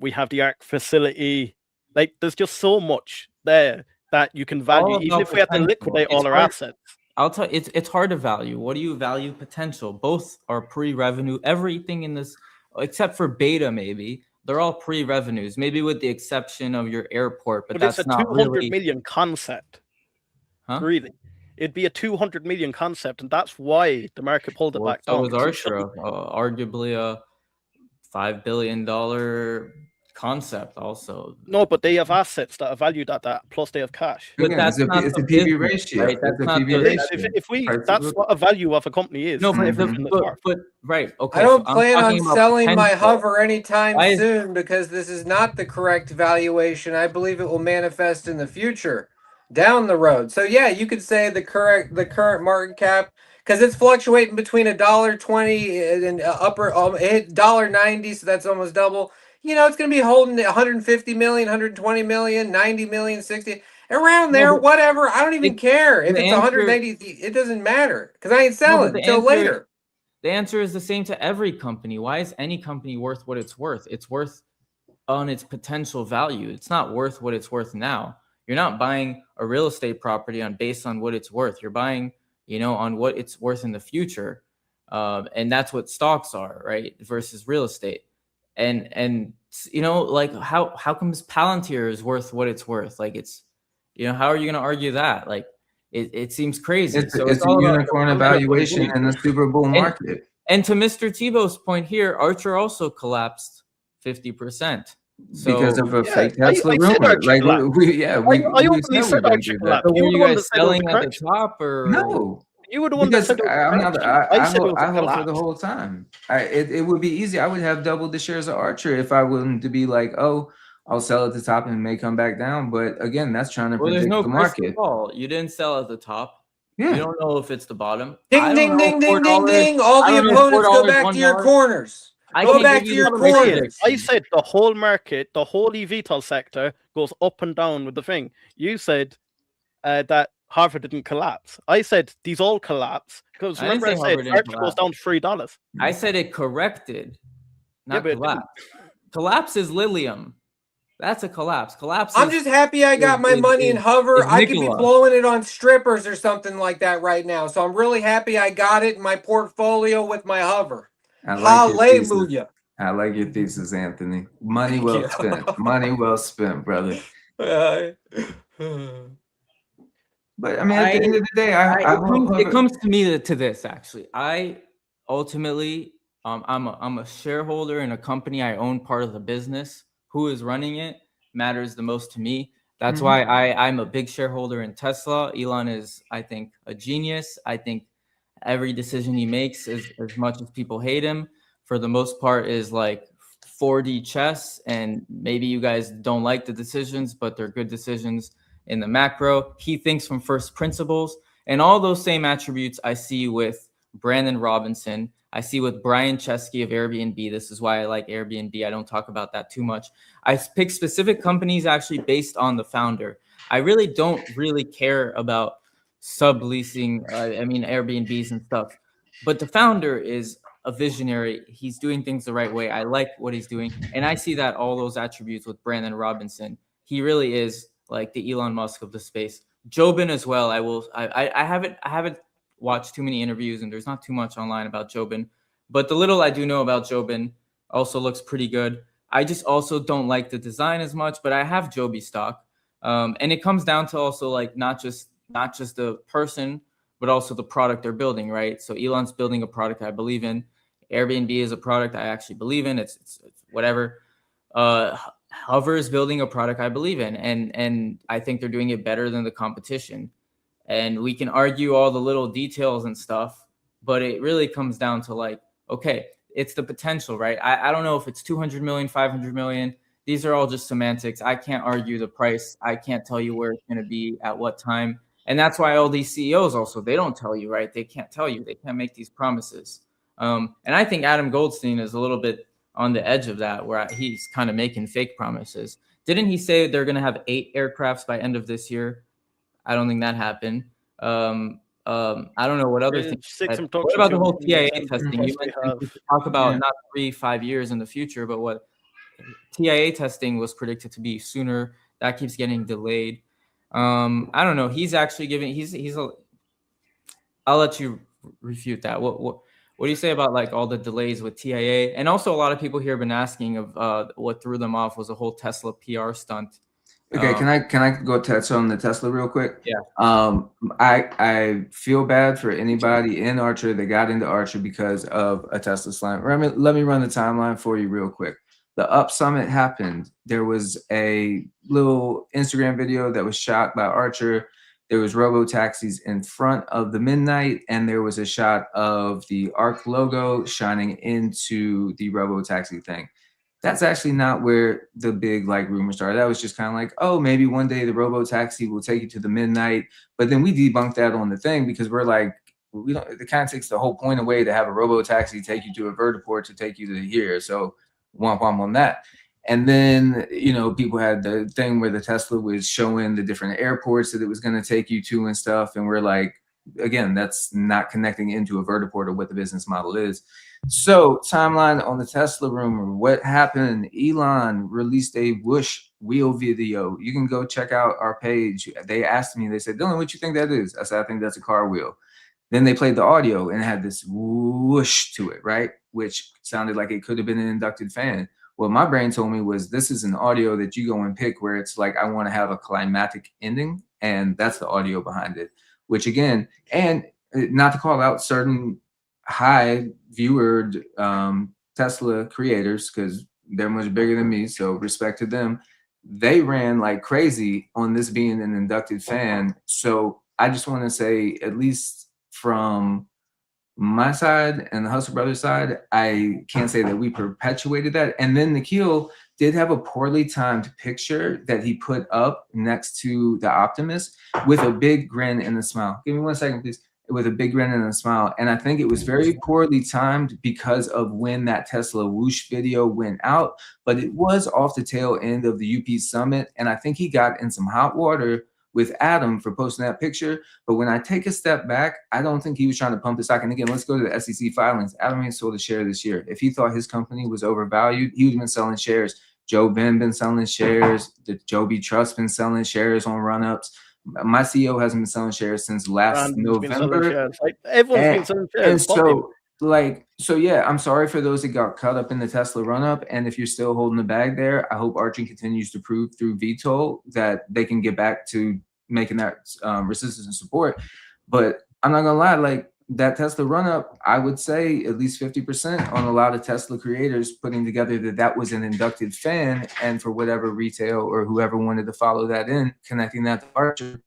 We have the ARC facility. Like, there's just so much there that you can value, even if we have to liquidate all our assets. I'll tell you, it's hard to value. What do you value? Potential. Both are pre-revenue. Everything in this, except for beta, maybe they're all pre-revenues. Maybe with the exception of your airport, but that's it's a not 200 really million concept. Huh? Really, it'd be a 200 million concept, and that's why the market pulled it back So down. was Archer, arguably a $5 billion concept also. No, but they have assets that are valued at that, plus they have cash. But Again, that's not it's a the PB business, ratio. right? That's It's a not PB the- ratio. If we, Price that's to what a value of a company is. No, but right. Okay. I don't so I'm plan talking on about selling my potential. hover anytime Why is- soon because this is not the correct valuation. I believe it will manifest in the future, down the road. So yeah, you could say the current market cap, because it's fluctuating between $1.20 and upper it hit $1.90, so that's almost double. You know, it's going to be holding 150 million, 120 million, 90 million, 60 around there, No, but whatever. I don't even care if the it's answer- 180. It doesn't matter because I ain't No, selling but the until answer- later. The answer is the same to every company. Why is any company worth what it's worth? It's worth on its potential value. It's not worth what it's worth now. You're not buying a real estate property based on what it's worth. You're buying, on what it's worth in the future. And that's what stocks are, right? Versus real estate. And like how comes Palantir is worth what it's worth? Like it's, how are you going to argue that? Like it seems crazy. It's So a all about unicorn evaluation in the Super Bowl market. And to Mr. Tebow's point here, Archer also collapsed 50%. So, because of a fake I Tesla said rumor. Archer Like collapsed. we I said openly we said wouldn't Archer do that. collapsed. so You were were you the one guys that said it was selling a at the correction. top or No, You were the one that because said it was a I'm not. correction. I said it was a hold for the collapse. whole time. It would be easy. I would have doubled the shares of Archer if I wasn't to be like, oh, I'll sell at the top and it may come back down. But again, that's trying to Well, there's predict no the crystal market. ball. You didn't sell at the top. Yeah. You don't know if it's the bottom. Ding, ding, ding, ding, ding, ding. All I the don't know if opponents go $4, back to your $1. corners. I Go can't back give to you your the corners. prediction. I said the whole market, the whole eVTOL sector goes up and down with the thing. You said that Harvard didn't collapse. I said these all collapse because I didn't remember I say said Harvard didn't Archer goes collapse. down to $3. I said it corrected, not but it collapse. Collapse is Lilium. That's a collapse. Collapse. I'm just happy I got my money in hover. is I could be Nikola. blowing it on strippers or something like that right now. So I'm really happy I got it in my portfolio with my hover. I like your thesis. Hallelujah. I like your thesis, Anthony. Money Thank well you. spent. Money well spent, brother. But I mean, at the end of the day, it comes to me to this actually. I ultimately, I'm a shareholder in a company. I own part of the business. Who is running it matters the most to me. That's why I'm a big shareholder in Tesla. Elon is, I think, a genius. I think every decision he makes, as much as people hate him, for the most part, is like 4D chess. And maybe you guys don't like the decisions, but they're good decisions in the macro. He thinks from first principles, and all those same attributes I see with Brandon Robinson. I see with Brian Chesky of Airbnb. This is why I like Airbnb. I don't talk about that too much. I pick specific companies actually based on the founder. I really don't care about subleasing, Airbnbs and stuff. But the founder is a visionary. He's doing things the right way. I like what he's doing. And I see that all those attributes with Brandon Robinson. He really is like the Elon Musk of the space. Jobin as well. I haven't watched too many interviews, and there's not too much online about Jobin. But the little I do know about Jobin also looks pretty good. I just also don't like the design as much, but I have Joby stock. And it comes down to also like not just the person, but also the product they're building, right? So Elon's building a product I believe in. Airbnb is a product I actually believe in. It's whatever. Hover is building a product I believe in, and I think they're doing it better than the competition. And we can argue all the little details and stuff, but it really comes down to like, okay, it's the potential, right? I don't know if it's 200 million, 500 million. These are all just semantics. I can't argue the price. I can't tell you where it's going to be at what time. And that's why all these CEOs also, they don't tell you, right? They can't tell you. They can't make these promises. And I think Adam Goldstein is a little bit on the edge of that, where he's kind of making fake promises. Didn't he say they're going to have 8 aircrafts by end of this year? I don't think that happened. I don't know what other things. What about the whole TIA testing? You mentioned we could talk about not 3-5 years in the future, but what TIA testing was predicted to be sooner. That keeps getting delayed. I don't know. He's actually giving. I'll let you refute that. What do you say about like all the delays with TIA? And also, a lot of people here have been asking of what threw them off was a whole Tesla PR stunt. Okay, can I go touch on the Tesla real quick? Yeah. I feel bad for anybody in Archer that got into Archer because of a Tesla slant. Let me run the timeline for you real quick. The Up Summit happened. There was a little Instagram video that was shot by Archer. There was robo taxis in front of the Midnight, and there was a shot of the ARC logo shining into the robo taxi thing. That's actually not where the big like rumor started. That was just kind of like, oh, maybe one day the robo taxi will take you to the Midnight. But then we debunked that on the thing because we're like, we don't. It kind of takes the whole point away to have a robo taxi take you to a vertiport to take you to here. So womp womp on that. And then, you know, people had the thing where the Tesla was showing the different airports that it was going to take you to and stuff. And we're like, again, that's not connecting into a vertiport or what the business model is. So timeline on the Tesla rumor, what happened? Elon released a whoosh wheel video. You can go check out our page. They asked me, they said, Dylan, what you think that is? I said, I think that's a car wheel. Then they played the audio and it had this whoosh to it, right? Which sounded like it could have been an inducted fan. What my brain told me was this is an audio that you go and pick where it's like, I want to have a climatic ending. And that's the audio behind it, which again, and not to call out certain high viewered Tesla creators, because they're much bigger than me. So respect to them. They ran like crazy on this being an inducted fan. So I just want to say, at least from my side and the Hustle Brothers side, I can't say that we perpetuated that. And then Nikhil did have a poorly timed picture that he put up next to the Optimus with a big grin and a smile. Give me 1 second, please. With a big grin and a smile. And I think it was very poorly timed because of when that Tesla whoosh video went out, but it was off the tail end of the UP Summit. And I think he got in some hot water with Adam for posting that picture. But when I take a step back, I don't think he was trying to pump the stock. And again, let's go to the SEC filings. Adam ain't sold a share this year. If he thought his company was overvalued, he would have been selling shares. Joe Ben been selling shares. The Joby Trust been selling shares on run-ups. My CEO hasn't been selling shares since last November. Like, everyone's been selling shares. And so yeah, I'm sorry for those that got caught up in the Tesla run-up. And if you're still holding the bag there, I hope Archer continues to prove through VTOL that they can get back to making that resistance and support. But I'm not gonna lie, like that Tesla run-up, I would say at least 50% on a lot of Tesla creators putting together that was an inducted fan, and for whatever retail or whoever wanted to follow that in, connecting that to Archer.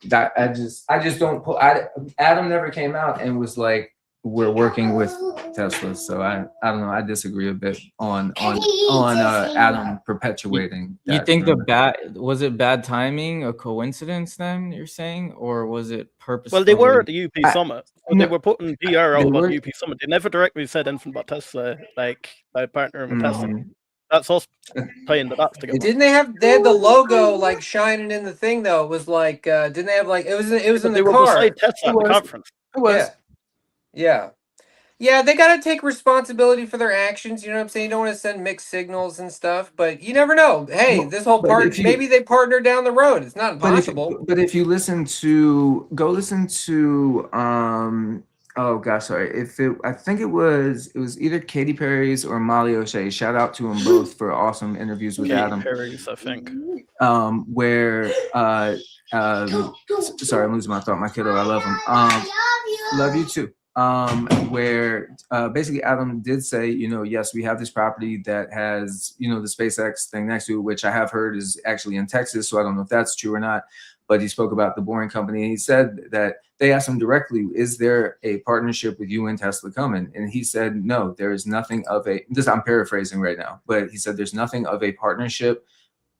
That I just don't pull. Adam never came out and was like, we're working with Tesla. So I don't know. I disagree a bit on Adam perpetuating. You think was it bad timing, a coincidence then you're saying, or was it purposeful? Well, they were at the UP Summit. They were putting PR out about the UP Summit. They never directly said anything about Tesla, like by partnering with Tesla. That's us playing the dots together. Didn't they had the logo like shining in the thing though? It was like didn't they have like it was in the car? Beside Tesla at the conference. It was. Yeah. They got to take responsibility for their actions. You know what I'm saying? You don't want to send mixed signals and stuff, but you never know. Hey, this whole part, maybe they partner down the road. It's not impossible. But if you listen to, oh gosh, sorry. I think it was either Katy Perry's or Molly O'Shea. Shout out to them both for awesome interviews with Adam. Katy Perry's, I think. Sorry, I'm losing my thought. My kiddo, I love him. Love you too. where basically Adam did say, yes, we have this property that has, the SpaceX thing next to it, which I have heard is actually in Texas. So I don't know if that's true or not. But he spoke about the Boring Company. He said that they asked him directly, is there a partnership with you and Tesla coming? And he said, no, there is nothing of I'm paraphrasing right now, but he said there's nothing of a partnership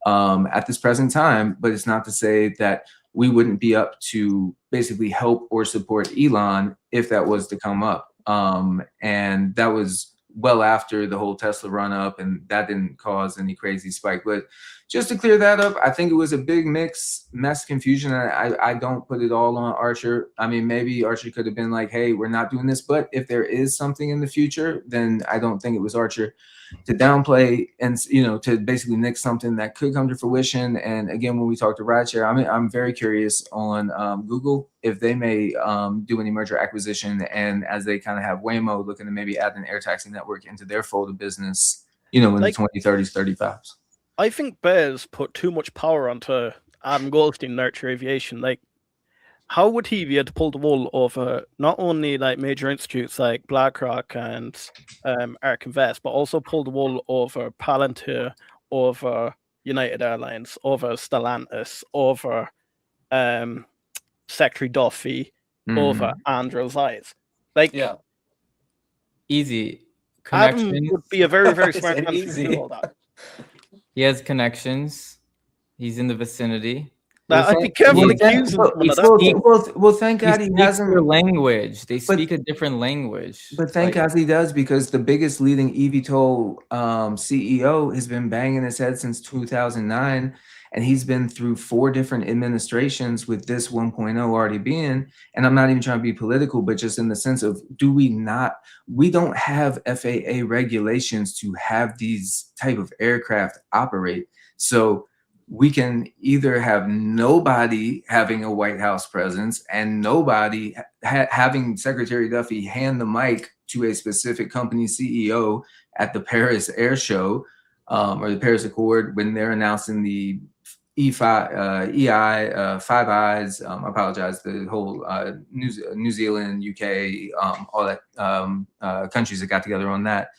at this present time. But it's not to say that we wouldn't be up to basically help or support Elon if that was to come up. And that was well after the whole Tesla run up, and that didn't cause any crazy spike. But just to clear that up, I think it was a big mess, confusion. I don't put it all on Archer. I mean, maybe Archer could have been like, hey, we're not doing this. But if there is something in the future, then I don't think it was Archer to downplay and, to basically nix something that could come to fruition. And again, when we talk to rideshare, I'm very curious on Google if they may do any merger acquisition, and as they kind of have Waymo looking to maybe add an air taxi network into their fold of business, in the 2030s, 35s. I think Bears put too much power onto Adam Goldstein, Archer Aviation. Like, how would he be able to pull the wool over not only like major institutes like BlackRock and ARK Invest, but also pull the wool over Palantir, over United Airlines, over Stellantis, over Secretary Duffy, over Andrew Zeiss? Like, Yeah, easy Adam connections. would be a very, very Is smart it man to easy? do all that. He has connections. He's in the vicinity. Now, I'd be careful well, thank- accusing well, someone of it's- that. Well, thank God He he speaks hasn't. their language. They But- speak a different language. But thank God he does, because the biggest leading eVTOL CEO has been banging his head since 2009, and he's been through 4 different administrations with this 1.0 already being. And I'm not even trying to be political, but just in the sense of, we don't have FAA regulations to have these type of aircraft operate. So we can either have nobody having a White House presence and nobody having Secretary Duffy hand the mic to a specific company CEO at the Paris Air Show or the Paris Accord when they're announcing the EI, Five Eyes, I apologize, the whole New Zealand, UK, all that countries that got together on that.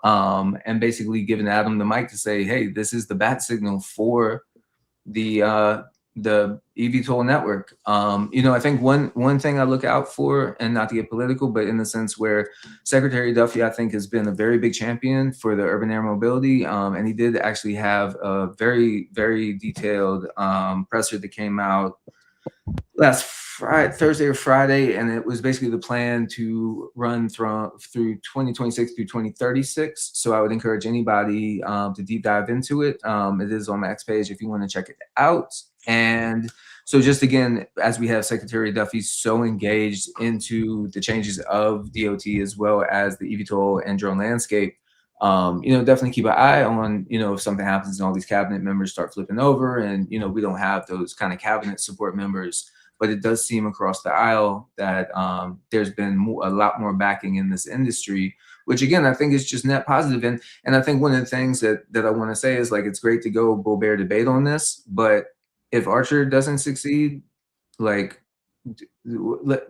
And basically giving Adam the mic to say, hey, this is the bat signal for the eVTOL network. I think one thing I look out for, and not to get political, but in the sense where Secretary Duffy, I think, has been a very big champion for the urban air mobility. And he did actually have a very, very detailed presser that came out last Thursday or Friday, and it was basically the plan to run through 2026 through 2036. So I would encourage anybody to deep dive into it. It is on Max page if you want to check it out. And so just again, as we have Secretary Duffy so engaged into the changes of DOT as well as the eVTOL and drone landscape, definitely keep an eye on, if something happens and all these cabinet members start flipping over and, we don't have those kind of cabinet support members. But it does seem across the aisle that there's been a lot more backing in this industry, which again, I think is just net positive. And I think one of the things that I want to say is, like, it's great to go bull bear debate on this, but if Archer doesn't succeed, like,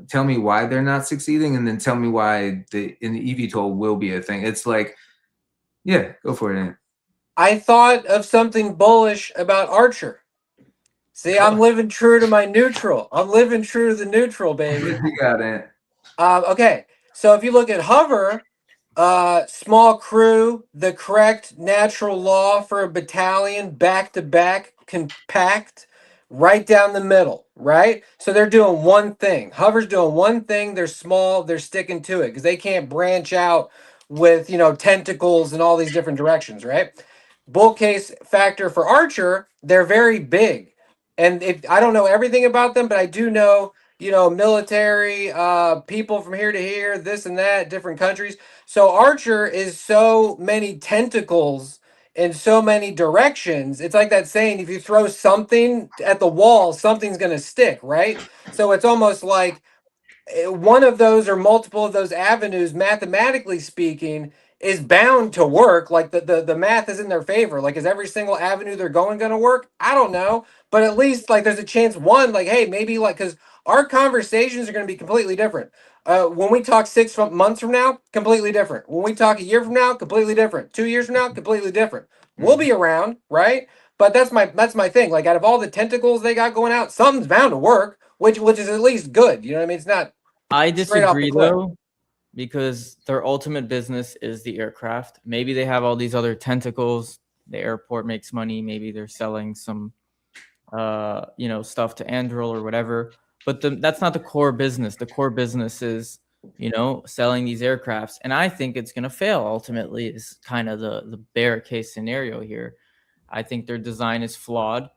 tell me why they're not succeeding, and then tell me why the eVTOL will be a thing. It's like, yeah, go for it, Ant. I thought of something bullish about Archer. See, I'm living true to my neutral. I'm living true to the neutral, baby. What you got, Ant? Okay, so if you look at Hover, small crew, the correct natural law for a battalion, back to back, compact, right down the middle, right? So they're doing one thing. Hover's doing one thing. They're small. They're sticking to it because they can't branch out with, tentacles in all these different directions, right? Bull case factor for Archer, they're very big. And I don't know everything about them, but I do know, military, people from here to here, this and that, different countries. So Archer is so many tentacles in so many directions. It's like that saying, if you throw something at the wall, something's going to stick, right? So it's almost like one of those or multiple of those avenues, mathematically speaking, is bound to work. Like the math is in their favor. Like, is every single avenue they're going to work? I don't know. But at least, like, there's a chance one, like, hey, maybe, like, because our conversations are going to be completely different. When we talk 6 months from now, completely different. When we talk a year from now, completely different. 2 years from now, completely different. We'll be around, right? But that's my thing. Like out of all the tentacles they got going out, something's bound to work, which is at least good. You know what I mean? It's not I straight off the disagree cliff. though, because their ultimate business is the aircraft. Maybe they have all these other tentacles. The airport makes money. Maybe they're selling some, stuff to Anduril or whatever. But that's not the core business. The core business is, selling these aircrafts. And I think it's going to fail ultimately is kind of the bear case scenario here. I think their design is flawed.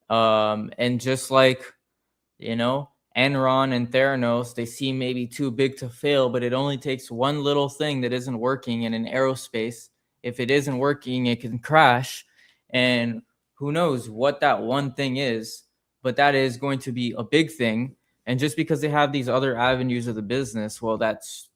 And just like, Enron and Theranos, they seem maybe too big to fail, but it only takes one little thing that isn't working in an aerospace. If it isn't working, it can crash. And who knows what that one thing is, but that is going to be a big thing. And just because they have these other avenues of the business, well, that's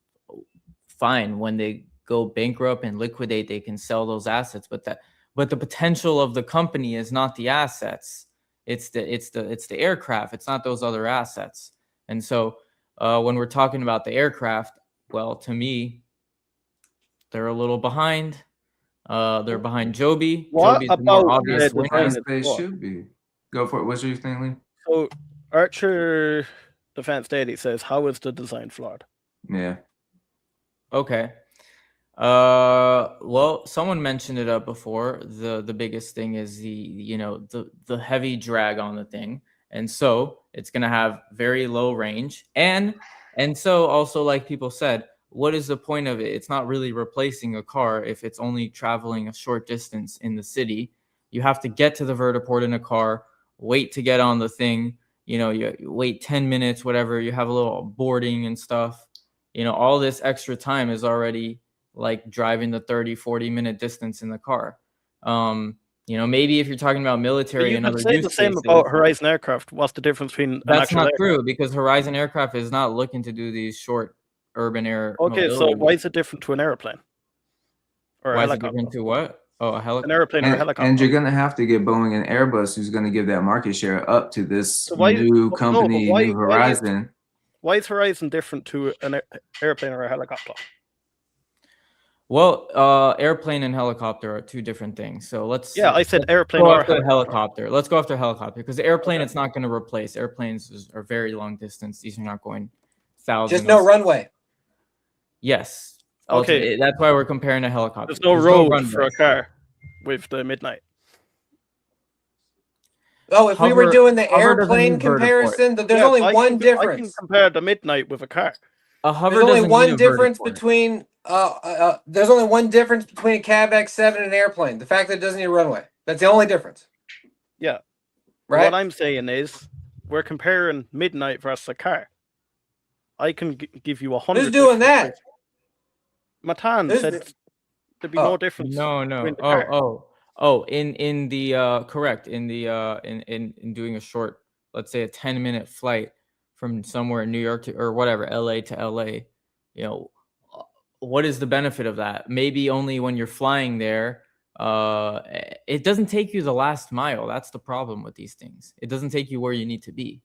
fine. When they go bankrupt and liquidate, they can sell those assets. But the potential of the company is not the assets. It's the aircraft. It's not those other assets. And so when we're talking about the aircraft, well, to me, they're a little behind. They're behind Joby. What Joby's the more about obvious the winner. design? They should be. Go for it. What's your thing, Lee? So Archer Defense Daily says, how is the design flawed? Yeah. Okay. Well, someone mentioned it up before. The biggest thing is the heavy drag on the thing, and so it's gonna have very low range, and so also, like people said, what is the point of it? It's not really replacing a car if it's only traveling a short distance in the city. You have to get to the vertiport in a car, wait to get on the thing. You wait 10 minutes, whatever. You have a little boarding and stuff. All this extra time is already like driving the 30-40-minute distance in the car. Maybe if you're talking about military and other use cases. You could say the same about Horizon Aircraft. What's the difference between that's not true, because Horizon Aircraft is not looking to do these short urban air mobility. So why is it different to an airplane? Or why is it different to what? Oh, a helicopter. An airplane or a helicopter. And you're going to have to get Boeing and Airbus, who's going to give that market share up to this new company, New Horizon. Why is Horizon different to an airplane or a helicopter? Well, airplane and helicopter are two different things. So I said airplane or helicopter. Let's go after helicopter, because the airplane, it's not going to replace. Airplanes are very long distance. These are not going thousands. Just no runway. Yes. Okay. That's why we're comparing a helicopter. There's no road for a car with the Midnight. Oh, if we were doing the airplane comparison, there's only one difference. I can compare the Midnight with a car. A hover there's only one difference vertiport. between there's only one difference between a Cab X7 and an airplane. The fact that it doesn't need a runway. That's the only difference. Yeah. Right. What I'm saying is we're comparing Midnight versus a car. I can give you 100. Who's doing that? Matan said there'd be no difference. No. In the correct in the in doing a short, let's say a 10-minute flight from somewhere in New York to, or whatever, LA to LA, what is the benefit of that? Maybe only when you're flying there. It doesn't take you the last mile. That's the problem with these things. It doesn't take you where you need to be.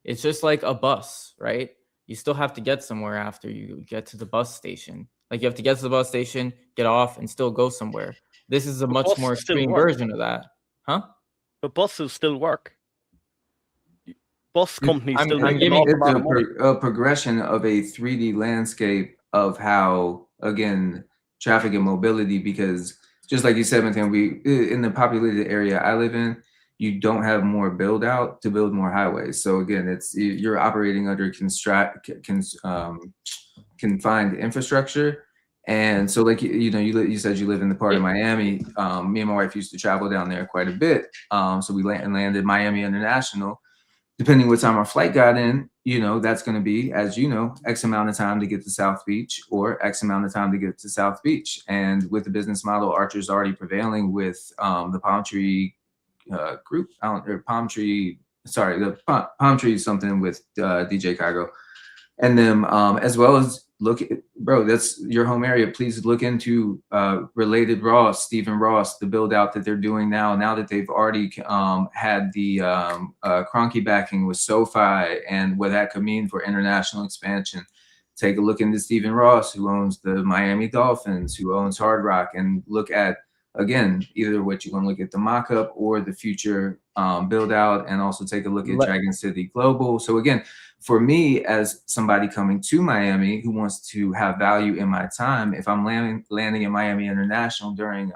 It's just like a bus, right? You still have to get somewhere after you get to the bus station. Like you have to get to the bus station, get off, and still go somewhere. This is a much more extreme version of that. Huh? But buses still work. Bus companies still make a progression of a 3D landscape of how, again, traffic and mobility, because just like you said, Matan, we in the populated area I live in, you don't have more build out to build more highways. So again, you're operating under confined infrastructure. And so like, you said you live in the part of Miami. Me and my wife used to travel down there quite a bit. So we landed Miami International. Depending what time our flight got in, that's going to be, as you know, X amount of time to get to South Beach or X amount of time to get to South Beach. And with the business model, Archer's already prevailing with the Palm Tree group, the Palm Tree something with DJ Kygo. And then as well as that's your home area. Please look into Related Ross, Stephen Ross, the build out that they're doing now that they've already had the Cronky backing with SoFi and what that could mean for international expansion. take a look into Stephen Ross, who owns the Miami Dolphins, who owns Hard Rock, and look at, again, either what you're going to look at the mock-up or the future build out, and also take a look at Dragon City Global. So again, for me, as somebody coming to Miami who wants to have value in my time, if I'm landing in Miami International during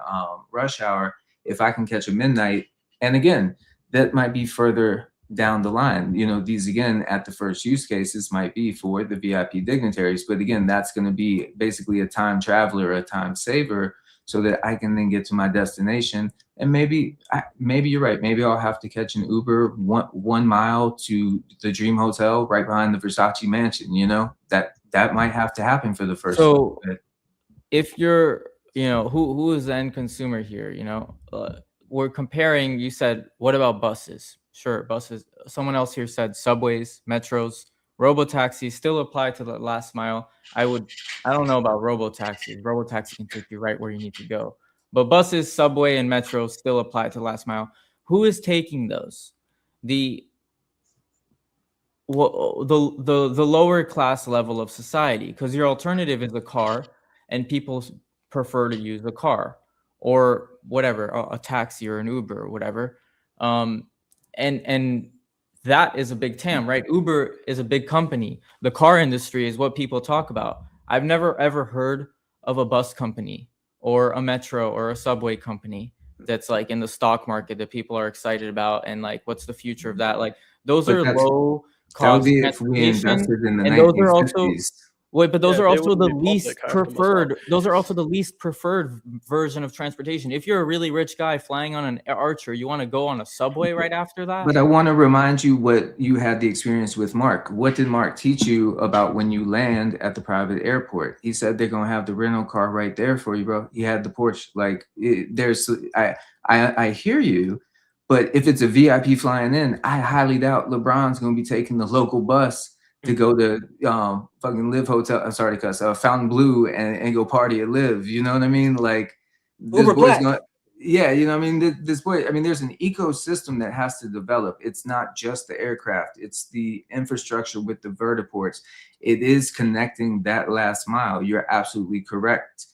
rush hour, if I can catch a midnight, and again, that might be further down the line. You know, these again at the first use cases might be for the VIP dignitaries, but again, that's going to be basically a time traveler, a time saver, so that I can then get to my destination. And maybe you're right. Maybe I'll have to catch an Uber 1 mile to the Dream Hotel right behind the Versace mansion. You know, that might have to happen for the first. So if you're, you know, who is the end consumer here? You know, we're comparing. You said, what about buses? Sure, buses. Someone else here said subways, metros, robo-taxis still apply to the last mile. I don't know about robo-taxis. Robo-taxi can take you right where you need to go. But buses, subway, and metros still apply to last mile. Who is taking those? The lower class level of society, because your alternative is a car, and people prefer to use a car or whatever, a taxi or an Uber or whatever. And that is a big TAM, right? Uber is a big company. The car industry is what people talk about. I've never ever heard of a bus company or a metro or a subway company that's like in the stock market that people are excited about, and like what's the future of that? Like those are low cost transportation, and those are also but those are also the least preferred. Those are also the least preferred version of transportation. If you're a really rich guy flying on an Archer, you want to go on a subway right after that. But I want to remind you what you had the experience with Mark. What did Mark teach you about when you land at the private airport? He said they're gonna have the rental car right there for you, bro. He had the Porsche. Like I hear you, but if it's a VIP flying in, I highly doubt LeBron's gonna be taking the local bus to go to fucking Live Hotel. I'm sorry to cuss. Fountain Blue and go party at Live. You know what I mean? Like this boy's going. Yeah, you know what I mean? This boy. I mean, there's an ecosystem that has to develop. It's not just the aircraft. It's the infrastructure with the vertiports. It is connecting that last mile. You're absolutely correct.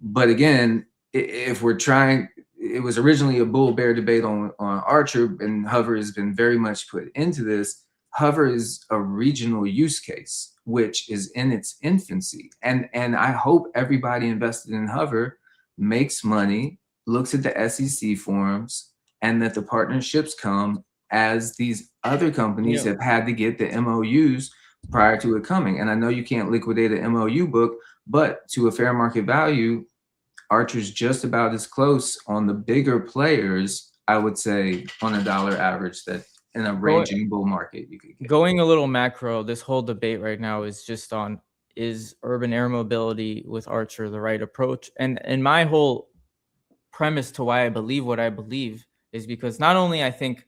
But again, if we're trying, it was originally a bull bear debate on Archer, and Hover has been very much put into this. Hover is a regional use case, which is in its infancy. And I hope everybody invested in Hover makes money, looks at the SEC forms, and that the partnerships come as these other companies have had to get the MOUs prior to it coming. And I know you can't liquidate an MOU book, but to a fair market value, Archer's just about as close on the bigger players, I would say, on a dollar average that in a raging bull market you could get. Going a little macro, this whole debate right now is just on, is urban air mobility with Archer the right approach? And my whole premise to why I believe what I believe is because not only I think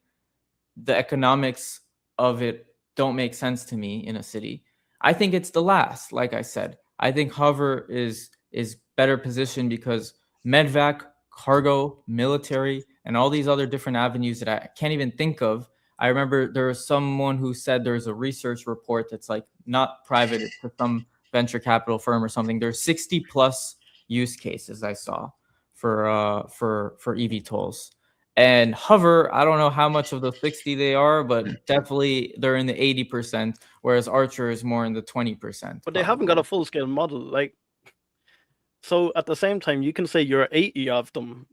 the economics of it don't make sense to me in a city, I think it's the last. Like I said, I think Hover is better positioned because medvac, cargo, military, and all these other different avenues that I can't even think of. I remember there was someone who said there's a research report that's like not private, it's for some venture capital firm or something. There's 60 plus use cases I saw for eVTOLs. And Hover, I don't know how much of the 60 they are, but definitely they're in the 80%, whereas Archer is more in the 20%. But they haven't got a full scale model. Like, so at the same time, you can say you're 80 of them.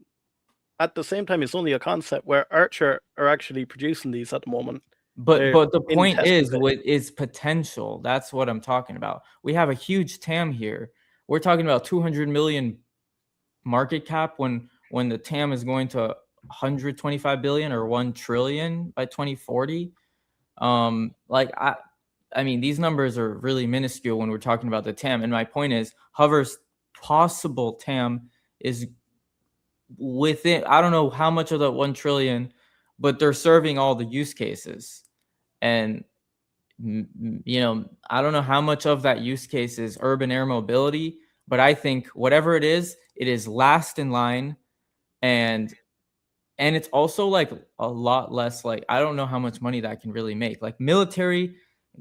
At the same time, it's only a concept, where Archer are actually producing these at the moment. But the point is potential. That's what I'm talking about. We have a huge TAM here. We're talking about 200 million market cap when the TAM is going to 125 billion or 1 trillion by 2040. I mean, these numbers are really minuscule when we're talking about the TAM. And my point is, Hover's possible TAM is within, I don't know how much of that 1 trillion, but they're serving all the use cases. And, you know, I don't know how much of that use case is urban air mobility, but I think whatever it is last in line. And it's also like a lot less, like, I don't know how much money that can really make. Like military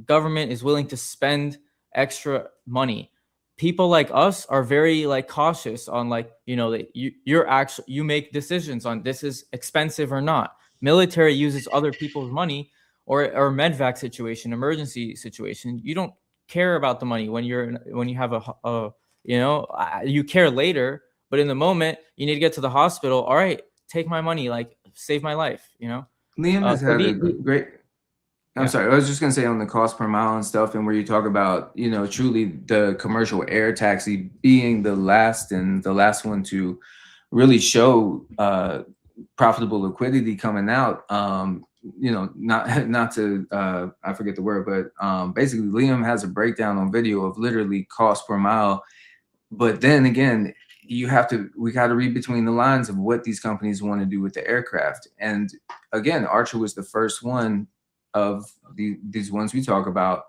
government is willing to spend extra money. People like us are very like cautious on like, you know, that you make decisions on this is expensive or not. Military uses other people's money, or medvac situation, emergency situation. You don't care about the money when you have a you know, you care later, but in the moment you need to get to the hospital. All right, take my money, like save my life, you know. Liam has had a great. I'm Yeah. sorry. I was just gonna say on the cost per mile and stuff, and where you talk about, you know, truly the commercial air taxi being the last one to really show profitable liquidity coming out. You know, not to I forget the word, but basically Liam has a breakdown on video of literally cost per mile. But then again, we got to read between the lines of what these companies want to do with the aircraft. And again, Archer was the first one of these ones we talk about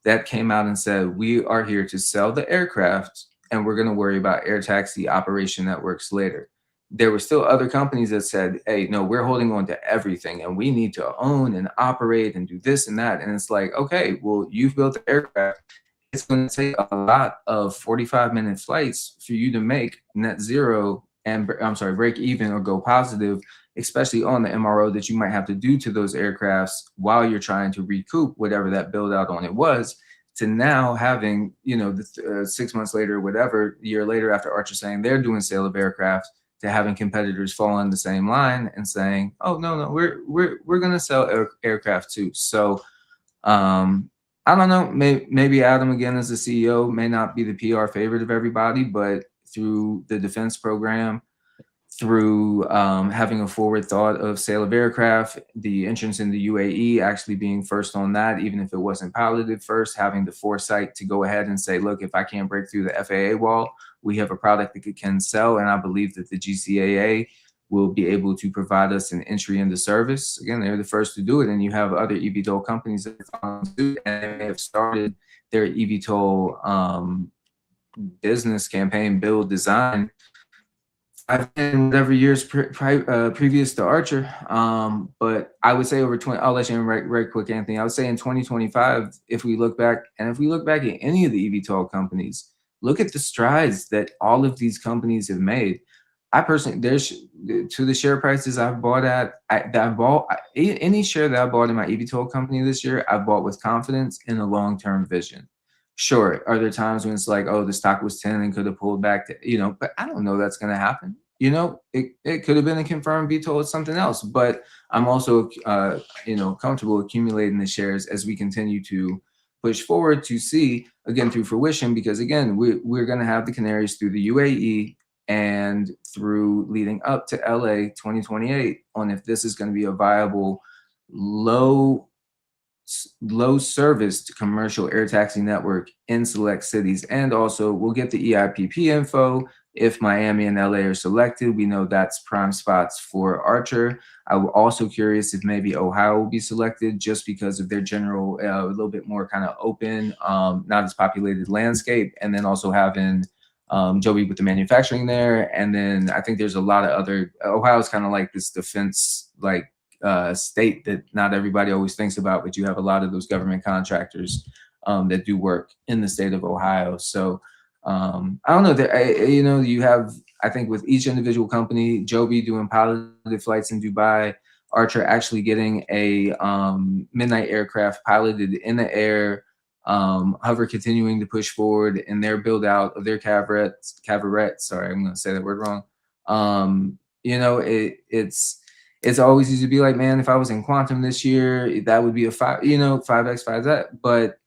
that came out and said, we are here to sell the aircraft and we're going to worry about air taxi operation networks later. There were still other companies that said, hey, no, we're holding on to everything and we need to own and operate and do this and that. And it's like, okay, well, you've built the aircraft. It's going to take a lot of 45-minute flights for you to make net zero and break even or go positive, especially on the MRO that you might have to do to those aircrafts while you're trying to recoup whatever that build out on it was, to now having, you know, 6 months later, whatever, a year later after Archer saying they're doing sale of aircraft, to having competitors fall on the same line and saying, oh, no, we're going to sell aircraft too. So I don't know, maybe Adam, again, as the CEO, may not be the PR favorite of everybody, but through the defense program, through having a forward thought of sale of aircraft, the entrance in the UAE actually being first on that, even if it wasn't piloted first, having the foresight to go ahead and say, look, if I can't break through the FAA wall, we have a product that can sell. And I believe that the GCAA will be able to provide us an entry into service. Again, they're the first to do it. And you have other eVTOL companies that and they have started their eVTOL business campaign, build, design, whatever years previous to Archer. But I would say over 20, I'll let you in right quick, Anthony. I would say in 2025, if we look back at any of the eVTOL companies, look at the strides that all of these companies have made. I personally, to the share prices I've bought at, any share that I bought in my eVTOL company this year, I bought with confidence in a long-term vision. Sure, are there times when it's like, oh, the stock was 10 and could have pulled back to, you know, but I don't know that's going to happen. You know, it could have been a confirmed VTOL, it's something else. But I'm also, you know, comfortable accumulating the shares as we continue to push forward to see, again, through fruition, because, again, we're going to have the Canaries through the UAE and through leading up to LA 2028 on if this is going to be a viable, low serviced commercial air taxi network in select cities. And also we'll get the EIPP info. If Miami and LA are selected, we know that's prime spots for Archer. I'm also curious if maybe Ohio will be selected just because of their general, a little bit more kind of open, not as populated landscape. And then also having Joby with the manufacturing there. And then I think there's a lot of other, Ohio's kind of like this defense, like, state that not everybody always thinks about, but you have a lot of those government contractors that do work in the state of Ohio. So I don't know that, you know, you have, I think with each individual company, Joby doing piloted flights in Dubai, Archer actually getting a midnight aircraft piloted in the air, Hover continuing to push forward in their build out of their Cavarette. Sorry, I'm going to say that word wrong. You know, it's always easy to be like, man, if I was in quantum this year, that would be a 5x, 5Z. But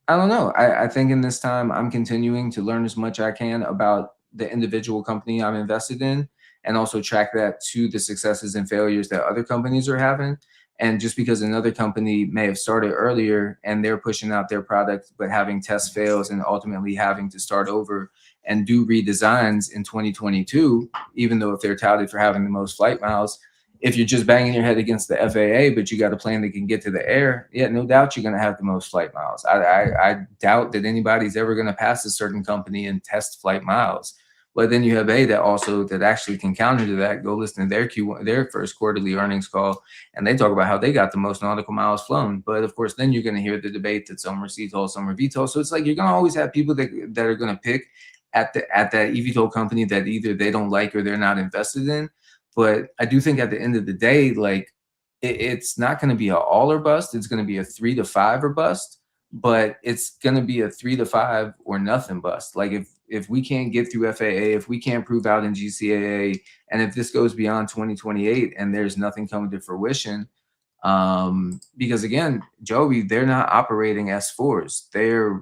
I don't know. I think in this time, I'm continuing to learn as much as I can about the individual company I'm invested in, and also track that to the successes and failures that other companies are having. And just because another company may have started earlier and they're pushing out their product, but having test fails and ultimately having to start over and do redesigns in 2022, even though if they're touted for having the most flight miles, if you're just banging your head against the FAA, but you got a plane that can get to the air, yeah, no doubt you're going to have the most flight miles. I doubt that anybody's ever going to pass a certain company and test flight miles. But then you have that actually can counter to that. Go listen to their first quarterly earnings call, and they talk about how they got the most nautical miles flown. But of course, then you're going to hear the debate that some are CTOL, some are VTOL. So it's like you're going to always have people that are going to pick at that eVTOL company that either they don't like or they're not invested in. But I do think at the end of the day, like it's not going to be an all or bust. It's going to be a 3 to 5 or bust, but it's going to be a 3 to 5 or nothing bust. Like if we can't get through FAA, if we can't prove out in GCAA, and if this goes beyond 2028 and there's nothing coming to fruition, because again, Joby, they're not operating S4s. They're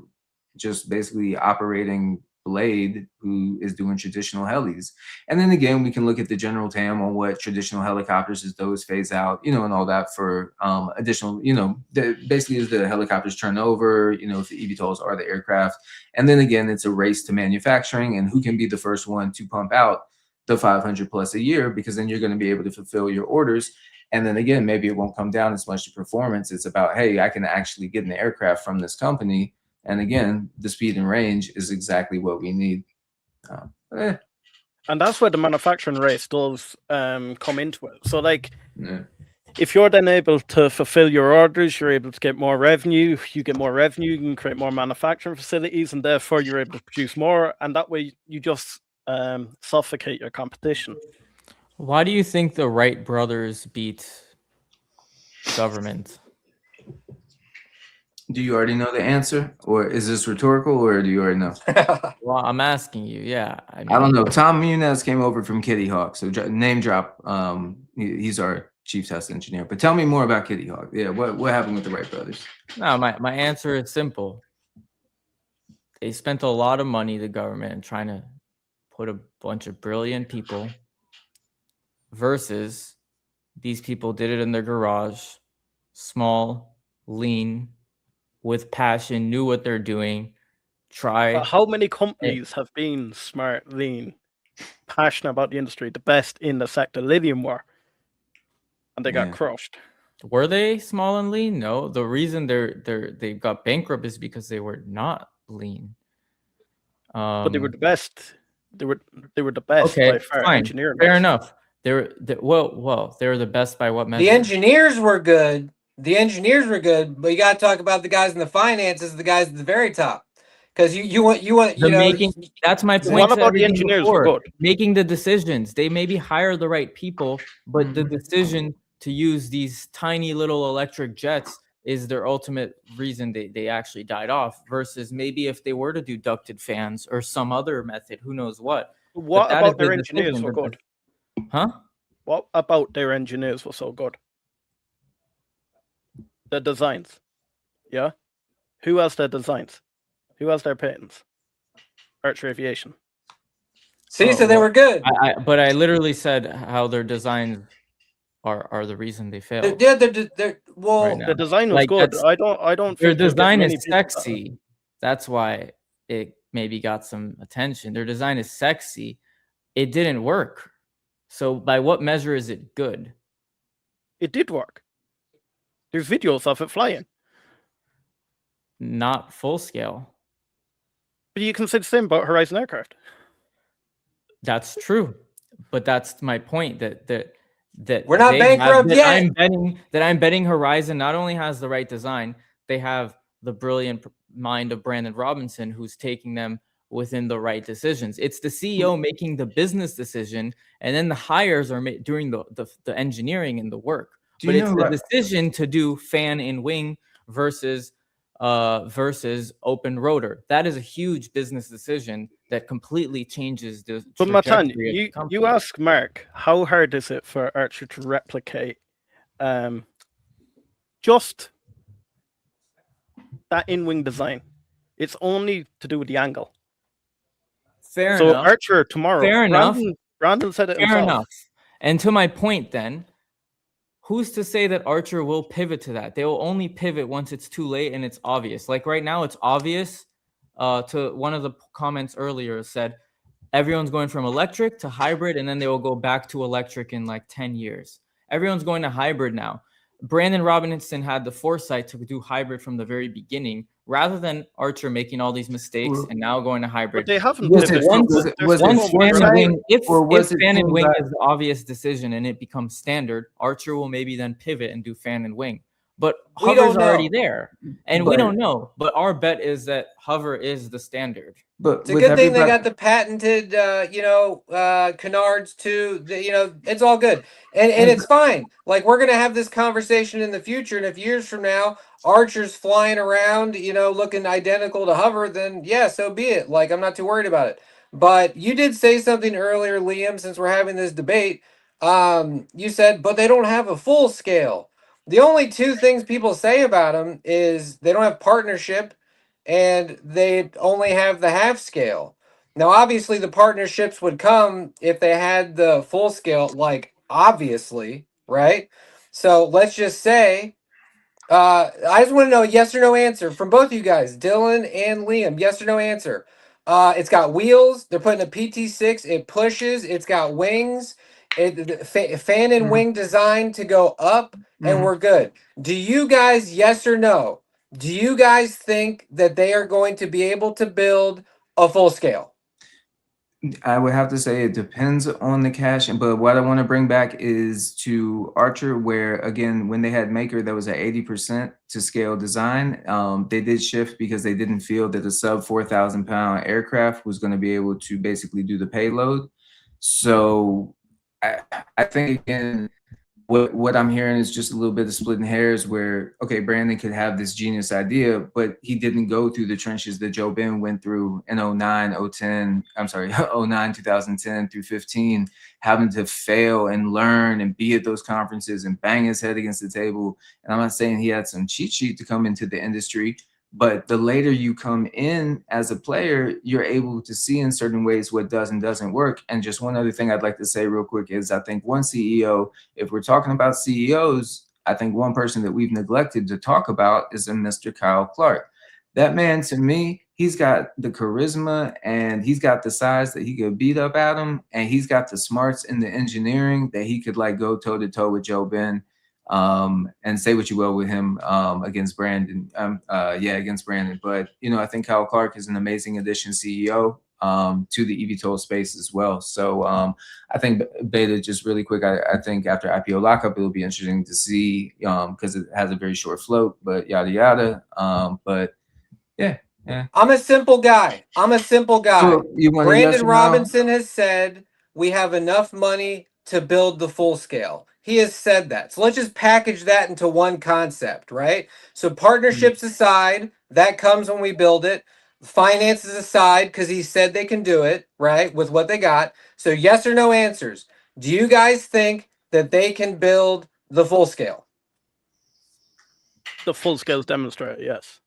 just basically operating Blade, who is doing traditional helis. And then again, we can look at the general TAM on what traditional helicopters as those phase out, and all that for additional, basically as the helicopters turn over, if the eVTOLs are the aircraft. And then again, it's a race to manufacturing and who can be the first one to pump out the 500 plus a year, because then you're going to be able to fulfill your orders. And then again, maybe it won't come down as much to performance. It's about, hey, I can actually get an aircraft from this company. And again, the speed and range is exactly what we need. And that's where the manufacturing race does come into it. So if you're then able to fulfill your orders, you're able to get more revenue. You get more revenue, you can create more manufacturing facilities, and therefore you're able to produce more. And that way you just suffocate your competition. Why do you think the Wright brothers beat government? Do you already know the answer, or is this rhetorical, or do you already know? Well, I'm asking you. Yeah, I don't know. Tom Muniz came over from Kitty Hawk, so name drop. He's our chief test engineer. But tell me more about Kitty Hawk. Yeah, what happened with the Wright brothers? No, my answer is simple. They spent a lot of money, the government, trying to put a bunch of brilliant people versus these people did it in their garage, small, lean, with passion, knew what they're doing. But how many companies have been smart, lean, passionate about the industry, the best in the sector? Lithium were, and they got crushed. Were they small and lean? No. The reason they got bankrupt is because they were not lean. But they were the best. They were the best by far. Fine. Engineering. Fair enough. They were the best by what measure? The engineers were good. But you got to talk about the guys in the finances, the guys at the very top, because you want that's my point. What about the engineers were good? Making the decisions. They maybe hire the right people, but the decision to use these tiny little electric jets is their ultimate reason they actually died off. Versus maybe if they were to do ducted fans or some other method, who knows what. What about their engineers were good? Huh? What about their engineers were so good? The designs, yeah. Who has their designs? Who has their patents? Archer Aviation. See, so they were good. But I literally said how their designs are the reason they failed. The design was good. I don't. Their design is sexy. That's why it maybe got some attention. Their design is sexy. It didn't work. So by what measure is it good? It did work. There's videos of it flying. Not full scale. But you can say the same about Horizon Aircraft. That's true. But that's my point that we're not bankrupt yet. I'm betting Horizon not only has the right design, they have the brilliant mind of Brandon Robinson, who's taking them within the right decisions. It's the CEO making the business decision, and then the hires are doing the engineering and the work. But it's the decision to do fan in wing versus open rotor. That is a huge business decision that completely changes the. But Matan, you ask Mark, how hard is it for Archer to replicate just that in-wing design? It's only to do with the angle. Fair enough. So Archer tomorrow. Fair enough. Brandon said it himself. Fair enough. And to my point, then, who's to say that Archer will pivot to that? They will only pivot once it's too late and it's obvious. Like right now, it's obvious. To one of the comments earlier said, everyone's going from electric to hybrid, and then they will go back to electric in like 10 years. Everyone's going to hybrid now. Brandon Robinson had the foresight to do hybrid from the very beginning rather than Archer making all these mistakes and now going to hybrid. But they haven't Was it- pivoted. was it- They're was it still Once going fan with and Trey. wing, or was if it fan and pulled wing back? is the obvious decision and it becomes standard, Archer will maybe then pivot and do fan and wing. But We hover's don't know. already there, and we But- don't know. But our bet is that hover is the standard. But It's a with good thing they everybody- got the patented, canards too. It's all good, and it's fine. Like, we're gonna have this conversation in the future, and if years from now Archer's flying around, looking identical to hover, then yeah, so be it. Like, I'm not too worried about it. But you did say something earlier, Liam. Since we're having this debate, you said, but they don't have a full scale. The only two things people say about them is they don't have partnership and they only have the half scale. Now, obviously, the partnerships would come if they had the full scale, like, obviously, right? So let's just say, I just want to know a yes or no answer from both of you guys, Dylan and Liam. Yes or no answer. It's got wheels. They're putting a PT6. It pushes. It's got wings. Fan and wing design to go up, and we're good. Do you guys, yes or no? Do you guys think that they are going to be able to build a full scale? I would have to say it depends on the cash, but what I want to bring back is to Archer, where again, when they had Maker, that was at 80% to scale design. They did shift because they didn't feel that a sub 4,000 pound aircraft was going to be able to basically do the payload. So I think again, what I'm hearing is just a little bit of splitting hairs where, okay, Brandon could have this genius idea, but he didn't go through the trenches that Joe Ben went through in 09, 2010 through 15, having to fail and learn and be at those conferences and bang his head against the table. And I'm not saying he had some cheat sheet to come into the industry, but the later you come in as a player, you're able to see in certain ways what does and doesn't work. And just one other thing I'd like to say real quick is I think one CEO, if we're talking about CEOs, I think one person that we've neglected to talk about is a Mr. Kyle Clark. That man, to me, he's got the charisma and he's got the size that he could beat up Adam, and he's got the smarts and the engineering that he could like go toe to toe with Joe Ben. And say what you will with him against Brandon. Against Brandon. But I think Kyle Clark is an amazing addition, CEO to the eVTOL space as well. So I think Beta, just really quick, I think after IPO lockup, it'll be interesting to see because it has a very short float, but yada yada. But yeah. I'm a simple guy. So you want a yes Brandon or no? Robinson has said we have enough money to build the full scale. He has said that. So let's just package that into one concept, right? So partnerships aside, that comes when we build it. Finances aside, because he said they can do it, right, with what they got. So yes or no answers. Do you guys think that they can build the full scale? The full scale demonstrator, yes.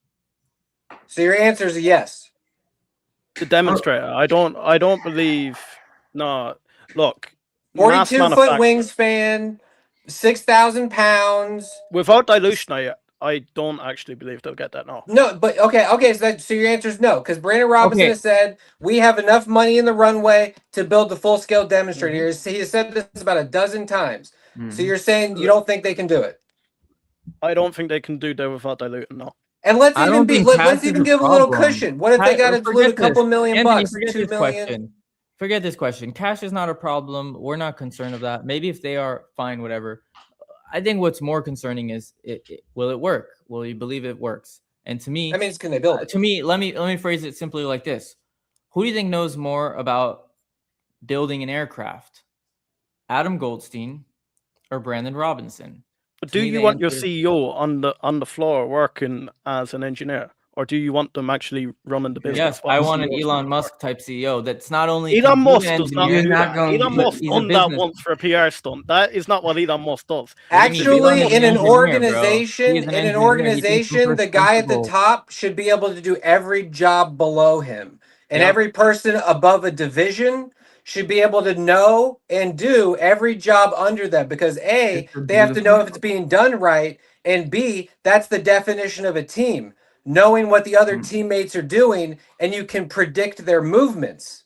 So your answer is a yes. The demonstrator, I don't believe. No, look, mass 42-foot manufacture- wingspan, 6,000 pounds. without dilution. I don't actually believe they'll get that now. No, but okay. So your answer is no, because Brandon Robinson has said we have enough money in the runway to build the full scale demonstrator. He has said this about a dozen times. So you're saying you don't think they can do it? I don't think they can do that without diluting. No. And let's I even don't think cash let's is even a give a little problem. cushion. What if they got to dilute a couple million Anthony, bucks, forget 2 this million? question. Forget this question. Cash is not a problem. We're not concerned of that. Maybe if they are, fine, whatever. I think what's more concerning is will it work? Will you believe it works? And to me, That means can they build it? to me, let me phrase it simply like this: who do you think knows more about building an aircraft, Adam Goldstein or Brandon Robinson? But To do me, you the want your answer- CEO on the floor working as an engineer, or do you want them actually running the business? Yes, while I the want an CEO 's Elon doing the Musk work? type CEO that's not only Elon can do Musk the does not engineering, do You're not that. going- Elon but Musk he's a done that business- once for a PR stunt. That is not what Elon Musk does. Actually, Elon is in an an engineer, bro. organization, He is an in an engineer. He thinks from organization, the first guy at the principle. top should be able to do every job below him, and Yep. every person above a division should be able to know and do every job under them, because A, It's a they have to know beautiful- if it's being done right, and B, that's the definition of a team, knowing what the other teammates are doing, and you can predict their movements.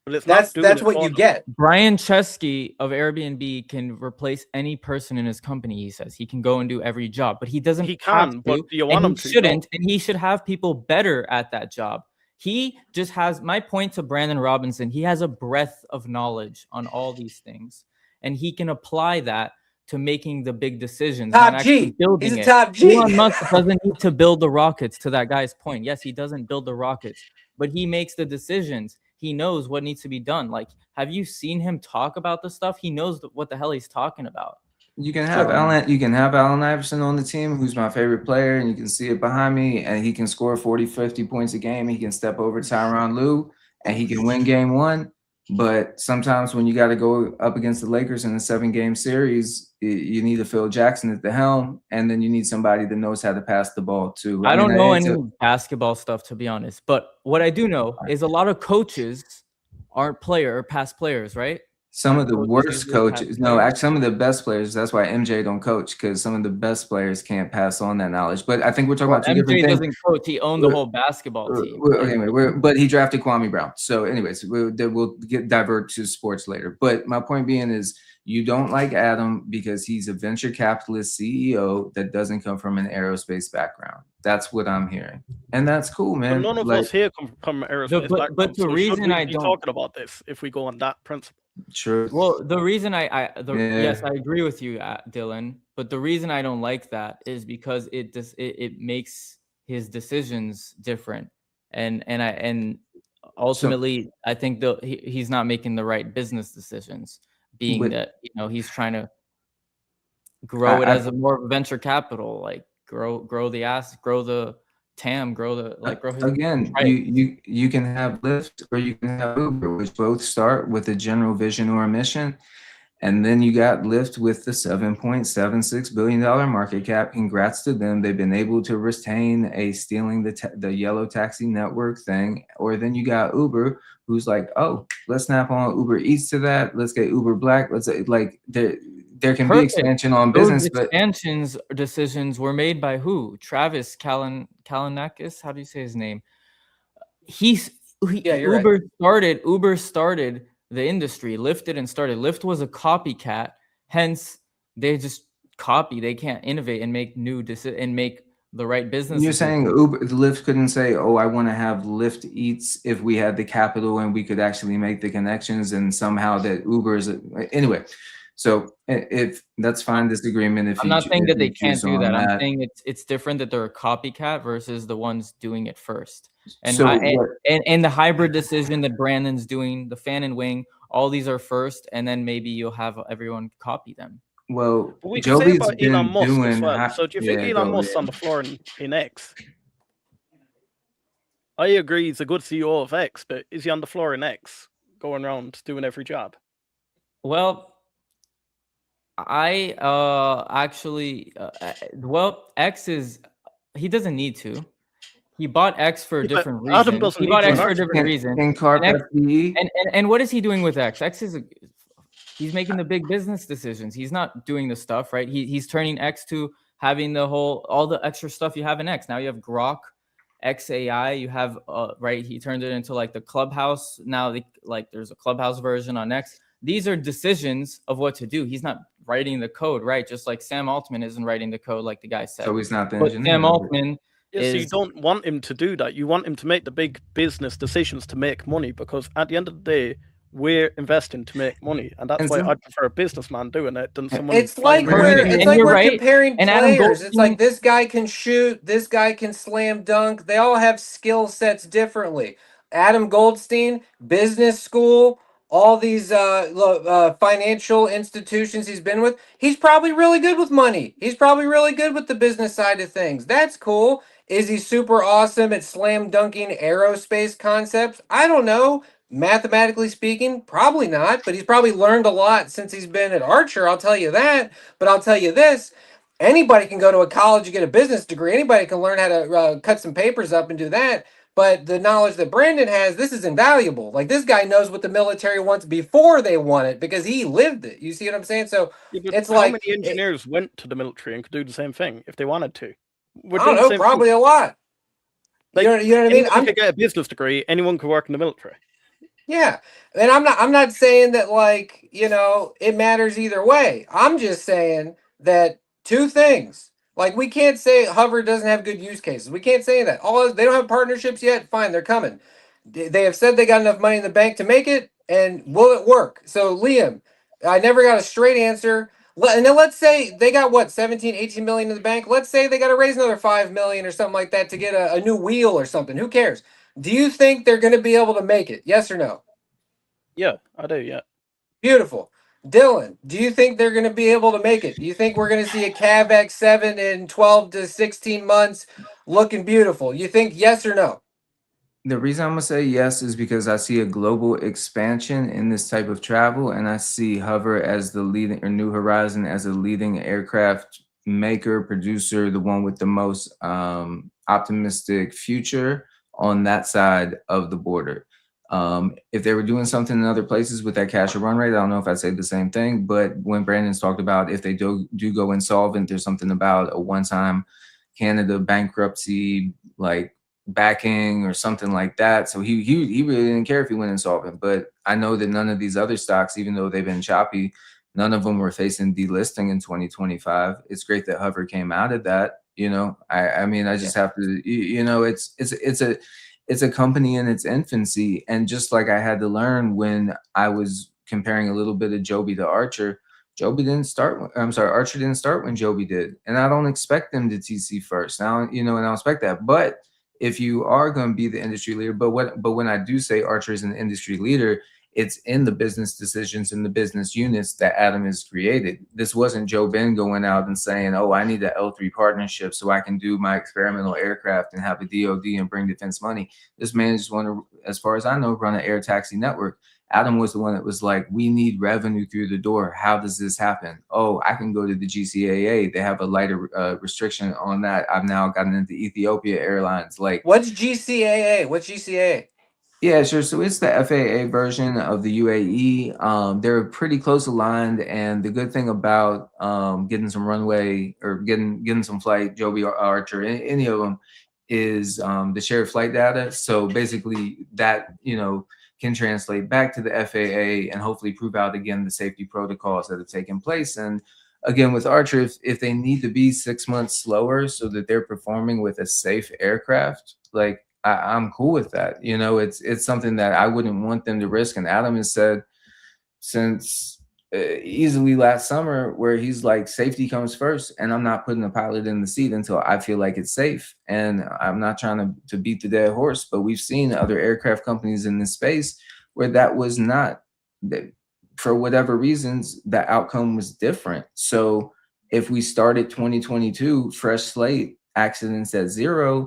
But it's not doing That's it what for you them. get. Brian Chesky of Airbnb can replace any person in his company. He says he can go and do every job, but he doesn't He have can, to, but do you want and him he to? shouldn't, and he should have people better at that job. He just has, my point to Brandon Robinson, he has a breadth of knowledge on all these things, and he can apply that to making the big decisions, not Top actually G. building He's a it. top G. Elon Musk doesn't need to build the rockets, to that guy's point. Yes, he doesn't build the rockets, but he makes the decisions. He knows what needs to be done. Like, have you seen him talk about the stuff? He knows what the hell he's talking about. You can have Allen Iverson on the team, who's my favorite player, and you can see it behind me, and he can score 40, 50 points a game. He can step over Tyronn Lue, and he can win game one. But sometimes when you got to go up against the Lakers in a 7-game series, you need a Phil Jackson at the helm, and then you need somebody that knows how to pass the ball too. I don't know any basketball stuff, to be honest, but what I do know is a lot of coaches aren't past players, right? Some of the worst coaches, no, actually some of the best players. That's why MJ don't coach, because some of the best players can't pass on that knowledge. But I think we're talking about two different things. Doesn't coach; he owned the whole basketball team. Anyway, but he drafted Kwame Brown. So, anyways, we'll divert to sports later. But my point being is, you don't like Adam because he's a venture capitalist CEO that doesn't come from an aerospace background. That's what I'm hearing, and that's cool, man. But none of us here come from aerospace background. But the reason I don't talking about this, if we go on that principle. True. Well, the reason yes, I agree with you, Dylan. But the reason I don't like that is because it makes his decisions different, and ultimately, I think he's not making the right business decisions. Being that he's trying to grow it as a more venture capital, like grow the TAM, grow his again. You can have Lyft or you can have Uber, which both start with a general vision or a mission, and then you got Lyft with the $7.76 billion market cap. Congrats to them; they've been able to retain a stealing the yellow taxi network thing. Or then you got Uber, who's like, oh, let's snap on Uber Eats to that. Let's get Uber Black. Let's there can be expansion on business. Those expansions decisions were made by who? Travis Kalanickis. How do you say his name? Uber started the industry. Lyft was a copycat. Hence, they just copy. They can't innovate and make new and make the right business. You're saying Lyft couldn't say, oh, I want to have Lyft Eats if we had the capital and we could actually make the connections, and somehow that Uber is anyway. So if that's fine, disagreement. I'm not saying that they can't do that. I'm saying it's different that they're a copycat versus the ones doing it first. And and the hybrid decision that Brandon's doing, the fan and wing, all these are first, and then maybe you'll have everyone copy them. Well, we can say about Elon Musk as well. So do you think Elon Musk's on the floor in X? I agree he's a good CEO of X, but is he on the floor in X, going around doing every job? Well, X he doesn't need to. He bought X for a different reason. Adam doesn't. He bought X for a different reason. And what is he doing with X? He's making the big business decisions. He's not doing the stuff, right? He's turning X to having all the extra stuff you have in X. Now you have Grok, XAI. You have right. He turned it into like the Clubhouse. Now there's a Clubhouse version on X. These are decisions of what to do. He's not writing the code, right? Just like Sam Altman isn't writing the code, like the guy said. So he's not the engineer. Sam Altman. So you don't want him to do that. You want him to make the big business decisions to make money, because at the end of the day, we're investing to make money, and that's why I prefer a businessman doing it than someone. It's like we're comparing players. It's like this guy can shoot, this guy can slam dunk. They all have skill sets differently. Adam Goldstein, business school, all these financial institutions he's been with, he's probably really good with money. He's probably really good with the business side of things. That's cool. Is he super awesome at slam dunking aerospace concepts? I don't know. Mathematically speaking, probably not, but he's probably learned a lot since he's been at Archer, I'll tell you that. But I'll tell you this, anybody can go to a college and get a business degree. Anybody can learn how to cut some papers up and do that. But the knowledge that Brandon has, this is invaluable. Like, this guy knows what the military wants before they want it, because he lived it. You see what I'm saying? So it's how many engineers went to the military and could do the same thing if they wanted to? I don't know, probably a lot. Like, you know what I mean? Anyone could get a business degree. Anyone could work in the military. Yeah. And I'm not saying that, like, it matters either way. I'm just saying that two things. Like, we can't say Hover doesn't have good use cases. We can't say that. They don't have partnerships yet. Fine, they're coming. They have said they got enough money in the bank to make it, and will it work? So, Liam, I never got a straight answer. And then let's say they got what, 17, 18 million in the bank. Let's say they got to raise another 5 million or something like that to get a new wheel or something. Who cares? Do you think they're going to be able to make it? Yes or no? Yeah, I do. Yeah. Beautiful. Dylan, do you think they're going to be able to make it? Do you think we're going to see a Cav X7 in 12 to 16 months looking beautiful? You think yes or no? The reason I'm gonna say yes is because I see a global expansion in this type of travel, and I see Hover as the leading, or New Horizon as a leading aircraft maker, producer, the one with the most optimistic future on that side of the border. If they were doing something in other places with that cash or run rate, I don't know if I'd say the same thing. But when Brandon's talked about if they do go insolvent, there's something about a one-time Canada bankruptcy, like backing or something like that. So he really didn't care if he went insolvent. But I know that none of these other stocks, even though they've been choppy, none of them were facing delisting in 2025. It's great that Hover came out of that. I mean, I just have to, it's a company in its infancy. And just like I had to learn when I was comparing a little bit of Joby to Archer, Joby didn't start. I'm sorry, Archer didn't start when Joby did, and I don't expect them to TC first. Now, and I don't expect that. But if you are going to be the industry leader, but when I do say Archer is an industry leader, it's in the business decisions and the business units that Adam has created. This wasn't Joe Ben going out and saying, "Oh, I need an L3 partnership so I can do my experimental aircraft and have a DoD and bring defense money." This man just want to, as far as I know, run an air taxi network. Adam was the one that was like, we need revenue through the door. How does this happen? Oh, I can go to the GCAA. They have a lighter restriction on that. I've now gotten into Ethiopia Airlines. Like, what's GCAA? What's GCAA? Yeah, sure. So it's the FAA version of the UAE. They're pretty close aligned, and the good thing about getting some runway or getting some flight, Joby or Archer, any of them, is the shared flight data. So basically, that can translate back to the FAA and hopefully prove out again the safety protocols that have taken place. And again, with Archer, if they need to be 6 months slower so that they're performing with a safe aircraft, like I'm cool with that. It's something that I wouldn't want them to risk. And Adam has said since easily last summer, where he's like, safety comes first, and I'm not putting a pilot in the seat until I feel like it's safe. And I'm not trying to beat the dead horse, but we've seen other aircraft companies in this space where that was not, for whatever reasons, the outcome was different. So if we started 2022 fresh slate, accidents at zero,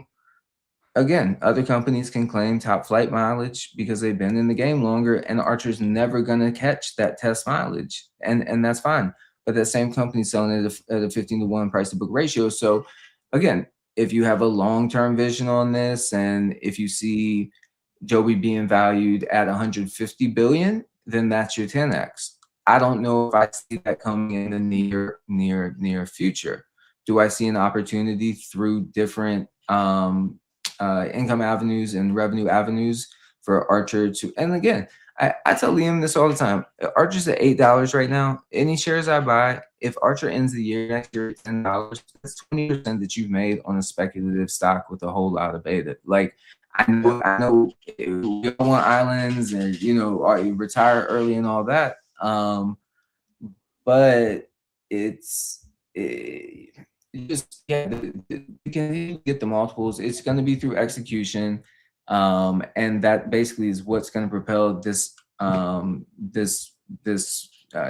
again, other companies can claim top flight mileage because they've been in the game longer, and Archer's never going to catch that test mileage, and that's fine. But that same company's selling it at a 15-to-1 price to book ratio. So again, if you have a long-term vision on this, and if you see Joby being valued at 150 billion, then that's your 10x. I don't know if I see that coming in the near future. Do I see an opportunity through different income avenues and revenue avenues for Archer to? And again, I tell Liam this all the time. Archer's at $8 right now. Any shares I buy, if Archer ends the year next year at $10, that's 20% that you've made on a speculative stock with a whole lot of beta. Like, I know we don't want islands and you retire early and all that. But you can get the multiples. It's going to be through execution, and that basically is what's going to propel this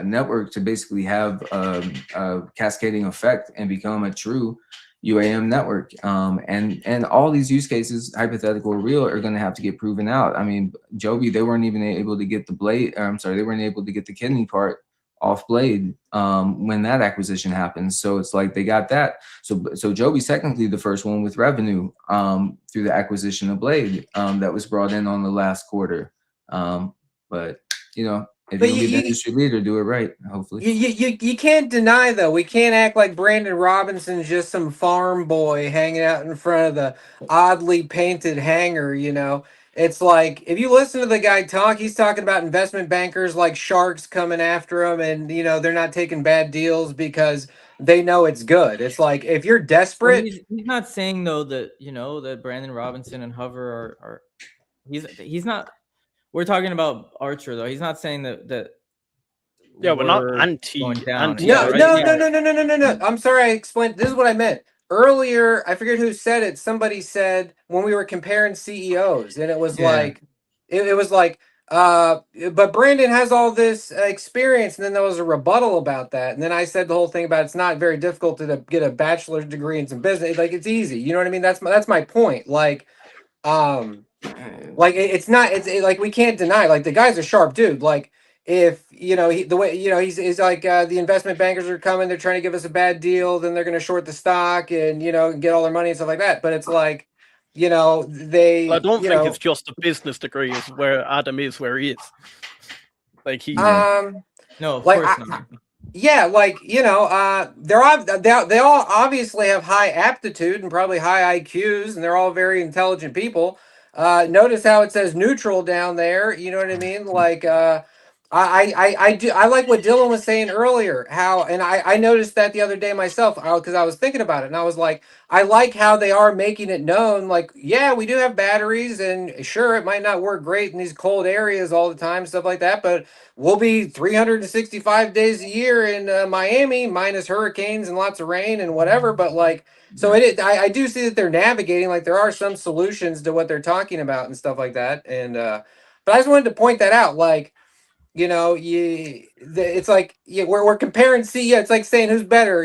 network to basically have a cascading effect and become a true UAM network. And all these use cases, hypothetical or real, are going to have to get proven out. I mean, Joby, they weren't even able to get the blade. They weren't able to get the kidney part off blade when that acquisition happened. So it's like they got that. So Joby's technically the first one with revenue through the acquisition of blade that was brought in on the last quarter. But if you're be the industry leader, do it right, hopefully. You can't deny, though. We can't act like Brandon Robinson's just some farm boy hanging out in front of the oddly painted hangar, it's like if you listen to the guy talk, he's talking about investment bankers like sharks coming after him, and they're not taking bad deals because they know it's good. It's like if you're Well, desperate, he's not saying though that that Brandon Robinson and Hover are he's not. We're talking about Archer though. He's not saying that Yeah, we're not going down. anti Yeah, no, it, right. right? no, Yeah. no, no, no, no, no, no, no. I'm sorry, I explained. This is what I meant earlier. I forget who said it. Somebody said when we were comparing CEOs, and it was Yeah. like, it was like, but Brandon has all this experience, and then there was a rebuttal about that, and then I said the whole thing about it's not very difficult to get a bachelor's degree in some business. Like it's easy. You know what I mean? That's my point. It's not like we can't deny like the guy's a sharp dude. Like if the way he's like the investment bankers are coming, they're trying to give us a bad deal, then they're going to short the stock and get all their money and stuff like that. But it's like I they don't think it's just a business degree is where Adam is where he is. Like he, No, of like course not. yeah, like they all obviously have high aptitude and probably high IQs, and they're all very intelligent people. Notice how it says neutral down there. You know what I mean? Like I like what Dylan was saying earlier. How and I noticed that the other day myself because I was thinking about it, and I was like, I like how they are making it known. Like, yeah, we do have batteries, and sure, it might not work great in these cold areas all the time, stuff like that, but we'll be 365 days a year in Miami, minus hurricanes and lots of rain and whatever. But like, so I do see that they're navigating. Like, there are some solutions to what they're talking about and stuff like that. And but I just wanted to point that out. Like, it's like we're comparing. See, yeah, it's like saying who's better.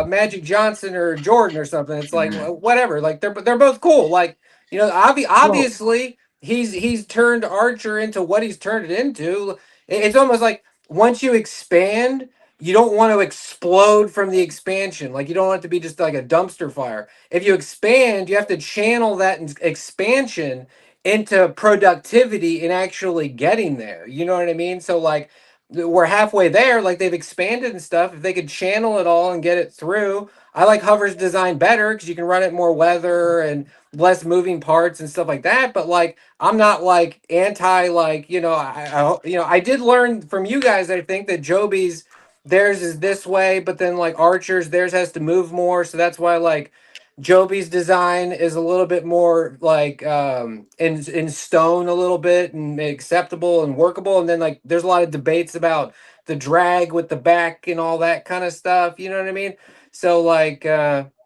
Magic Johnson or Jordan or something. It's like whatever. Like they're both cool. Like obviously he's turned Archer into what he's turned it into. It's almost like once you expand, you don't want to explode from the expansion. Like you don't want it to be just like a dumpster fire. If you expand, you have to channel that expansion into productivity and actually getting there. You know what I mean? So like we're halfway there, like they've expanded and stuff. If they could channel it all and get it through. I like Hover's design better because you can run it more weather and less moving parts and stuff like that. But like I'm not like anti like, I did learn from you guys, I think, that Joby's theirs is this way, but then like Archer's theirs has to move more. So that's why like Joby's design is a little bit more like in stone a little bit and acceptable and workable. And then like there's a lot of debates about the drag with the back and all that kind of stuff. You know what I mean? So like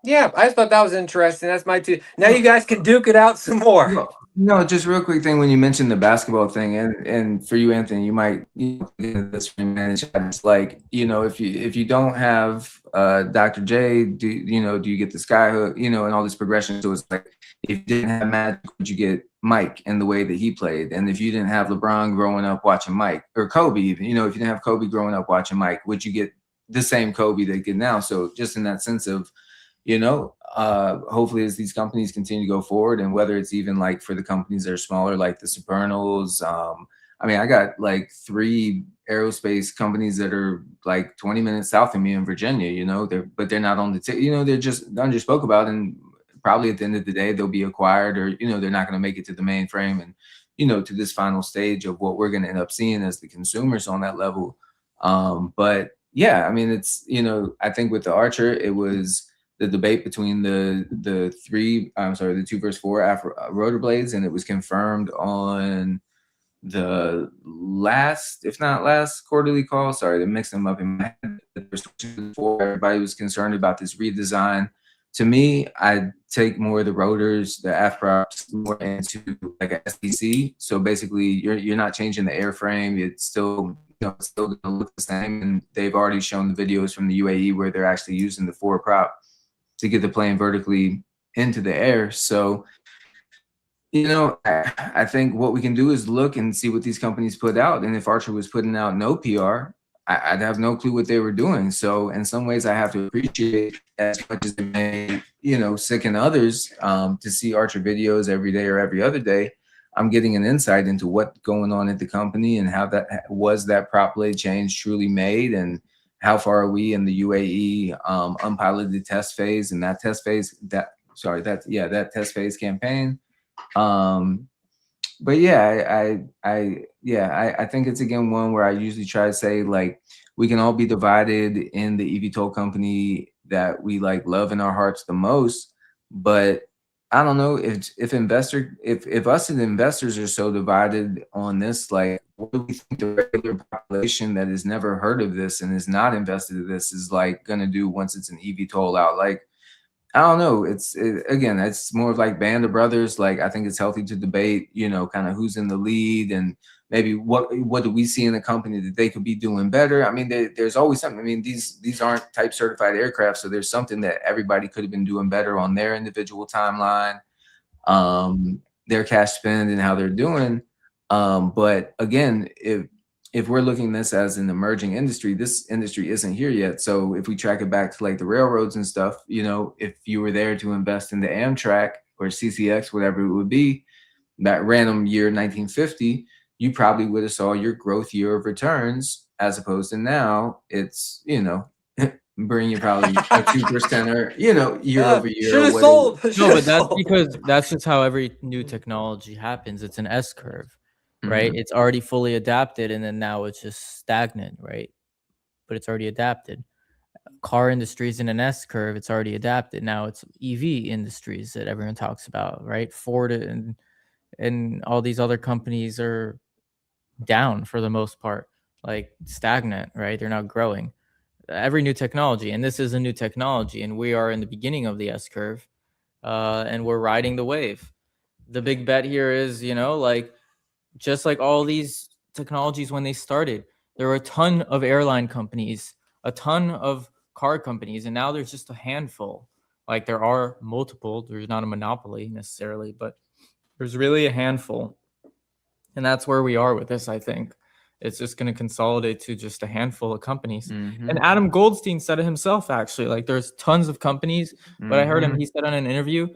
yeah, I just thought that was interesting. That's my two. Now you guys can duke it out some more. No, just real quick thing when you mentioned the basketball thing, and for you, Anthony, you might get into this from manage. It's like if you don't have Dr. J, do you get the skyhook, and all this progression. So it's like if you didn't have Magic, would you get Mike and the way that he played? And if you didn't have LeBron growing up watching Mike, or Kobe, even if you didn't have Kobe growing up watching Mike, would you get the same Kobe they get now? So just in that sense of hopefully as these companies continue to go forward, and whether it's even like for the companies that are smaller, like the Supernals, I got like 3 aerospace companies that are like 20 minutes south of me in Virginia, they're not on the they're just underspoke about, and probably at the end of the day they'll be acquired, or they're not going to make it to the mainframe and to this final stage of what we're going to end up seeing as the consumers on that level. But yeah, it's I think with the Archer, it was the debate between the 2 versus 4 rotor blades, and it was confirmed on the last, if not last, quarterly call. Sorry, to mix them up in my head. Everybody was concerned about this redesign. To me, I take more of the rotors, the aft props, more into like a SDC. So basically, you're not changing the airframe. It's still it's still going to look the same. And they've already shown the videos from the UAE where they're actually using the 4 prop to get the plane vertically into the air. So, I think what we can do is look and see what these companies put out. And if Archer was putting out no PR, I'd have no clue what they were doing. So in some ways I have to appreciate, as much as it may, sicken others, to see Archer videos every day or every other day. I'm getting an insight into what's going on at the company and how that prop blade change truly made, and how far are we in the UAE unpiloted test phase, and that test phase campaign. but yeah, I think it's again one where I usually try to say like we can all be divided in the eVTOL company that we like love in our hearts the most, but I don't know if us as investors are so divided on this, like what do we think the regular population that has never heard of this and is not invested in this is like gonna do once it's an eVTOL out? Like I don't know. Again, it's more of like band of brothers. Like I think it's healthy to debate, you know, kind of who's in the lead and maybe what do we see in the company that they could be doing better. I mean, there's always something. I mean, these aren't type certified aircraft, so there's something that everybody could have been doing better on their individual timeline, their cash spend and how they're doing. But again, if we're looking at this as an emerging industry, this industry isn't here yet. So if we track it back to like the railroads and stuff, you know, if you were there to invest in the Amtrak or CCX, whatever it would be, that random year 1950, you probably would have saw your growth year of returns, as opposed to now it's, you know, bring you probably a 2% or, you know, year over year. Should have or sold. whatever. No, but that's because that's just how every new technology happens. It's an S curve, right? Mhm. It's already fully adapted, and then now it's just stagnant, right? But it's already adapted. Car industries in an S curve, it's already adapted. Now it's EV industries that everyone talks about, right? Ford and all these other companies are down for the most part, like stagnant, right? They're not growing. Every new technology, and this is a new technology, and we are in the beginning of the S curve, and we're riding the wave. The big bet here is, you know, like just like all these technologies when they started, there were a ton of airline companies, a ton of car companies, and now there's just a handful. Like there are multiple, there's not a monopoly necessarily, but there's really a handful. And that's where we are with this, I think. It's just going to consolidate to just a handful of companies. Mhm. And Adam Goldstein said it himself, actually. Like there's tons of companies, but I heard him, Mhm. he said on an interview,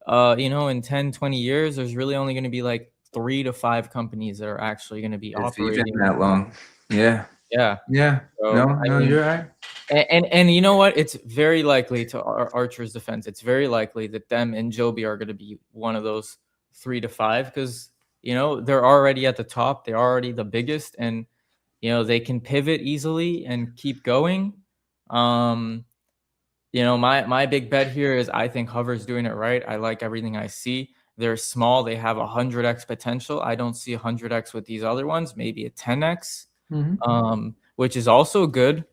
you know, in 10, 20 years, there's really only going to be like 3 to 5 companies that are actually going to be If even operating. that long. Yeah. Yeah. Yeah. So, No, I no, mean, you're right. and you know what? It's very likely, to Archer's defense, it's very likely that them and Joby are going to be one of those 3 to 5 because, you know, they're already at the top. They're already the biggest, and, you know, they can pivot easily and keep going. You know, my big bet here is I think Hover's doing it right. I like everything I see. They're small. They have 100x potential. I don't see 100x with these other ones. Maybe a 10x, which is also good.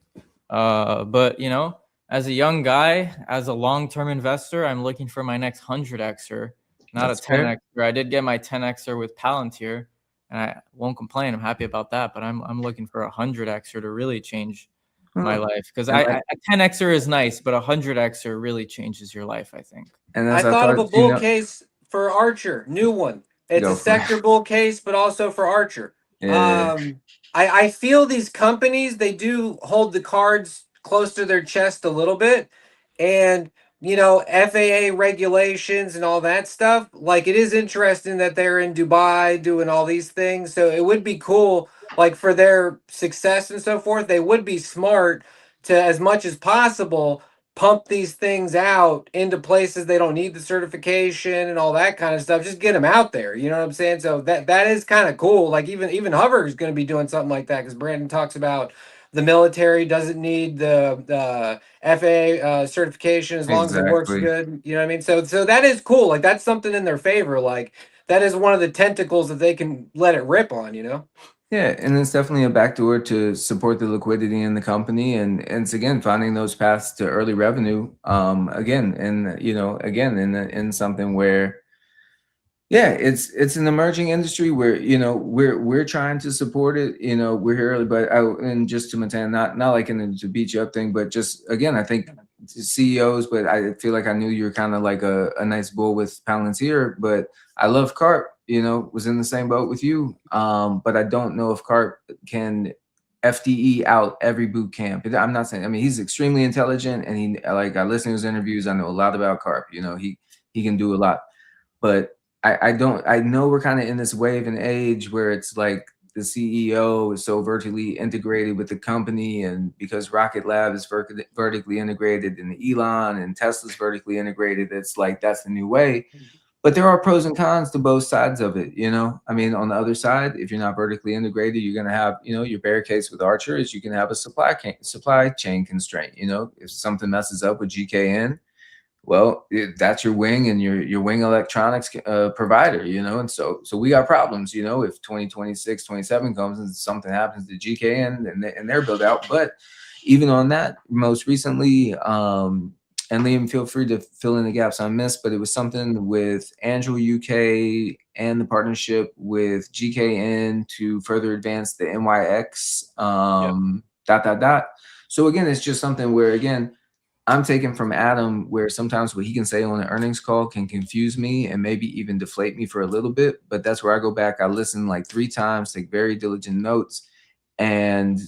But you know, as a young guy, as a long-term investor, I'm looking for my next 100xer, not That's a fair. 10xer. I did get my 10xer with Palantir, and I won't complain. I'm happy about that. But I'm looking for a 100xer to really change my Well, life because and like, a 10xer is nice, but a 100xer really changes your life, I think. and I as I thought of a thought, you bull know, case for Archer, new one. It's a go for it. sector bull case, but also for Archer. Yeah. I feel these companies, they do hold the cards close to their chest a little bit, and you know, FAA regulations and all that stuff. Like it is interesting that they're in Dubai doing all these things. So it would be cool, like for their success and so forth. They would be smart to, as much as possible, pump these things out into places they don't need the certification and all that kind of stuff. Just get them out there. You know what I'm saying? So that is kind of cool. Like even Hover is going to be doing something like that because Brandon talks about the military doesn't need the FAA certification as long as it works Exactly. good. You know what I mean? So that is cool. Like that's something in their favor. Like that is one of the tentacles that they can let it rip on. You know? Yeah, and it's definitely a backdoor to support the liquidity in the company, and it's again finding those paths to early revenue. Again, and you know, again in something where yeah, it's an emerging industry where you know we're trying to support it. You know, we're here early, but and just to maintain not like in the to beat you up thing, but just again, I think CEOs. But I feel like I knew you were kind of like a nice bull with Palantir, but I love Carp. You know, was in the same boat with you. But I don't know if Carp can FDE out every boot camp. I'm not saying. I mean, he's extremely intelligent, and he like I listen to his interviews. I know a lot about Carp. You know, he can do a lot, but I don't I know we're kind of in this wave and age where it's like the CEO is so vertically integrated with the company, and because Rocket Lab is vertically integrated and Elon and Tesla's vertically integrated, it's like that's the new way. But there are pros and cons to both sides of it, you know. I mean, on the other side, if you're not vertically integrated, you're going to have, you know, your bear case with Archer is you can have a supply chain constraint. You know, if something messes up with GKN, well, that's your wing and your wing electronics provider, you know. And so we got problems, you know, if 2026, 27 comes and something happens to GKN and their build out. But even on that, most recently, and Liam, feel free to fill in the gaps I missed, but it was something with Andrew UK and the partnership with GKN to further advance the NYX So again, it's just something where, again, I'm taking from Adam where sometimes what he can say on an earnings call can confuse me and maybe even deflate me for a little bit. But that's where I go back. I listen like 3 times, take very diligent notes. And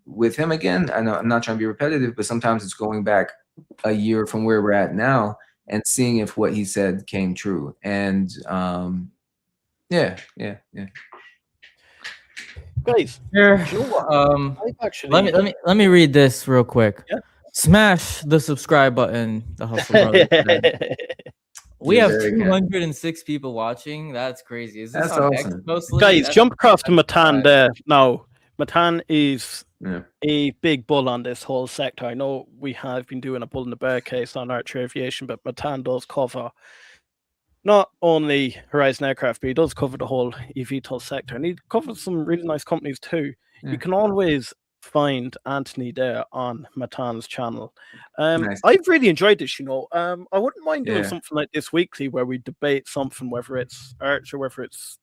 with him, again, I know I'm not trying to be repetitive, but sometimes it's going back a year from where we're at now and seeing if what he said came true. And yeah. Guys, Here, you know what? I've actually let me read this real quick. Yeah. Smash the subscribe button, the Hustle Brothers. We Yeah, have very good. 206 people watching. That's crazy. Is this That's on awesome. X mostly? Guys, That's- jump across to Matan there now. Matan is Yeah. a big bull on this whole sector. I know we have been doing a bull in the bear case on Archer Aviation, but Matan does cover not only Horizon Aircraft, but he does cover the whole eVTOL sector, and he covers some really nice companies too. Yeah. You can always find Anthony there on Matan's channel. Nice. I've really enjoyed this, you know. I wouldn't mind doing Yeah. something like this weekly where we debate something, whether it's Archer, whether it's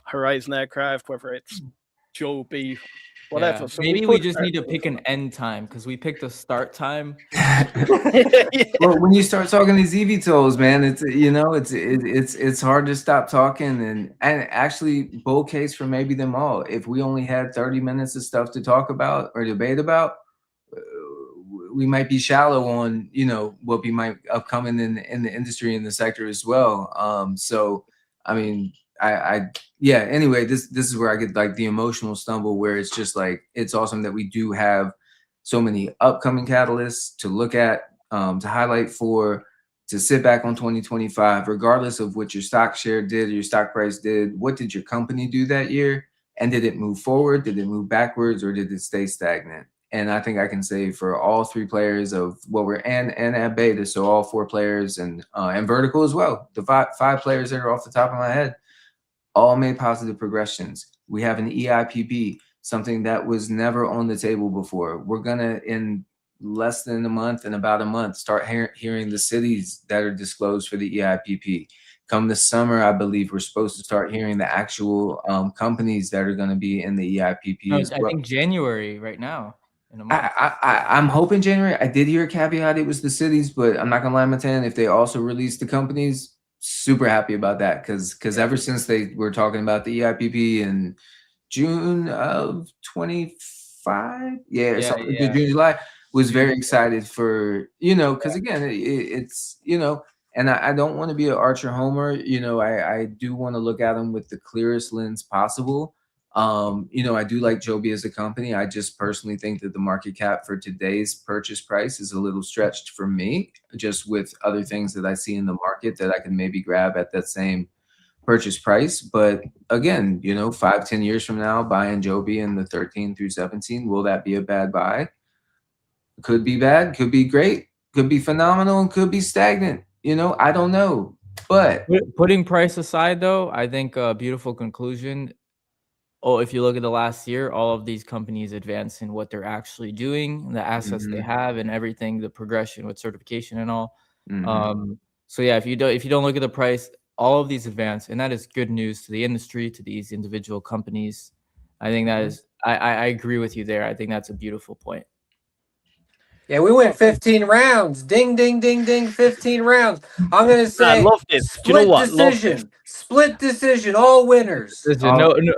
Horizon Aircraft, whether it's Joby, whatever. Yeah. So Maybe we could just need to start pick an end time because we picked a start time. Well, when you start talking these eVTOLs, man, it's, you know, it's hard to stop talking. And actually, bull case for maybe them all. If we only had 30 minutes of stuff to talk about or debate about, we might be shallow on, you know, what we might upcoming in the industry and the sector as well. So I mean, yeah, anyway, this is where I get like the emotional stumble where it's just like, it's awesome that we do have so many upcoming catalysts to look at, to highlight for, to sit back on 2025, regardless of what your stock share did or your stock price did. What did your company do that year? And did it move forward? Did it move backwards, or did it stay stagnant? And I think I can say for all 3 players of what we're and at beta, so all 4 players and vertical as well, the five players that are off the top of my head, all made positive progressions. We have an EIPP, something that was never on the table before. We're gonna, in less than a month, in about a month, start hearing the cities that are disclosed for the EIPP. Come this summer, I believe we're supposed to start hearing the actual companies that are going to be in the EIPP as well. I think January right now. In a month. I'm hoping January. I did hear a caveat it was the cities, but I'm not gonna lie, Matan, if they also released the companies, super happy about that, because ever since they were talking about the EIPP in June of 25, June, July, was very excited for, you know, because again, it's, you know, and I don't want to be an Archer homer, you know, I do want to look at them with the clearest lens possible. You know, I do like Joby as a company. I just personally think that the market cap for today's purchase price is a little stretched for me, just with other things that I see in the market that I can maybe grab at that same purchase price. But again, you know, 5-10 years from now, buying Joby in the 13 through 17, will that be a bad buy? Could be bad, could be great, could be phenomenal, and could be stagnant. You know, I don't know. But putting price aside, though, I think a beautiful conclusion. Oh, if you look at the last year, all of these companies advance in what they're actually doing, the assets they have, and everything, the progression with certification and all. So yeah, if you don't look at the price, all of these advance, and that is good news to the industry, to these individual companies. I think that is, I agree with you there. I think that's a beautiful point. Yeah, we went 15 rounds. Ding, ding, ding, ding. 15 rounds. I'm gonna say, I love this. Do split you know what? Love decision. this. Split decision. All winners.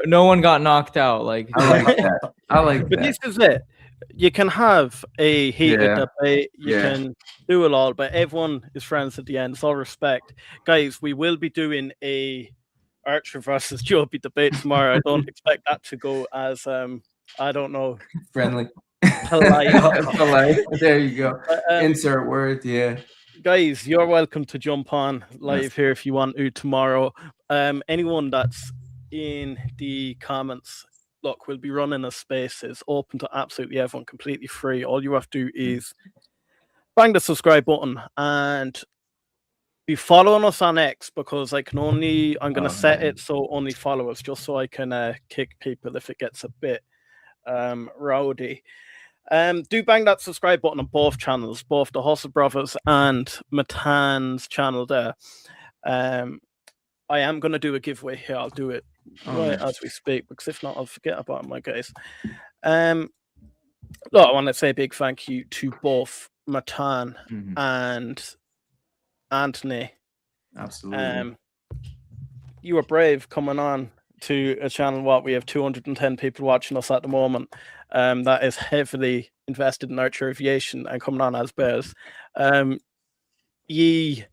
No one got knocked out. Like I like that. I like But that. this is it. You can have a heated debate. You can do it all, but everyone is friends at the end. It's all respect. Guys, we will be doing a Archer versus Joby debate tomorrow. I don't expect that to go as I don't know, Friendly. polite. Polite. There you go. Insert word. Yeah. guys, you're welcome to jump on live here if you want to tomorrow. Anyone that's in the comments, look, we'll be running a spaces open to absolutely everyone, completely free. All you have to do is bang the subscribe button and be following us on X, because I'm going to set it so only followers, just so I can kick people if it gets a bit rowdy. Do bang that subscribe button on both channels, both the Hustle Brothers and Matan's channel there. I am going to do a giveaway here. I'll do it as we speak, because if not, I'll forget about my guys. Look, I want to say a big thank you to both Matan and Anthony. Absolutely. You were brave coming on to a channel. We have 210 people watching us at the moment. That is heavily invested in Archer Aviation and coming on as bears. Ye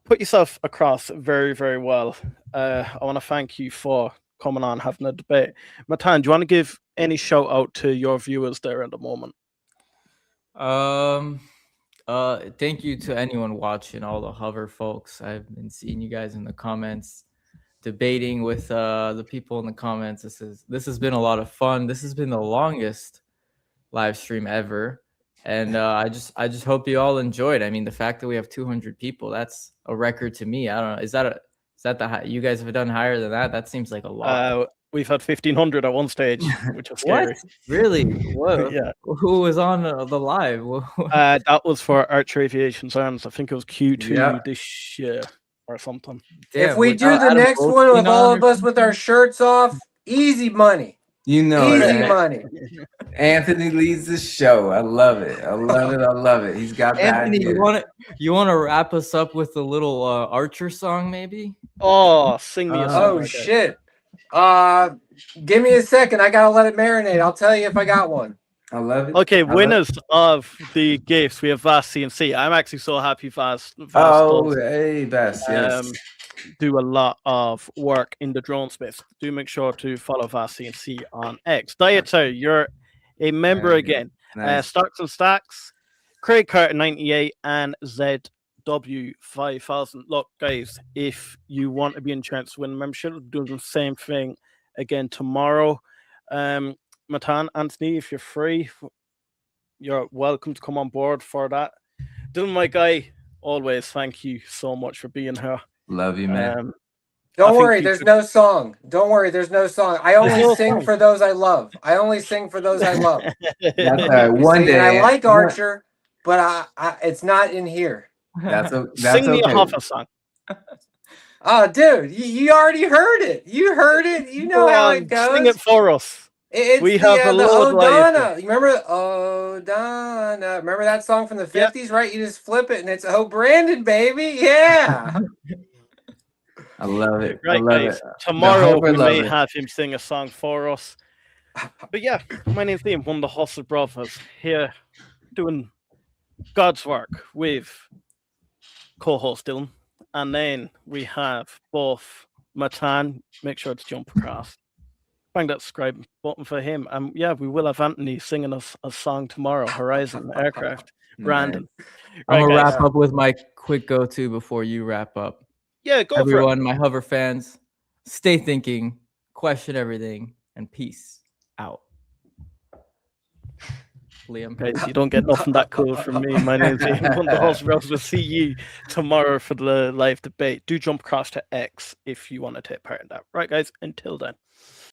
put yourself across very, very well. I want to thank you for coming on, having a debate. Matan, do you want to give any shout out to your viewers there at the moment? Thank you to anyone watching, all the hover folks. I've been seeing you guys in the comments, debating with the people in the comments. This has been a lot of fun. This has been the longest live stream ever, and I just hope you all enjoyed. I mean, the fact that we have 200 people, that's a record to me. I don't know, is that the high? You guys have done higher than that? That seems like a lot. We've had 1,500 at one stage, which was scary. What? Really? What? Yeah. Who was on the live? That was for Archer Aviation's arms. I think it was Q2 this year or something. Damn, if we do the next one with all of us with our shirts off, easy money. You know, easy money. Anthony leads the show. I love it. I love it. I love it. He's got that. Anthony, you want to wrap us up with a little Archer song, maybe? Oh, sing me a song. Oh shit. Give me a second. I gotta let it marinate. I'll tell you if I got one. I love it. Okay, winners of the gifts. We have Vast CNC. I'm actually so happy Vast hey, Vast. Yes. Do a lot of work in the drone space. Do make sure to follow Vast CNC on X. Dieter, you're a member again. Nice. Stocks and Stacks, Craig Carter 98, and ZW5000. Look, guys, if you want to be in chance to win a membership, we're doing the same thing again tomorrow. Matan, Anthony, if you're free, you're welcome to come on board for that. Dylan, my guy, always thank you so much for being here. Love you, man. Don't worry, there's no song. Don't worry, there's no song. I only sing for those I love. I only sing for those I love. One day. I like Archer, but it's not in here. That's Sing me a Hoffa song. Oh, dude, you already heard it. You heard it. You know how it goes. Sing it for us. We have the O'Donna. You remember O'Donna? Remember that song from the 50s, right? You just flip it and it's Oh Brandon, baby. Yeah. I love it. Right, I love guys. it. Tomorrow we may have him sing a song for us. But yeah, my name's Liam, one of the Hustle Brothers, here doing God's work with co-host Dylan. And then we have both Matan. Make sure to jump across. Bang that subscribe button for him. Yeah, we will have Anthony singing us a song tomorrow. Horizon Aircraft. Brandon. I'm going to wrap up with my quick go-to before you wrap up. Yeah, go Everyone, for it. my hover fans, stay thinking, question everything, and peace out. Liam. Guys, you don't get nothing that cool from me. My name's Ian, one of the Hustle Brothers. We'll see you tomorrow for the live debate. Do jump across to X if you want to take part in that. Right, guys, until then.